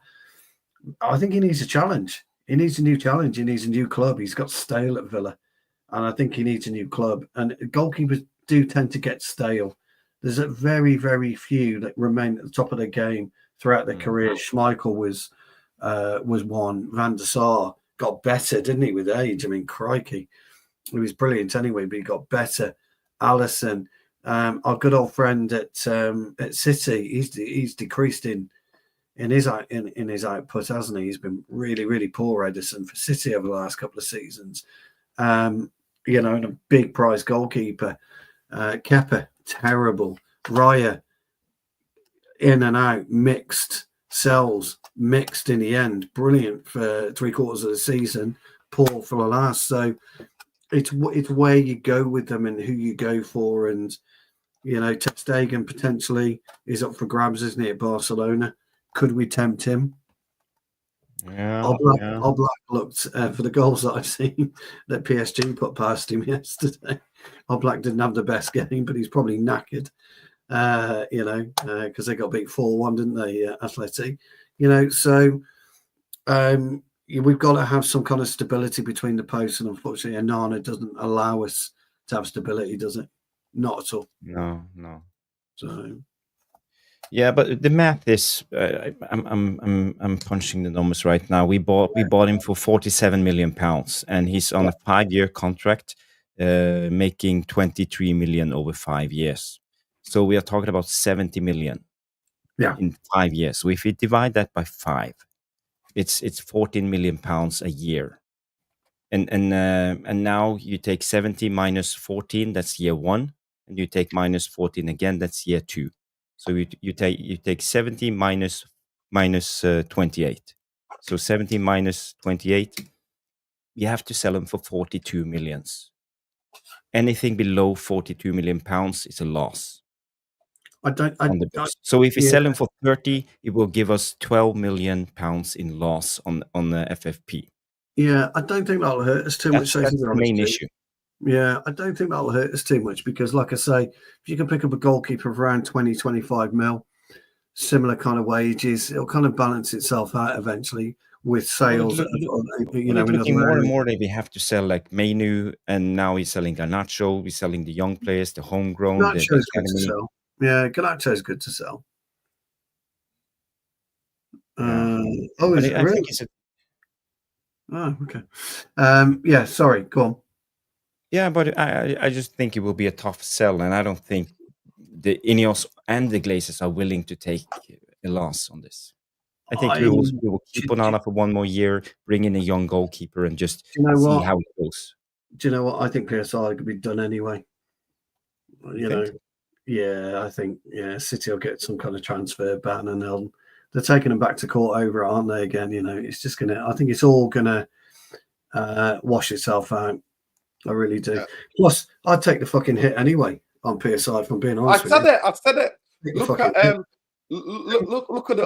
I think he needs a challenge. He needs a new challenge. He needs a new club. He's got stale at Villa, and I think he needs a new club. And goalkeepers do tend to get stale. There's a very, very few that remain at the top of their game throughout their career. Schmeichel was one. Van der Sar got better, didn't he, with age? I mean, crikey. He was brilliant anyway, but he got better. Alisson, our good old friend at City, he's decreased in his output, hasn't he? He's been really, really poor, Edison, for City over the last couple of seasons. And a big prize goalkeeper. Kepa, terrible. Raya, in and out, mixed. Sells, mixed in the end. Brilliant for 3/4 of the season. Poor for the last. So it's where you go with them and who you go for. And, Ter Stegen potentially is up for grabs, isn't he, at Barcelona? Could we tempt him? Yeah. Oblak looked for the goals that I've seen that PSG put past him yesterday. Oblak didn't have the best game, but he's probably knackered, because they got beat 4-1, didn't they, Athletic? So we've got to have some kind of stability between the posts, and unfortunately, Onana doesn't allow us to have stability, does it? Not at all. No. So. Yeah, but the math is I'm punching the numbers right now. We bought him for £47 million, and he's on a 5-year contract, making 23 million over 5 years. So we are talking about 70 million in 5 years. So if we divide that by 5, it's 14 million pounds a year. And now you take 70 minus 14, that's year 1, and you take minus 14 again, that's year 2. So you take 70 minus 28. So 70 minus 28, you have to sell them for 42 millions. Anything below 42 million pounds is a loss. So if we sell them for 30, it will give us 12 million pounds in loss on the FFP. Yeah, I don't think that'll hurt us too much. That's the main issue. Yeah, I don't think that'll hurt us too much because, like I say, if you can pick up a goalkeeper of around 20, 25 mil, similar kind of wages, it'll kind of balance itself out eventually with sales. Looking more and more that we have to sell like Menu, and now he's selling Garnacho. We're selling the young players, the homegrown. Garnacho's good to sell. Yeah, Garnacho's good to sell. Is it really? Oh, okay. Yeah, sorry, go on. Yeah, but I just think it will be a tough sell, and I don't think the Ineos and the Glazers are willing to take a loss on this. I think we will keep Onana for 1 more year, bring in a young goalkeeper, and just see how it goes. Do you know what? I think PSI could be done anyway. Yeah, I think City will get some kind of transfer ban, and they're taking them back to court over it, aren't they? Again, it's just gonna. I think it's all gonna wash itself out. I really do. Yeah. Plus, I'd take the fucking hit anyway on PSI, if I'm being honest with you. I've said it. Look at the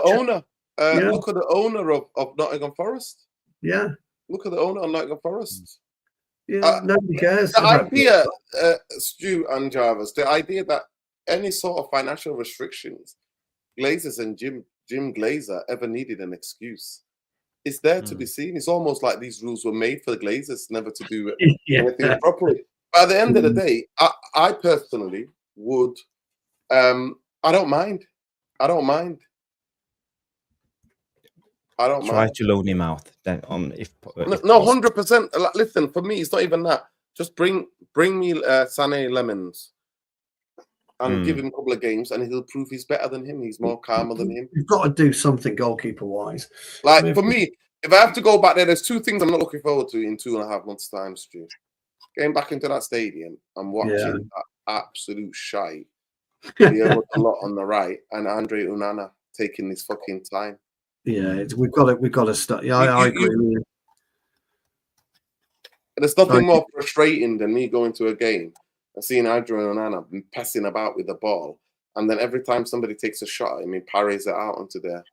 owner. Look at the owner of Nottingham Forest. Yeah. Look at the owner of Nottingham Forest. Yeah, nobody cares. The idea, Stu and Jarvis, the idea that any sort of financial restrictions, Glazers and Jim Glazer ever needed an excuse, is there to be seen. It's almost like these rules were made for the Glazers never to do anything properly. But at the end of the day, I personally would. I don't mind. Try to loan him out. Then if 100%. Listen, for me, it's not even that. Just bring me Sané Lemons and give him a couple of games, and he'll prove he's better than him. He's more calmer than him. You've got to do something goalkeeper wise. Like for me, if I have to go back there, there's two things I'm not looking forward to in 2.5 months' time, Stu. Getting back into that stadium and watching that absolute shite. The lot on the right and Andre Onana taking his fucking time. Yeah, we've got to start. Yeah, I agree with you. There's nothing more frustrating than me going to a game and seeing Andre Onana passing about with the ball, and then every time somebody takes a shot, parries it out onto there.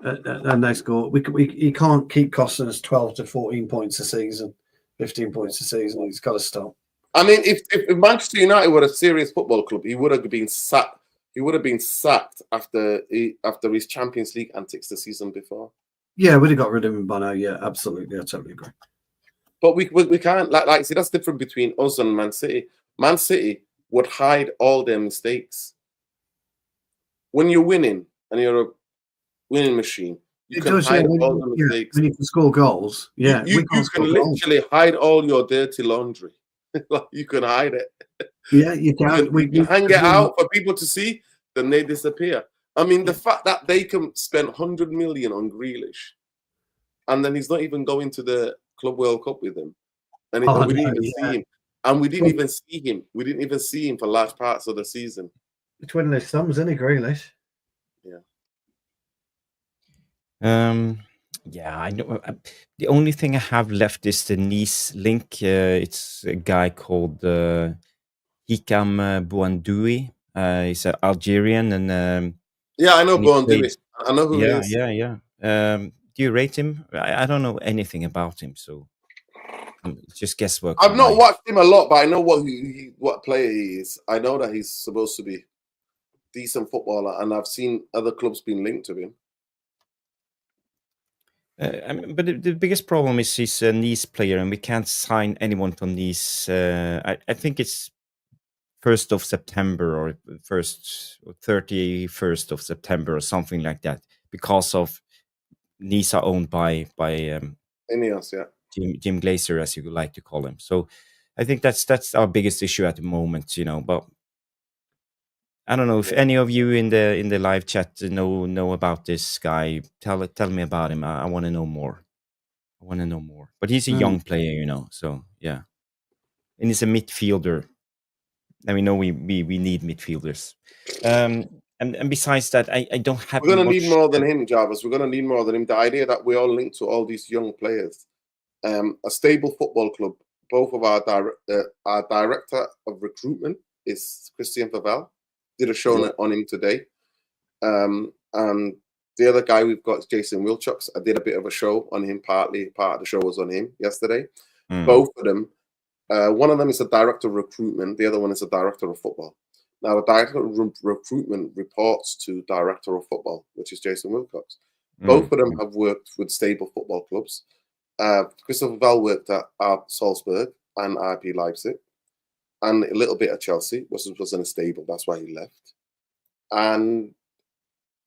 And they score. He can't keep costing us 12 to 14 points a season, 15 points a season. He's got to stop. If Manchester United were a serious football club, he would have been sacked. He would have been sacked after his Champions League antics the season before. Yeah, we'd have got rid of him by now. Yeah, absolutely. I totally agree. But we can't see that's different between us and Man City. Man City would hide all their mistakes. When you're winning and you're a winning machine, you can hide all the mistakes. When you can score goals, you can literally hide all your dirty laundry. You can hide it. Yeah, you can. You hang it out for people to see, then they disappear. The fact that they can spend 100 million on Grealish, and then he's not even going to the Club World Cup with him, and we didn't even see him. And we didn't even see him. We didn't even see him for large parts of the season. Twiddling his thumbs, isn't he, Grealish? Yeah. Yeah, I know. The only thing I have left is the Nice link. It's a guy called Hikam Bouandoui. He's an Algerian, and I know Bouandoui. I know who he is. Yeah. Do you rate him? I don't know anything about him, so it's just guesswork. I've not watched him a lot, but I know what player he is. I know that he's supposed to be a decent footballer, and I've seen other clubs being linked to him. But the biggest problem is he's a Nice player, and we can't sign anyone from Nice. I think it's 1st of September or 31st of September or something like that, because of Nice are owned by Ineos, Jim Glazer, as you would like to call him. So I think that's our biggest issue at the moment, But I don't know if any of you in the live chat know about this guy. Tell me about him. I want to know more. But he's a young player, So yeah, and he's a midfielder. And we know we need midfielders. And besides that, I don't have. We're going to need more than him, Jarvis. We're going to need more than him. The idea that we all linked to all these young players, a stable football club. Both of our director of recruitment is Christian Favel. Did a show on him today. And the other guy we've got is Jason Wilczocks. I did a bit of a show on him, part of the show was on him yesterday. Both of them, one of them is a director of recruitment, the other one is a director of football. Now, the director of recruitment reports to director of football, which is Jason Wilczocks. Both of them have worked with stable football clubs. Christopher Bell worked at Salzburg and RB Leipzig, and a little bit at Chelsea, wasn't stable. That's why he left. And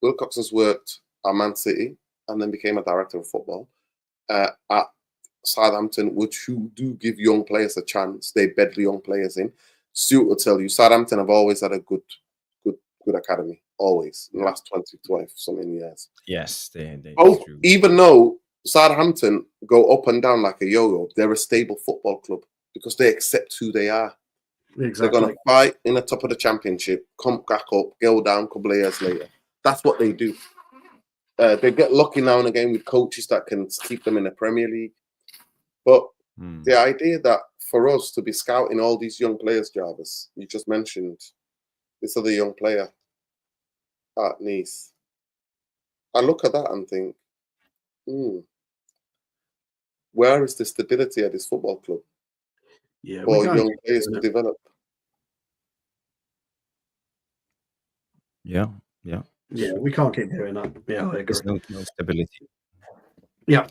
Wilczocks has worked at Man City and then became a director of football at Southampton, who do give young players a chance. They bed the young players in. Stuart will tell you, Southampton have always had a good academy, always, in the last 20-something years. Yes, they both, even though Southampton go up and down like a yo-yo, they're a stable football club because they accept who they are. Exactly. They're going to fight in the top of the championship, come back up, go down a couple of years later. That's what they do. They get lucky now and again with coaches that can keep them in the Premier League. But the idea that for us to be scouting all these young players, Jarvis, you just mentioned this other young player at Nice. I look at that and think, where is the stability at this football club for young players to develop? Yeah, we can't keep doing that. Yeah, I agree. There's no stability. Yeah.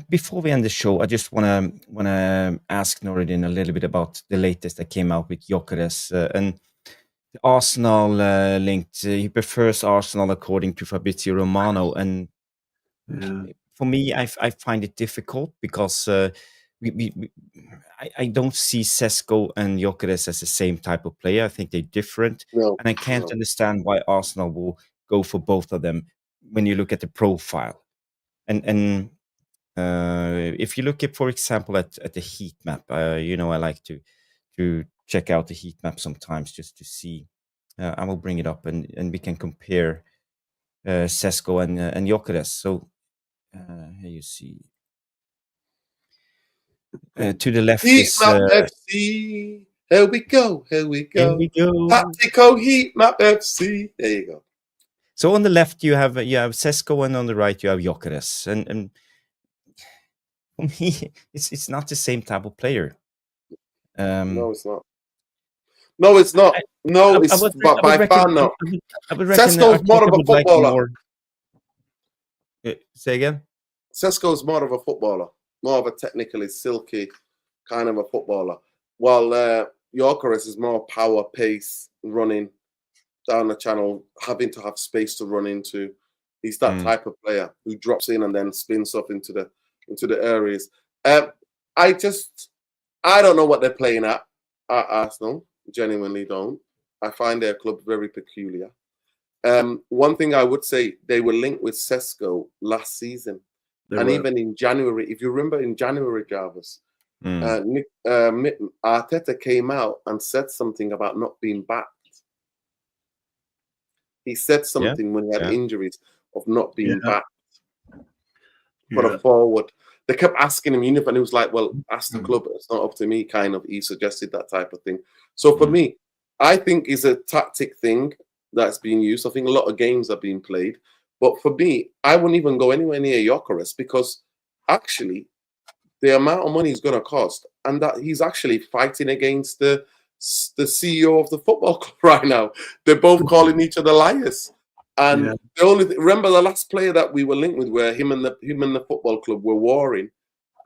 Before we end the show, I just want to ask Nouradin a little bit about the latest that came out with Gyökeres and the Arsenal linked. He prefers Arsenal according to Fabrizio Romano, and for me, I find it difficult because I don't see Sesko and Gyökeres as the same type of player. I think they're different, and I can't understand why Arsenal will go for both of them when you look at the profile. And if you look at, for example, at the heat map, I like to check out the heat map sometimes just to see. I will bring it up and we can compare Sesko and Gyökeres. So here you see. To the left Heat is map FC. Here we go. Here we go. Tactical heat map FC. There you go. So on the left you have Sesko, and on the right you have Gyökeres, and for me it's not the same type of player. No, it's not. No, it's not. By far not. Sesko's more of a footballer. Say again? Sesko's more of a footballer, more of a technically silky kind of a footballer, while Gyökeres is more power, pace, running down the channel, having to have space to run into. He's that type of player who drops in and then spins up into the areas. I don't know what they're playing at Arsenal. Genuinely don't. I find their club very peculiar. One thing I would say, they were linked with Sesko last season. Even in January, if you remember in January, Jarvis, Mateta came out and said something about not being backed. He said something when he had injuries of not being backed for a forward. They kept asking him, and he was like, well, ask the club. It's not up to me, kind of. He suggested that type of thing. So for me, I think it's a tactic thing that's being used. I think a lot of games are being played. But for me, I wouldn't even go anywhere near Gyökeres because actually the amount of money he's going to cost, and that he's actually fighting against the CEO of the football club right now. They're both calling each other liars. And the only remember the last player that we were linked with, where him and the football club were warring.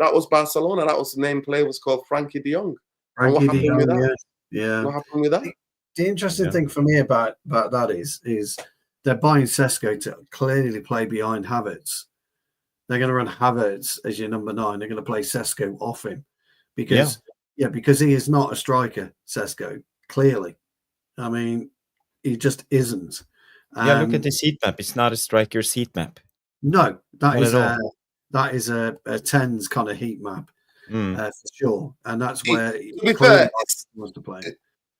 That was Barcelona. That was the name player was called Frankie de Jong. And what happened with that? What happened with that? The interesting thing for me about that is they're buying Sesko to clearly play behind Havertz. They're going to run Havertz as your number 9. They're going to play Sesko off him because he is not a striker. Sesko, clearly, I mean, he just isn't. Look at this heat map. It's not a striker's heat map. No, that is a 10s kind of heat map for sure, and that's where to be fair, wants to play.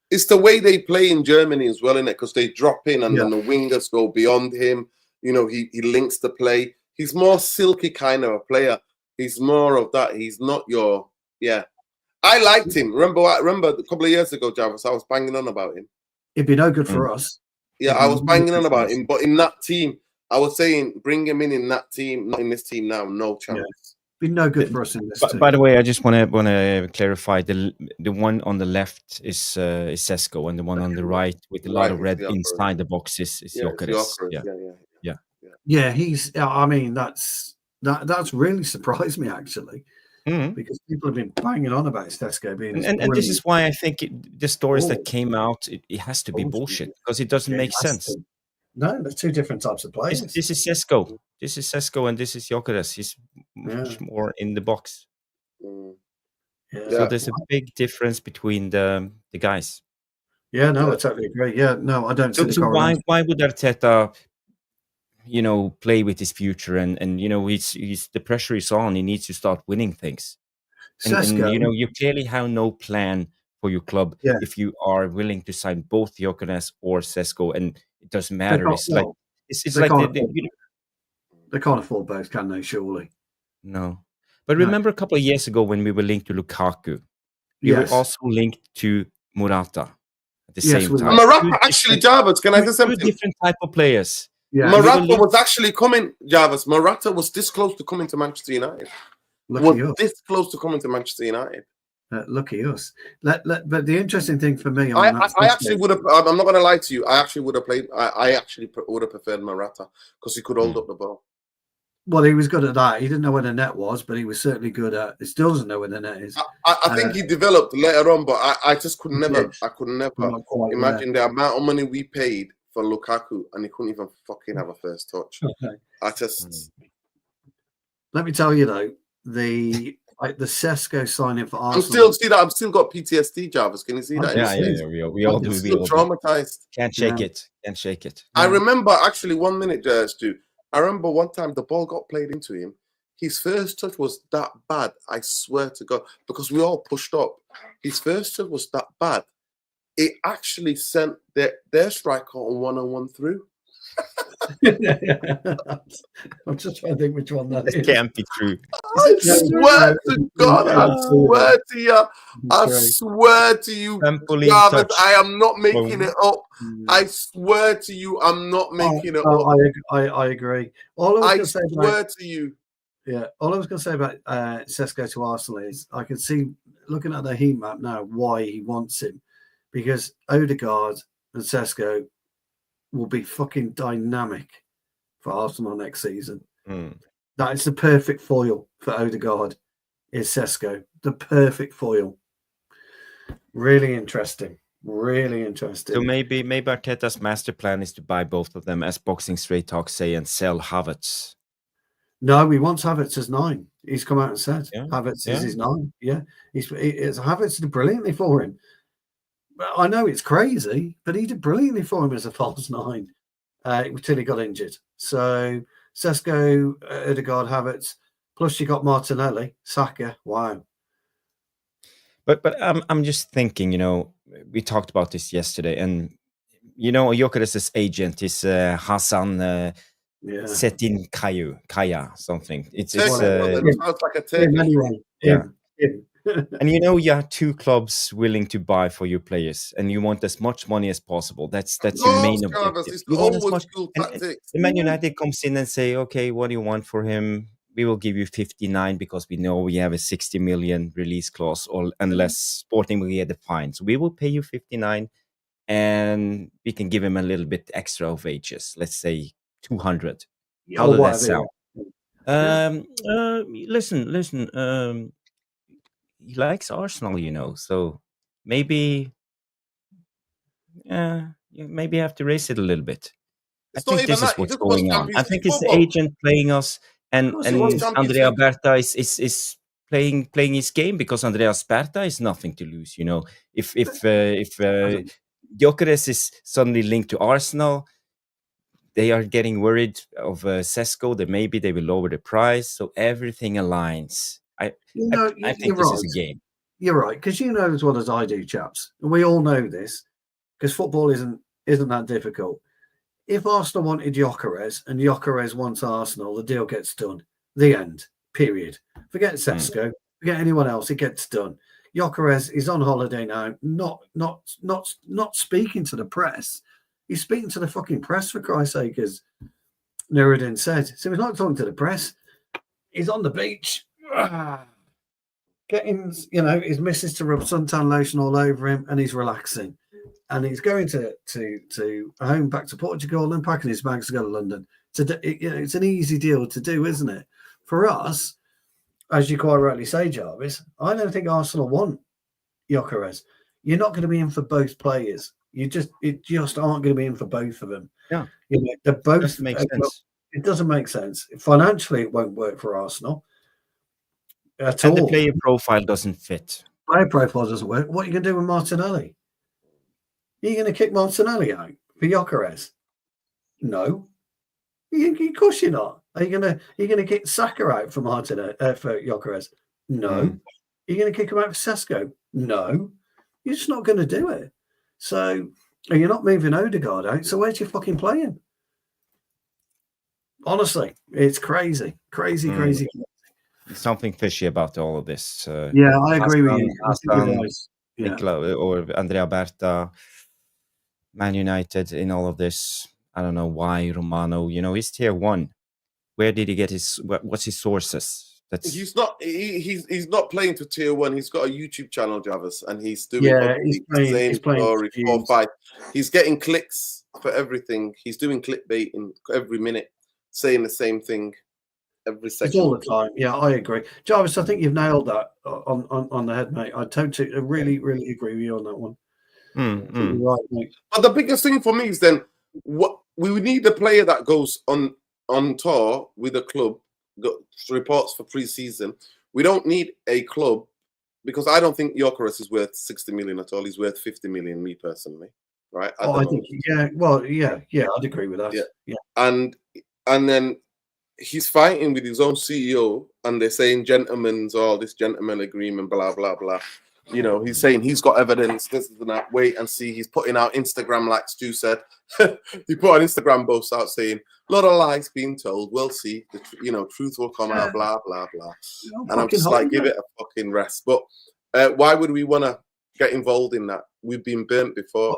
It's the way they play in Germany as well, isn't it? Because they drop in and then the wingers go beyond him. You know, he links the play. He's more silky kind of a player. He's more of that. He's not your I liked him. Remember a couple of years ago, Jarvis, I was banging on about him. It'd be no good for us. Yeah, I was banging on about him, but in that team, I was saying bring him in that team, not in this team now. No chance. Be no good for us in this team. By the way, I just want to clarify the one on the left is Sesko, and the one on the right with a lot of red inside the box is Gyökeres. Yeah, he's. I mean, that's really surprised me actually, because people have been banging on about Sesko being. And this is why I think the stories that came out, it has to be bullshit because it doesn't make sense. No, they're two different types of players. This is Sesko. This is Sesko, and this is Gyökeres. He's much more in the box. So there's a big difference between the guys. Yeah, no, I totally agree. Yeah, no, I don't. So why would Arteta, play with his future and he's the pressure is on. He needs to start winning things. And you clearly have no plan for your club if you are willing to sign both Gyökeres or Sesko, and it doesn't matter. It's like They can't afford both, can they? Surely. No. But remember a couple of years ago when we were linked to Lukaku, we were also linked to Morata at the same time. Morata actually, Jarvis, can I say something? Two different type of players. Yeah. Morata was actually coming, Jarvis. Morata was this close to coming to Manchester United. This close to coming to Manchester United. Lucky us. But the interesting thing for me, I actually would have. I'm not going to lie to you. I actually would have played. I actually would have preferred Morata because he could hold up the ball. Well, he was good at that. He didn't know where the net was, but he was certainly good at. He still doesn't know where the net is. I think he developed later on, but I just could never. I could never imagine the amount of money we paid for Lukaku, and he couldn't even fucking have a first touch. Okay. I just. Let me tell you though, the Sesko signing for Arsenal. I've still got PTSD, Jarvis. Can you see that? Yeah. We all do. Still traumatized. Can't shake it. Can't shake it. I remember actually 1 minute, Stu. I remember one time the ball got played into him. His first touch was that bad. I swear to God, because we all pushed up. His first touch was that bad. It actually sent their striker on one-on-one through. I'm just trying to think which one that is. It can't be true. I swear to God, I swear to you. I swear to you, Jarvis, I am not making it up. I swear to you, I'm not making it up. I agree. All I was swear to you. Yeah, all I was going to say about Sesko to Arsenal is I can see, looking at the heat map now, why he wants him. Because Odegaard and Sesko will be fucking dynamic for Arsenal next season. That is the perfect foil for Odegaard, is Sesko. The perfect foil. Really interesting. Really interesting. So maybe Arteta's master plan is to buy both of them, as Boxing Straight Talk say, and sell Havertz. No, he wants Havertz as 9. He's come out and said Havertz is his 9. Yeah, Havertz did brilliantly for him. I know it's crazy, but he did brilliantly for him as a false 9 until he got injured. So Sesko, Odegaard, Havertz, plus you got Martinelli, Saka. Wow. But I'm just thinking, we talked about this yesterday, and Gyökeres' agent is Hasan Setin Kaya something. It sounds like a Turkish. Anyway. And you have 2 clubs willing to buy for your players, and you want as much money as possible. That's your main objective. It's old school tactics. The Man United comes in and say, okay, what do you want for him? We will give you 59 because we know we have a 60 million release clause, or unless Sporting will get the fine. So we will pay you 59, and we can give him a little bit extra of wages. Let's say 200. How does that sound? Listen. He likes Arsenal, so maybe maybe have to raise it a little bit. I think this is what's going on. I think it's the agent playing us, and Andrea Berta is playing his game, because Andreas Berta is nothing to lose. If Gyökeres is suddenly linked to Arsenal, they are getting worried of Sesko, that maybe they will lower the price, so everything aligns. I think this is a game. You're right, because you know as well as I do, chaps, and we all know this, because football isn't that difficult. If Arsenal wanted Gyökeres and Gyökeres wants Arsenal, the deal gets done. The end. Period. Forget Sesko. Forget anyone else. It gets done. Gyökeres is on holiday now, not speaking to the press. He's speaking to the fucking press, for Christ's sake, as Nouradin said. So he's not talking to the press. He's on the beach. Getting, his missus to rub suntan lotion all over him, and he's relaxing. And he's going to home, back to Portugal, and packing his bags to go to London. It's an easy deal to do, isn't it? For us, as you quite rightly say, Jarvis, I don't think Arsenal want Gyökeres. You're not going to be in for both players. It just aren't going to be in for both of them. Yeah, they're both. Doesn't make sense. It doesn't make sense. Financially, it won't work for Arsenal at all. The player profile doesn't fit. Player profile doesn't work. What are you going to do with Martinelli? Are you going to kick Martinelli out for Gyökeres? No. Of course you're not. Are you going to kick Saka out for Martinelli for Gyökeres? No. Are you going to kick him out for Sesko? No. You're just not going to do it. So, and you're not moving Odegaard out. So where's your fucking playing? Honestly, it's crazy. Crazy. Something fishy about all of this. Yeah, I agree with you. I think you're Hassan, right. Yeah. or Andrea Berta, Man United in all of this. I don't know why Romano. He's tier 1. Where did he get what's his sources? He's not. He's not playing to tier 1. He's got a YouTube channel, Jarvis, and he's doing he's the playing story 4 or 5. He's getting clicks for everything. He's doing clickbait in every minute, saying the same thing every second. It's all the time. Yeah, I agree, Jarvis. I think you've nailed that on the head, mate. I totally, really agree with you on that one. You're right, mate. But the biggest thing for me is then what we would need a player that goes on tour with a club, reports for pre-season. We don't need a club because I don't think Gyökeres is worth 60 million at all. He's worth 50 million, me personally. Right? I think, I'd agree with that. Yeah. And then he's fighting with his own CEO, and they're saying gentlemen's all this gentleman agreement, blah blah blah. He's saying he's got evidence, this and that. Wait and see. He's putting out Instagram, like Stu said. He put an Instagram post out saying, a lot of lies being told. We'll see. Truth will come out, blah, blah, blah. And I'm just like, give it a fucking rest. But why would we want to get involved in that? We've been burnt before.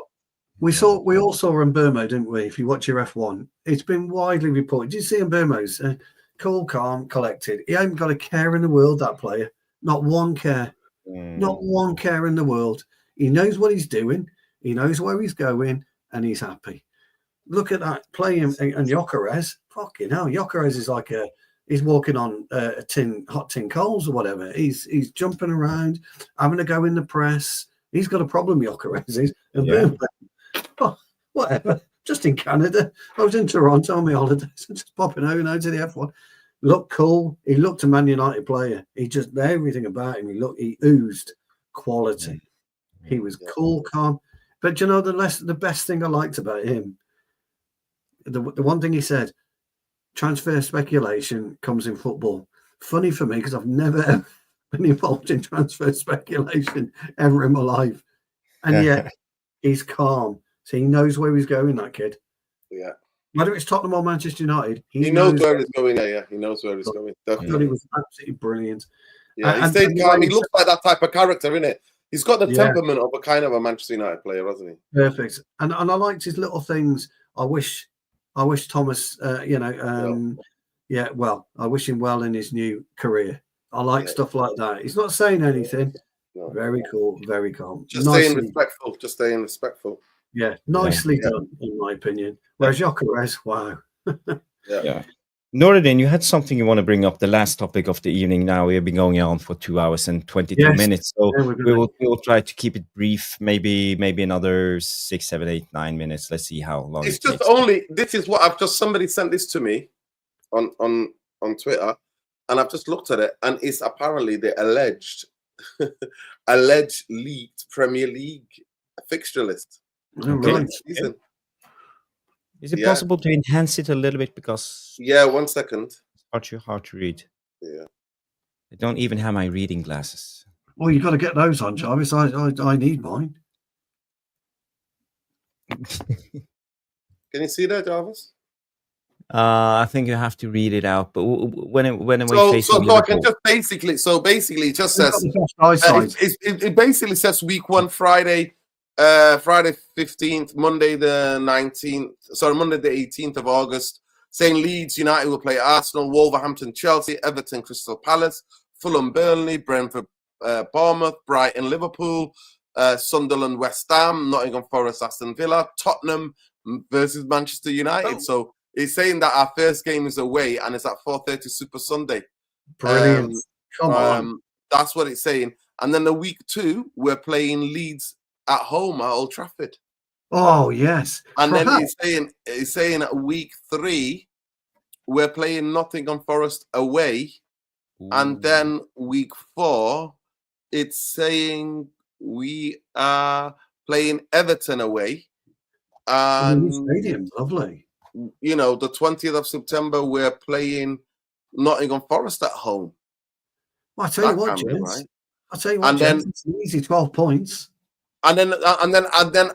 We all saw Mbermo, didn't we? If you watch your F1, it's been widely reported. Did you see Mbermo's cool, calm, collected? He ain't got a care in the world, that player. Not one care. Not one care in the world. He knows what he's doing. He knows where he's going, and he's happy. Look at that play him and Gyökeres. Fucking hell, Gyökeres is like he's walking on hot tin coals or whatever. He's jumping around, having to go in the press. He's got a problem, Gyökeres is. And boom, whatever. Just in Canada, I was in Toronto on my holidays, just popping over to the F1. Looked cool. He looked a Man United player. He just everything about him. He oozed quality. He was cool, calm. But the best thing I liked about him, the one thing he said, transfer speculation comes in football. Funny for me because I've never been involved in transfer speculation ever in my life, and yet he's calm. So he knows where he's going. That kid. Yeah. Whether it's Tottenham or Manchester United, he knows where he's going. Yeah, he knows where he's going. Definitely. He was absolutely brilliant. Yeah, he stayed calm. He looks like that type of character, innit? He's got the temperament of a kind of a Manchester United player, hasn't he? Perfect. And I liked his little things. I wish Thomas, I wish him well in his new career. I like stuff like that. He's not saying anything. No. Very cool, very calm. Just staying respectful. Yeah, nicely done, in my opinion. Whereas Gyökeres, wow. Yeah. Nouradin, you had something you want to bring up, the last topic of the evening now. We've been going on for 2 hours and 22 minutes. So we will try to keep it brief, maybe another 6, 7, 8, 9 minutes. Let's see how long it's just takes. This is what somebody sent this to me on Twitter, and I've just looked at it, and it's apparently the alleged leaked Premier League fixture list. Right. Is it possible to enhance it a little bit? Because 1 second. It's hard to read. Yeah. I don't even have my reading glasses. Well, you've got to get those on, Jarvis. I need mine. Can you see that, Jarvis? I think you have to read it out. But when I can just basically it just says it basically says week 1 Friday 15th, Monday the 18th of August, saying Leeds United will play Arsenal, Wolverhampton, Chelsea, Everton, Crystal Palace, Fulham, Burnley, Brentford, Bournemouth, Brighton, Liverpool, Sunderland, West Ham, Nottingham Forest, Aston Villa, Tottenham versus Manchester United. So it's saying that our first game is away and it's at 4:30 Super Sunday. Brilliant. Come on. That's what it's saying. And then the week 2, we're playing Leeds at home at Old Trafford. Oh yes. And then he's saying at week 3 we're playing Nottingham Forest away. Ooh. And then week 4 it's saying we are playing Everton away. And stadium, lovely. The 20th of September we're playing Nottingham Forest at home. Well, I tell you what, gents. It's easy 12 points. And then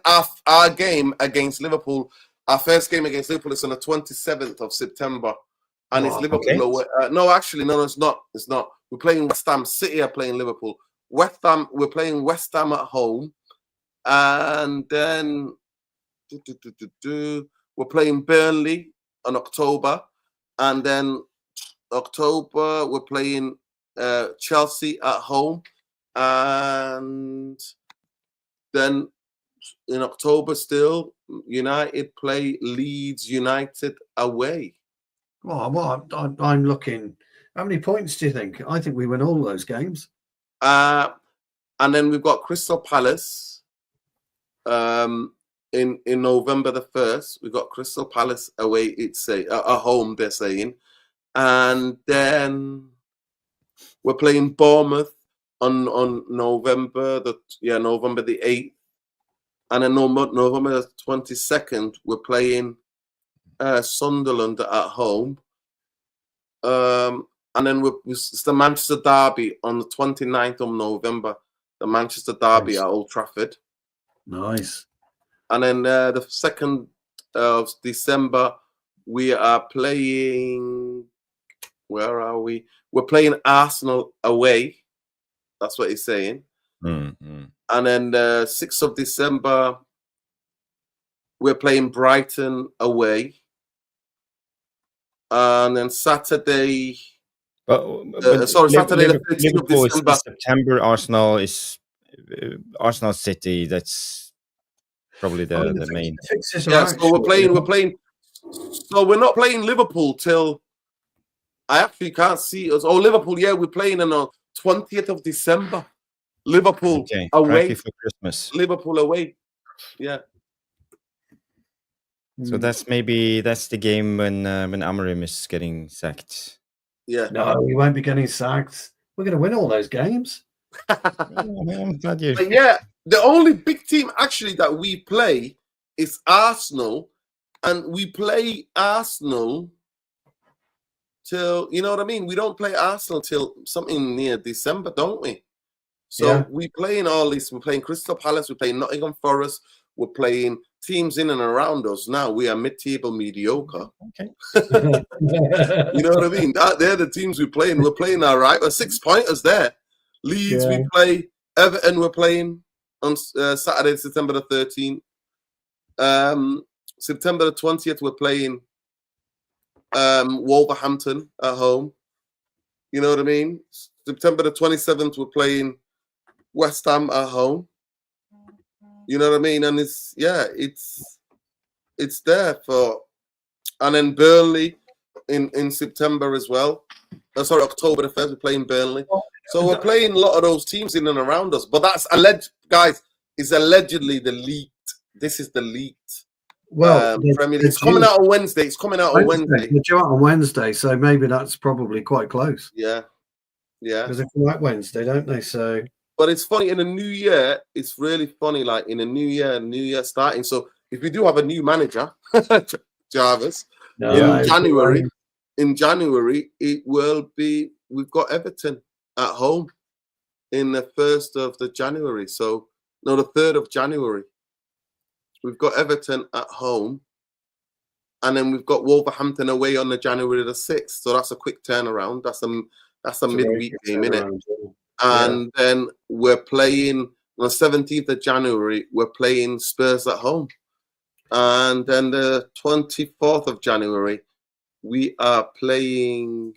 our game against Liverpool, our first game against Liverpool is on the 27th of September. and it's Liverpool away. No, actually, no, it's not. It's not. We're playing West Ham. City are playing Liverpool. West Ham. We're playing West Ham at home, and then we're playing Burnley in October, and then October we're playing Chelsea at home, and then in October still United play Leeds United away. Well, I'm looking. How many points do you think? I think we win all those games. And then we've got Crystal Palace in November the 1st. We've got Crystal Palace away, it's at home, they're saying. And then we're playing Bournemouth on November the 8th. And then November the 22nd, we're playing Sunderland at home. And then it's the Manchester Derby on the 29th of November. The Manchester Derby at Old Trafford. Nice. And then the 2nd of December, we are playing... Where are we? We're playing Arsenal away. That's what he's saying. Mm-hmm. And then the 6th of December, we're playing Brighton away. And then Saturday... Saturday the 13th of December. September, Arsenal City. That's probably the main. Yeah, so we're playing. So we're not playing Liverpool till I actually can't see us. Oh, Liverpool, yeah, we're playing on the 20th of December. Liverpool away for Christmas. Liverpool away. Yeah. So that's the game when Amorim is getting sacked. Yeah. No, we won't be getting sacked. We're going to win all those games. But yeah, the only big team actually that we play is Arsenal, and we play Arsenal till, you know what I mean? We don't play Arsenal till something near December, don't we? So we playing all this. We're playing Crystal Palace. We're playing Nottingham Forest. We're playing teams in and around us. Now we are mid-table mediocre. Okay. You know what I mean? They're the teams we're playing. We're playing all right. We're 6-pointers there. Leeds, we play. Everton, we're playing on Saturday, September the 13th. September the 20th, we're playing Wolverhampton at home. You know what I mean? September the 27th, we're playing West Ham at home. You know what I mean? And it's there for, and then Burnley in September as well. October the 1st, we're playing Burnley. So we're playing a lot of those teams in and around us. But that's alleged, guys. It's allegedly the leaked. This is the leaked. Well, Premier League. It's coming out on Wednesday. It's coming out on Wednesday. It's out on Wednesday, so maybe that's probably quite close. Yeah. Because they come out Wednesday, don't they? So. But it's funny, in a new year, it's really funny, like in a new year starting. So if we do have a new manager, Jarvis, in January, it will be, we've got Everton at home in the 1st of the January. So, no, the 3rd of January. We've got Everton at home. And then we've got Wolverhampton away on the January the 6th. So that's a quick turnaround. That's a midweek game, innit? And then we're playing on the 17th of January, we're playing Spurs at home. And then the 24th of January, we are playing...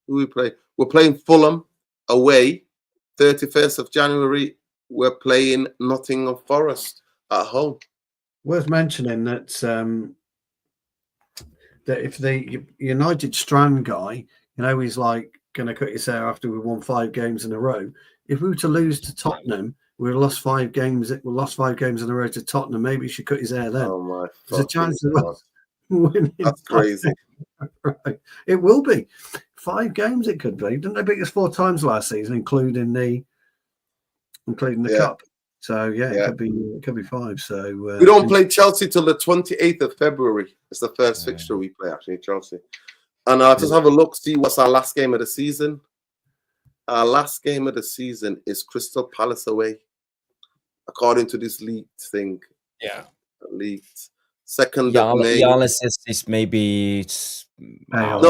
Who we play? We're playing Fulham away. 31st of January, we're playing Nottingham Forest at home. Worth mentioning that that if the United Strand guy, he's like going to cut his hair after we won 5 games in a row. If we were to lose to Tottenham, we lost 5 games. We lost 5 games in a row to Tottenham. Maybe he should cut his hair then. Oh my! There's a chance of winning. That's crazy. Right. It will be 5 games. It could be. Didn't they beat us 4 times last season, including the cup? So it could be 5. So we don't play Chelsea till the 28th of February. It's the first fixture we play, actually, Chelsea. And I'll just have a look, see what's our last game of the season. Our last game of the season is Crystal Palace away, according to this leaked thing. Yeah. Leaked. 2nd of May. Yala says this maybe it's No,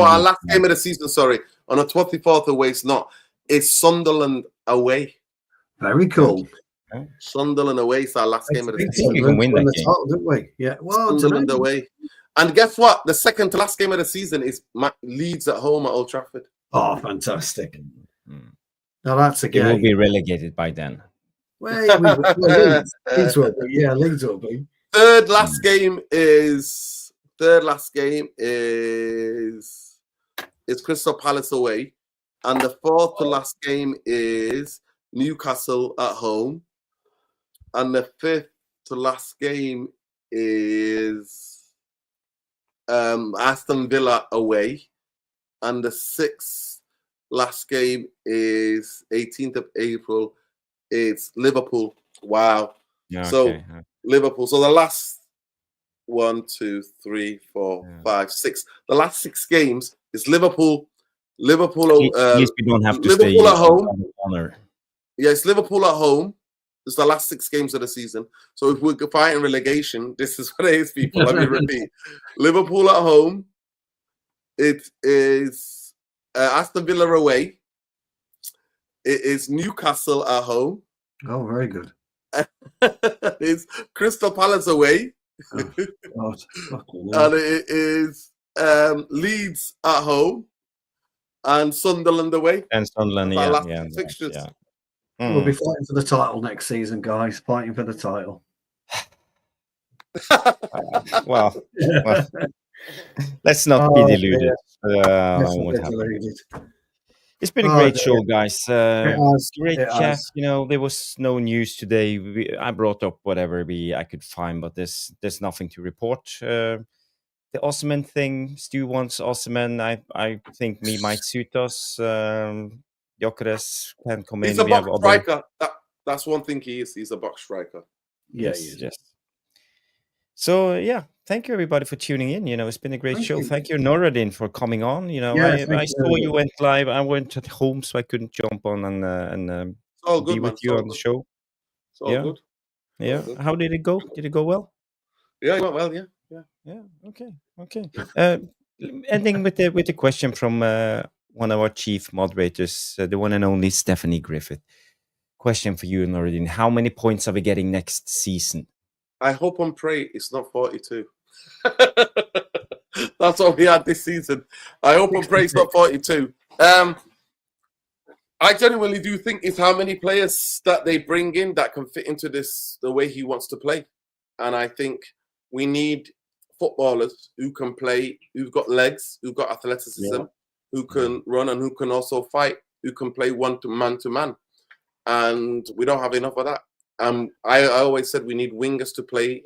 our last game of the season, sorry. On the 24th away, it's Sunderland away. Very cool. Okay. Sunderland away is our last game of the season. You can win that the game. title, didn't we? Yeah. Well, Sunderland away. And guess what? The second to last game of the season is Leeds at home at Old Trafford. Oh, fantastic. Now that's a It game. will be relegated by then. Leeds will be. Yeah, Leeds will be. Third last game is Crystal Palace away. And the fourth to last game is Newcastle at home. And the fifth to last game is Aston Villa away. And the sixth last game is 18th of April. It's Liverpool. Wow. Yeah, So okay. Liverpool. So the last 1, 2, 3, 4, 5, 6. The last 6 games is Liverpool. At least we don't have to Liverpool stay at home. Honor. Yeah, it's Liverpool at home. It's the last 6 games of the season. So if we're fighting relegation, this is what it is, people. Let me repeat. Liverpool at home. It is Aston Villa away. It is Newcastle at home. Oh, very good. It's Crystal Palace away. Oh, And it is Leeds at home. And Sunderland away. And Sunderland, Our last yeah. fixtures. Yeah. We'll be fighting for the title next season, guys. Fighting for the title. Well, let's not be deluded. Let's not What get happened. deluded. It's been a great show, guys. has, Great it chat. has. You know, there was no news today. I brought up whatever I could find, but there's nothing to report. The Osimhen thing, Stu wants Osimhen. I think me might suit us. Gyökeres can come in. He's a We have box striker. That's one thing he is. He's a box striker. Yeah, Yes. So yeah, thank you everybody for tuning in. You know, it's been a great Thank show. you. Thank you, Nouradin, for coming on. You know, Yeah, I thank saw you. you went live. I went at home, so I couldn't jump on and It's all good, be man. with you on the show. It's all Yeah. good. Yeah. good. How did it go? Did it go well? Yeah, it went well. Yeah. Yeah. Okay. Ending with the question from one of our chief moderators, the one and only Stephanie Griffith. Question for you, Nouradin. How many points are we getting next season? I hope and pray it's not 42. That's what we had this season. I hope and pray it's not 42. I genuinely do think it's how many players that they bring in that can fit into the way he wants to play. And I think we need footballers who can play, who've got legs, who've got athleticism, who can run and who can also fight, who can play man to man. And we don't have enough of that. I always said we need wingers to play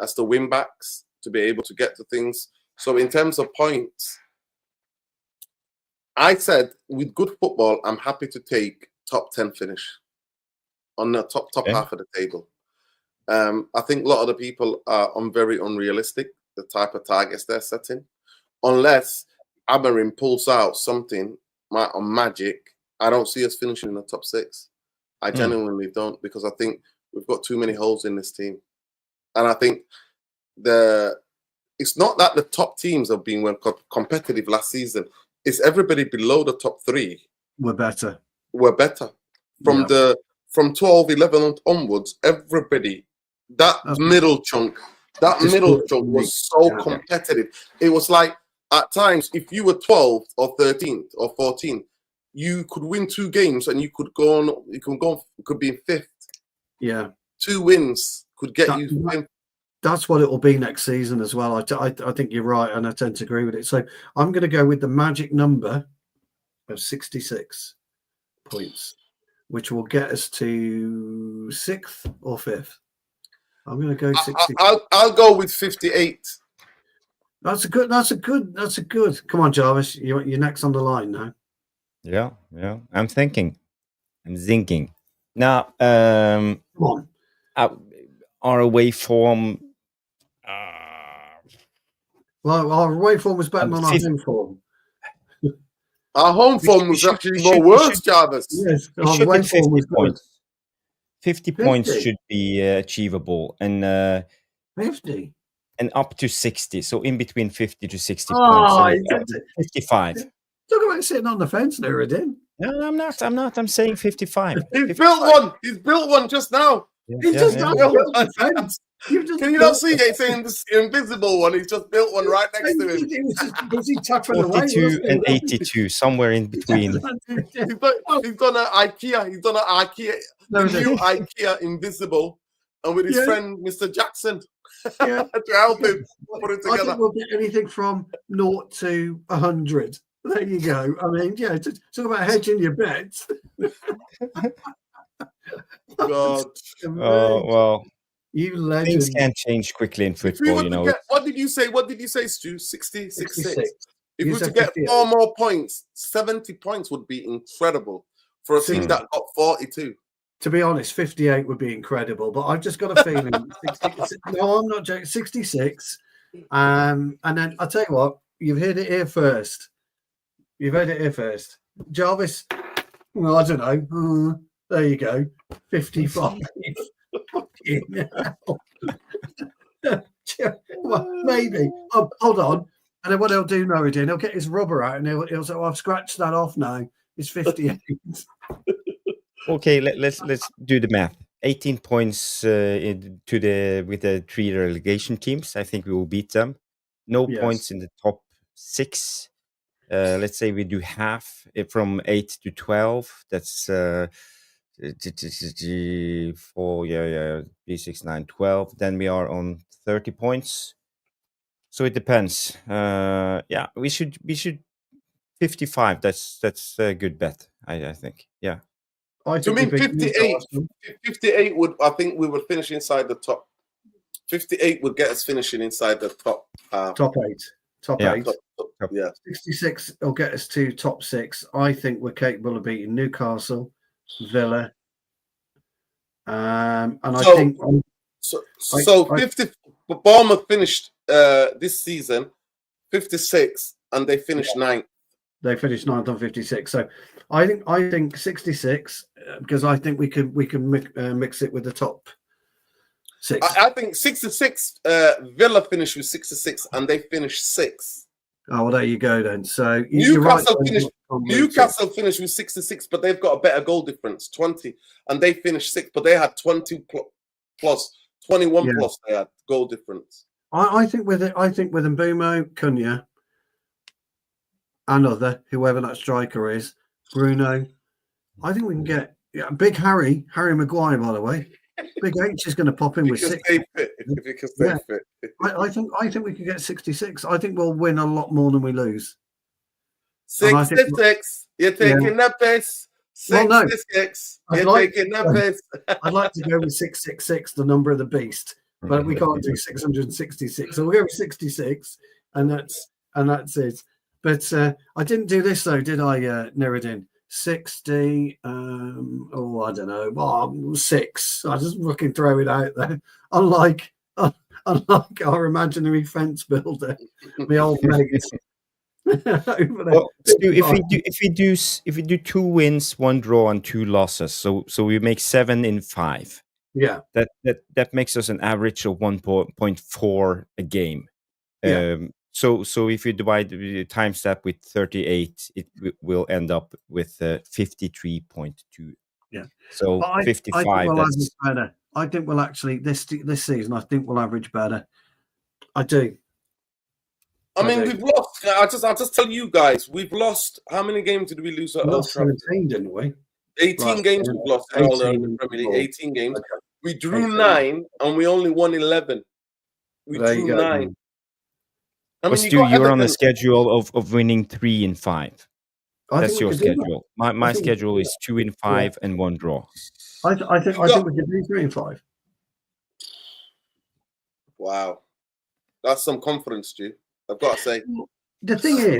as the wing backs to be able to get to things. So in terms of points, I said with good football, I'm happy to take top 10 finish on the top half of the table. I think a lot of the people are very unrealistic, the type of targets they're setting. Unless Amorim pulls out something on magic, I don't see us finishing in the top 6. I genuinely don't, because I think we've got too many holes in this team. And I think it's not that the top teams have been competitive last season. It's everybody below the top 3. We're better. From 12, 11 onwards, everybody, that middle chunk was so competitive. It was like, at times, if you were 12th or 13th or 14th, you could win 2 games and you could go on. You could be in 5th. Yeah, 2 wins could get you. That's what it will be next season as well. I think you're right, and I tend to agree with it. So I'm going to go with the magic number of 66 points, which will get us to 6th or 5th. I'm going to go 60. I'll go with 58. That's a good. Come on, Jarvis. You're next on the line now. Yeah. I'm thinking. Now, Come on. our away form. Well, our away form was better than our home form. Our home form was actually more worse, Jarvis. Yes, It our should away be form 50 was good. points. 50 points should be achievable. And 50 and up to 60. So in between 50 to 60 Oh, points. So 55. Talk about sitting on the fence, Nouradin. No, I'm not. I'm saying 55. He's built one. He's built one just now. He's just not built the fence. Can you not see it? It's an invisible one. He's just built one right next to him. He was just busy tapping away. 42 and 82, somewhere in between. He's done an IKEA. He's done an IKEA, the new IKEA invisible, and with his friend Mr. Jackson to help him put it together. I think we'll get anything from 0 to 100. There you go. I mean, talk about hedging your bets. God. Oh, well. You legend. Things can change quickly in football, you know. What did you say? What did you say, Stu? 66. If we were to get 58. 4 more points, 70 points would be incredible for a team that got 42. To be honest, 58 would be incredible, but I've just got a feeling. No, I'm not joking. 66. And then I'll tell you what, you've heard it here first. Jarvis, well, I don't know. There you go. 55. Well, maybe. Oh, hold on. And then what he'll do, Nouradin, he'll get his rubber out and he'll say, I've scratched that off now. It's 58. Okay, let's do the math. 18 points with the 3 relegation teams. I think we will beat them. No points in the top 6. Let's say we do half from 8 to 12. That's 4, 3, 6, 9, 12. Then we are on 30 points. So it depends. We should 55. That's a good bet. I think. Yeah. To me, 58 would. I think we would finish inside the top. 58 would get us finishing inside the top. Top 8. Top 8. Yeah. 66 will get us to top 6. I think we're capable of beating Newcastle, Villa, and I think. So 50. Bournemouth finished this season 56, and they finished 9th. They finished 9th on 56. So I think 66 because I think we can mix it with the top 6. I think 66. Villa finished with 66, and they finished 6th. Oh, well, there you go then. So Newcastle finished with 66, but they've got a better goal difference, 20, and they finished 6th, but they had 20 plus, 21 plus. They had goal difference. I think with Mbumo, Cunha, and whoever that striker is, Bruno, I think we can get big Harry Maguire. By the way, Big H is going to pop in with 6. If he can stay fit. I think we can get 66. I think we'll win a lot more than we lose. 66. You're taking the piss. 66. You're taking the piss. I'd like to go with 666, the number of the beast, but we can't do 666. So we'll go with 66, and that's it. But I didn't do this though, did I, Nouradin? 60. I don't know. 6. I just fucking throw it out there. Unlike our imaginary fence builder, my old mate. Well, Stu, if we do 2 wins, 1 draw, and 2 losses, so we make 7 in 5. Yeah, that makes us an average of 1.4 a game. Yeah. So if you divide times that with 38, it will end up with 53.2. Yeah. So 55. I think we'll average better. I think we'll actually this season. I think we'll average better. I do. I mean, we've lost. I'll just tell you guys, we've lost. How many games did we lose at Old Trafford? 17, didn't we? 18 games we've lost in all the Premier League. 18 games. Okay. We drew 9 and we only won 11. We drew 9. I mean, Stu, you're on the schedule of winning 3 in 5. That's your schedule. My schedule is 2 in 5 and 1 draw. I think we can do 3 in 5. Wow, that's some confidence, Stu. I've got to say. The thing is,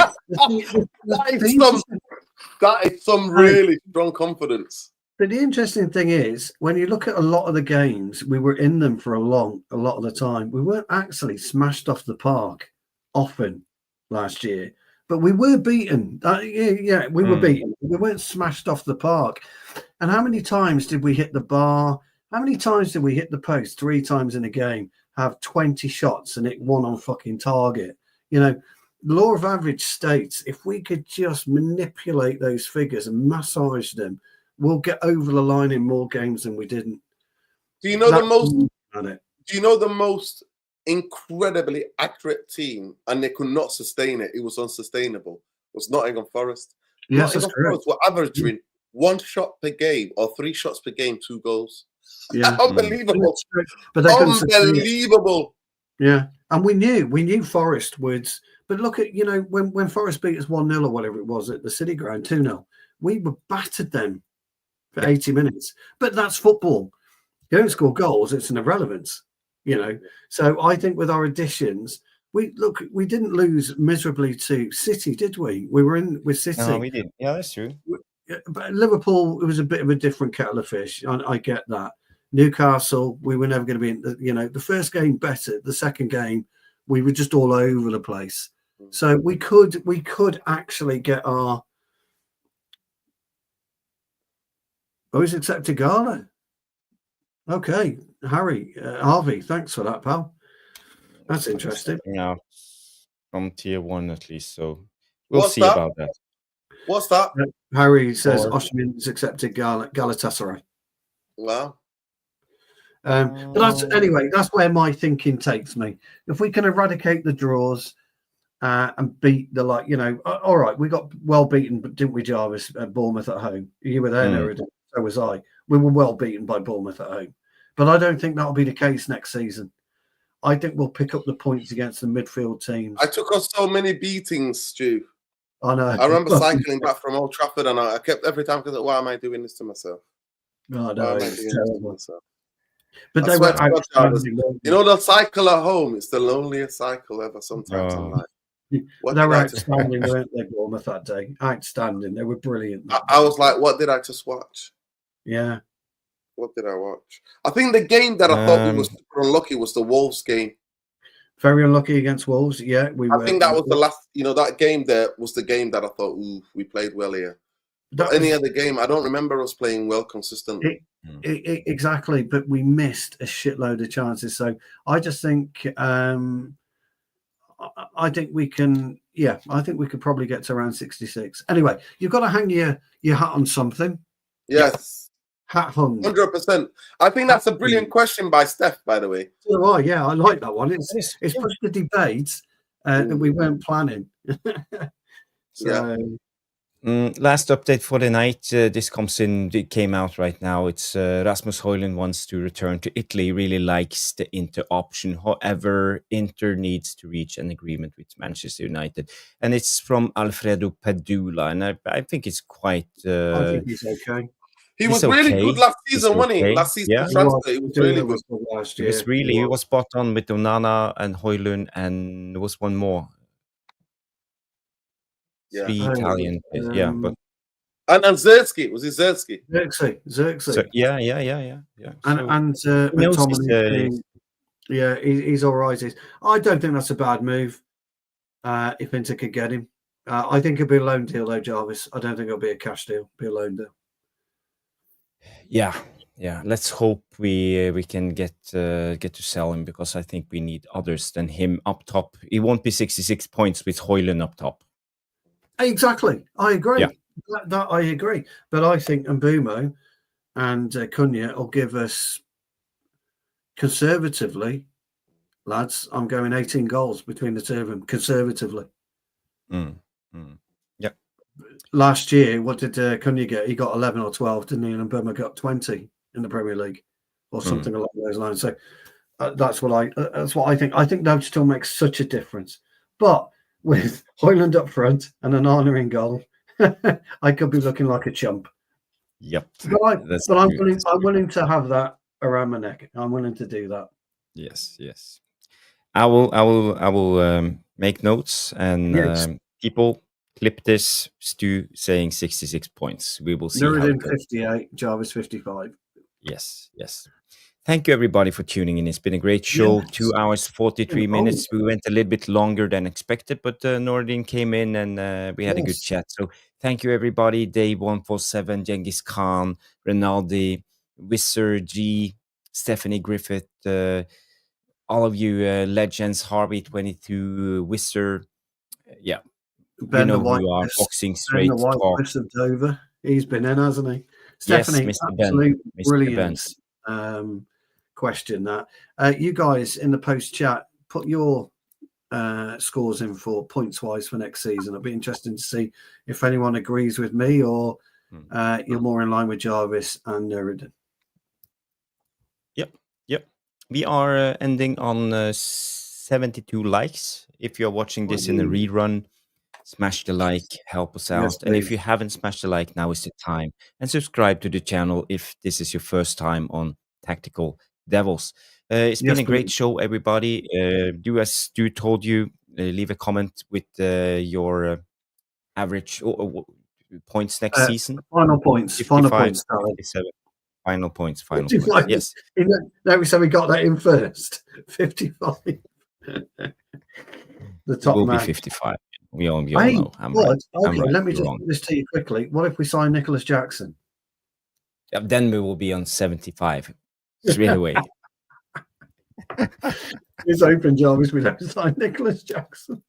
that is some really strong confidence. But the interesting thing is, when you look at a lot of the games, we were in them for a lot of the time. We weren't actually smashed off the park often last year, but we were beaten. We were beaten. We weren't smashed off the park. And how many times did we hit the bar? How many times did we hit the post? 3 times in a game. have 20 shots and hit one on fucking target. You know, the law of average states if we could just manipulate those figures and massage them, we'll get over the line in more games than we didn't. Do you know the most? It. Do you know the most incredibly accurate team, and they could not sustain it? It was unsustainable. Was Nottingham Forest. Yes, Nottingham Forest were averaging 1 shot per game or 3 shots per game, 2 goals. Yeah, unbelievable. But they unbelievable. Yeah, and we knew Forest would. But look at, you know, when Forest beat us 1-0 or whatever it was at the City Ground, 2-0, we were battered them for 80 minutes. But that's football. You don't score goals; it's an irrelevance, you know. So I think with our additions, we didn't lose miserably to City, did we? We were in with City. No, we did. Yeah, that's true. But Liverpool, it was a bit of a different kettle of fish. I get that. Newcastle, we were never going to be in. The first game better. The second game, we were just all over the place. So we could actually get our. Oh, he's accepted Gala. Okay, Harvey, thanks for that, pal. That's interesting. Yeah, from tier 1 at least. So we'll see about that. What's that? Harry says Oshimen's accepted Galatasaray. Wow. But that's where my thinking takes me. If we can eradicate the draws and beat the all right, we got well beaten, but didn't we, Jarvis, at Bournemouth at home? You were there, Nouradin. So was I. We were well beaten by Bournemouth at home. But I don't think that'll be the case next season. I think we'll pick up the points against the midfield teams. I took us so many beatings, Stu. I know. I remember cycling back from Old Trafford, and I kept every time because why am I doing this to myself? Oh, no, it's terrible. But they were you know, the cycle at home, it's the loneliest cycle ever sometimes in life. They were outstanding, weren't they, Bournemouth that day? Outstanding. They were brilliant. I was like, what did I just watch? Yeah. What did I watch? I think the game that I thought we was super unlucky was the Wolves game. Very unlucky against Wolves, yeah. I think that was the last, that game there was the game that I thought, ooh, we played well here. Any other game, I don't remember us playing well consistently. Exactly, but we missed a shitload of chances. So I just think, I think we can, I think we could probably get to around 66. Anyway, you've got to hang your hat on something. Yes. Hat hung. 100%. I think that's a brilliant question by Steph, by the way. Oh, yeah, I like that one. It's pushed the debate that we weren't planning. Last update for the night. This came out right now. It's Rasmus Højlund wants to return to Italy. Really likes the Inter option. However, Inter needs to reach an agreement with Manchester United, and it's from Alfredo Padula. And I think it's quite. I think he's okay. He was really good last season, wasn't he? Last season, transfer, he was really good. Last year. He was spot on with Onana and Højlund, and there was one more. Three Italian, but and Zerski, was it Zerski? Zerksi. So, yeah. And he's all right. I don't think that's a bad move. If Inter could get him, I think it'll be a loan deal though, Jarvis. I don't think it'll be a cash deal. It'll be a loan deal. Yeah. Let's hope we can get to sell him, because I think we need others than him up top. It won't be 66 points with Højlund up top. Exactly, I agree. Yeah. That I agree. But I think Mbumo and Cunha will give us, conservatively, lads, I'm going 18 goals between the two of them, conservatively. Yeah. Last year, what did Cunha get? He got 11 or 12, didn't he? And Mbumo got 20 in the Premier League, or something along those lines. So that's what I think. I think that still makes such a difference. But with Højlund up front and Onana in goal, I could be looking like a chump. Yep. But I'm willing to have that around my neck. I'm willing to do that. Yes. I will make notes, and people clip this. Stu saying 66 points. We will see. Nouradin 58, Jarvis 55. Yes. Thank you, everybody, for tuning in. It's been a great show. 2 hours, 43 minutes. We went a little bit longer than expected, but Nouradin came in and we had a good chat. So thank you, everybody. Dave 147, Genghis Khan, Rinaldi, Wizard G, Stephanie Griffith, all of you legends, Harvey22, Whistler, yeah, Ben you the know White who are Cliffs, boxing Ben straight the White talk. Cliffs of Dover. He's been in, hasn't he? Yes, Stephanie, Mr. Ben. absolute Mr. brilliant Ben. question. That you guys in the post chat put your scores in for points wise for next season. It'll be interesting to see if anyone agrees with me or you're more in line with Jarvis and Nouradin. Yep. We are ending on 72 likes. If you're watching this in a rerun, smash the like, help us out. Yes, and if please. you haven't smashed the like, now is the time. And subscribe to the channel if this is your first time on Tactical Devils. It's been a great show, everybody. Do as Stu told you, leave a comment with your average points next season. Final points. 55, Final points. 57. Final points. 55. Points. Yes. No, we said we got that in first. 55. The top it will man. be 55. We all know. I'm right. Okay, let me just put this to you quickly. What if we sign Nicholas Jackson? Yeah, then we will be on 75 straight away. It's open, Jarvis. We don't sign Nicholas Jackson.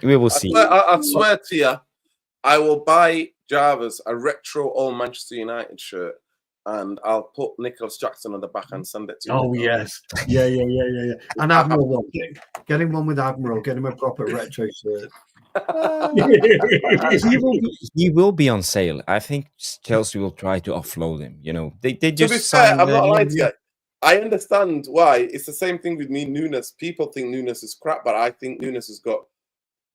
We will see. I swear to you, I will buy Jarvis a retro old Manchester United shirt, and I'll put Nicholas Jackson on the back and send it to him. Oh, yes. Yeah. And Admiral one. Get him one with Admiral. Get him a proper retro shirt. he will be on sale. I think Chelsea will try to offload him. You know, they just. To be fair, I'm not lying to you. I understand why. It's the same thing with me, Nunes. People think Nunes is crap, but I think Nunes has got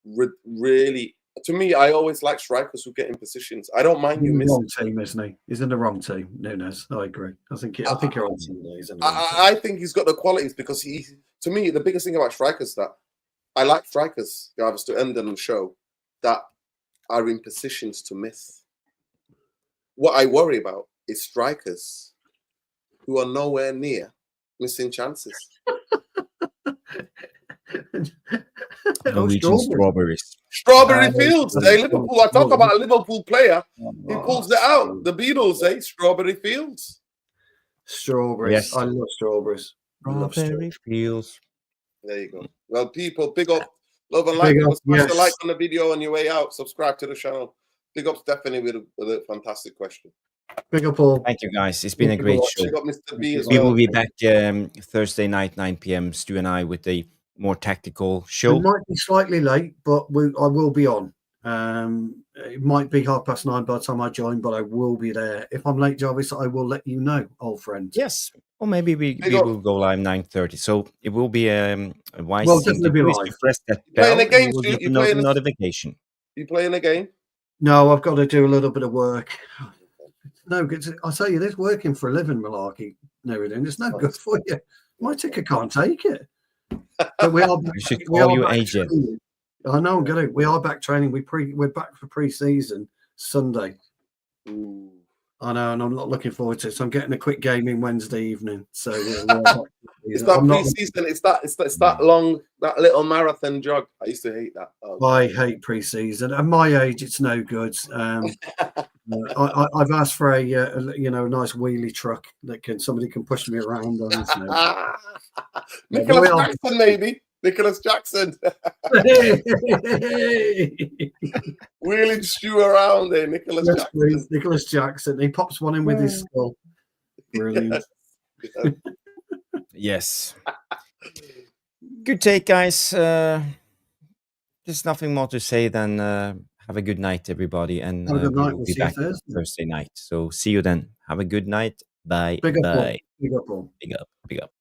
really. To me, I always like strikers who get in positions. I don't mind you missing. Wrong team, isn't he? He's in the wrong team, Nunes. I agree. I think you're on team. I think he's got the qualities because to me, the biggest thing about strikers is that I like strikers, Jarvis, to end on the show that are in positions to miss. What I worry about is strikers who are nowhere near missing chances. Norwegian strawberries. Strawberry Fields, Liverpool. I talk about a Liverpool player. He pulls it out. The Beatles, Strawberry Fields. Strawberries. Yes. I love strawberries. Strawberry Fields. There you go. Well, people, big up. Love and like. Smash the like on the video on your way out. Subscribe to the channel. Big up Stephanie with a fantastic question. Big up, Paul. Thank you, guys. It's been a great show. Big up Mr. B as we well. will be back Thursday night, 9 p.m. Stu and I with a more tactical show. We might be slightly late, but I will be on. It might be 9:30 by the time I join, but I will be there. If I'm late, Jarvis, I will let you know, old friend. Yes. Or maybe we will go live 9:30. So it will be a wise thing to be do live. to press that bell. Playing a game, you playing a notification. You playing a game? No, I've got to do a little bit of work. No, I'll tell you this, working for a living, malarkey, Nouradin, it's no good for you. My ticker can't take it. But we are. You should call your agent. Training. I know, I'm gonna. We are back training. We're back for pre-season Sunday. Ooh. I know, and I'm not looking forward to it. So I'm getting a quick game in Wednesday evening. So it's that pre-season. It's that long, that little marathon jog. I used to hate that. Oh, I hate pre-season. At my age, it's no good. I've asked for a nice wheelie truck that somebody can push me around on. Nicholas Jackson, maybe. Nicholas Jackson. Wheeling Stew around there, Nicholas Jackson. Nicholas Jackson. He pops one in with his skull. Brilliant. Yes. Good take, guys. There's nothing more to say than have a good night, everybody. And we'll be back Thursday night. So see you then. Have a good night. Bye. Big up. Bye. Big up. Big up. Big up.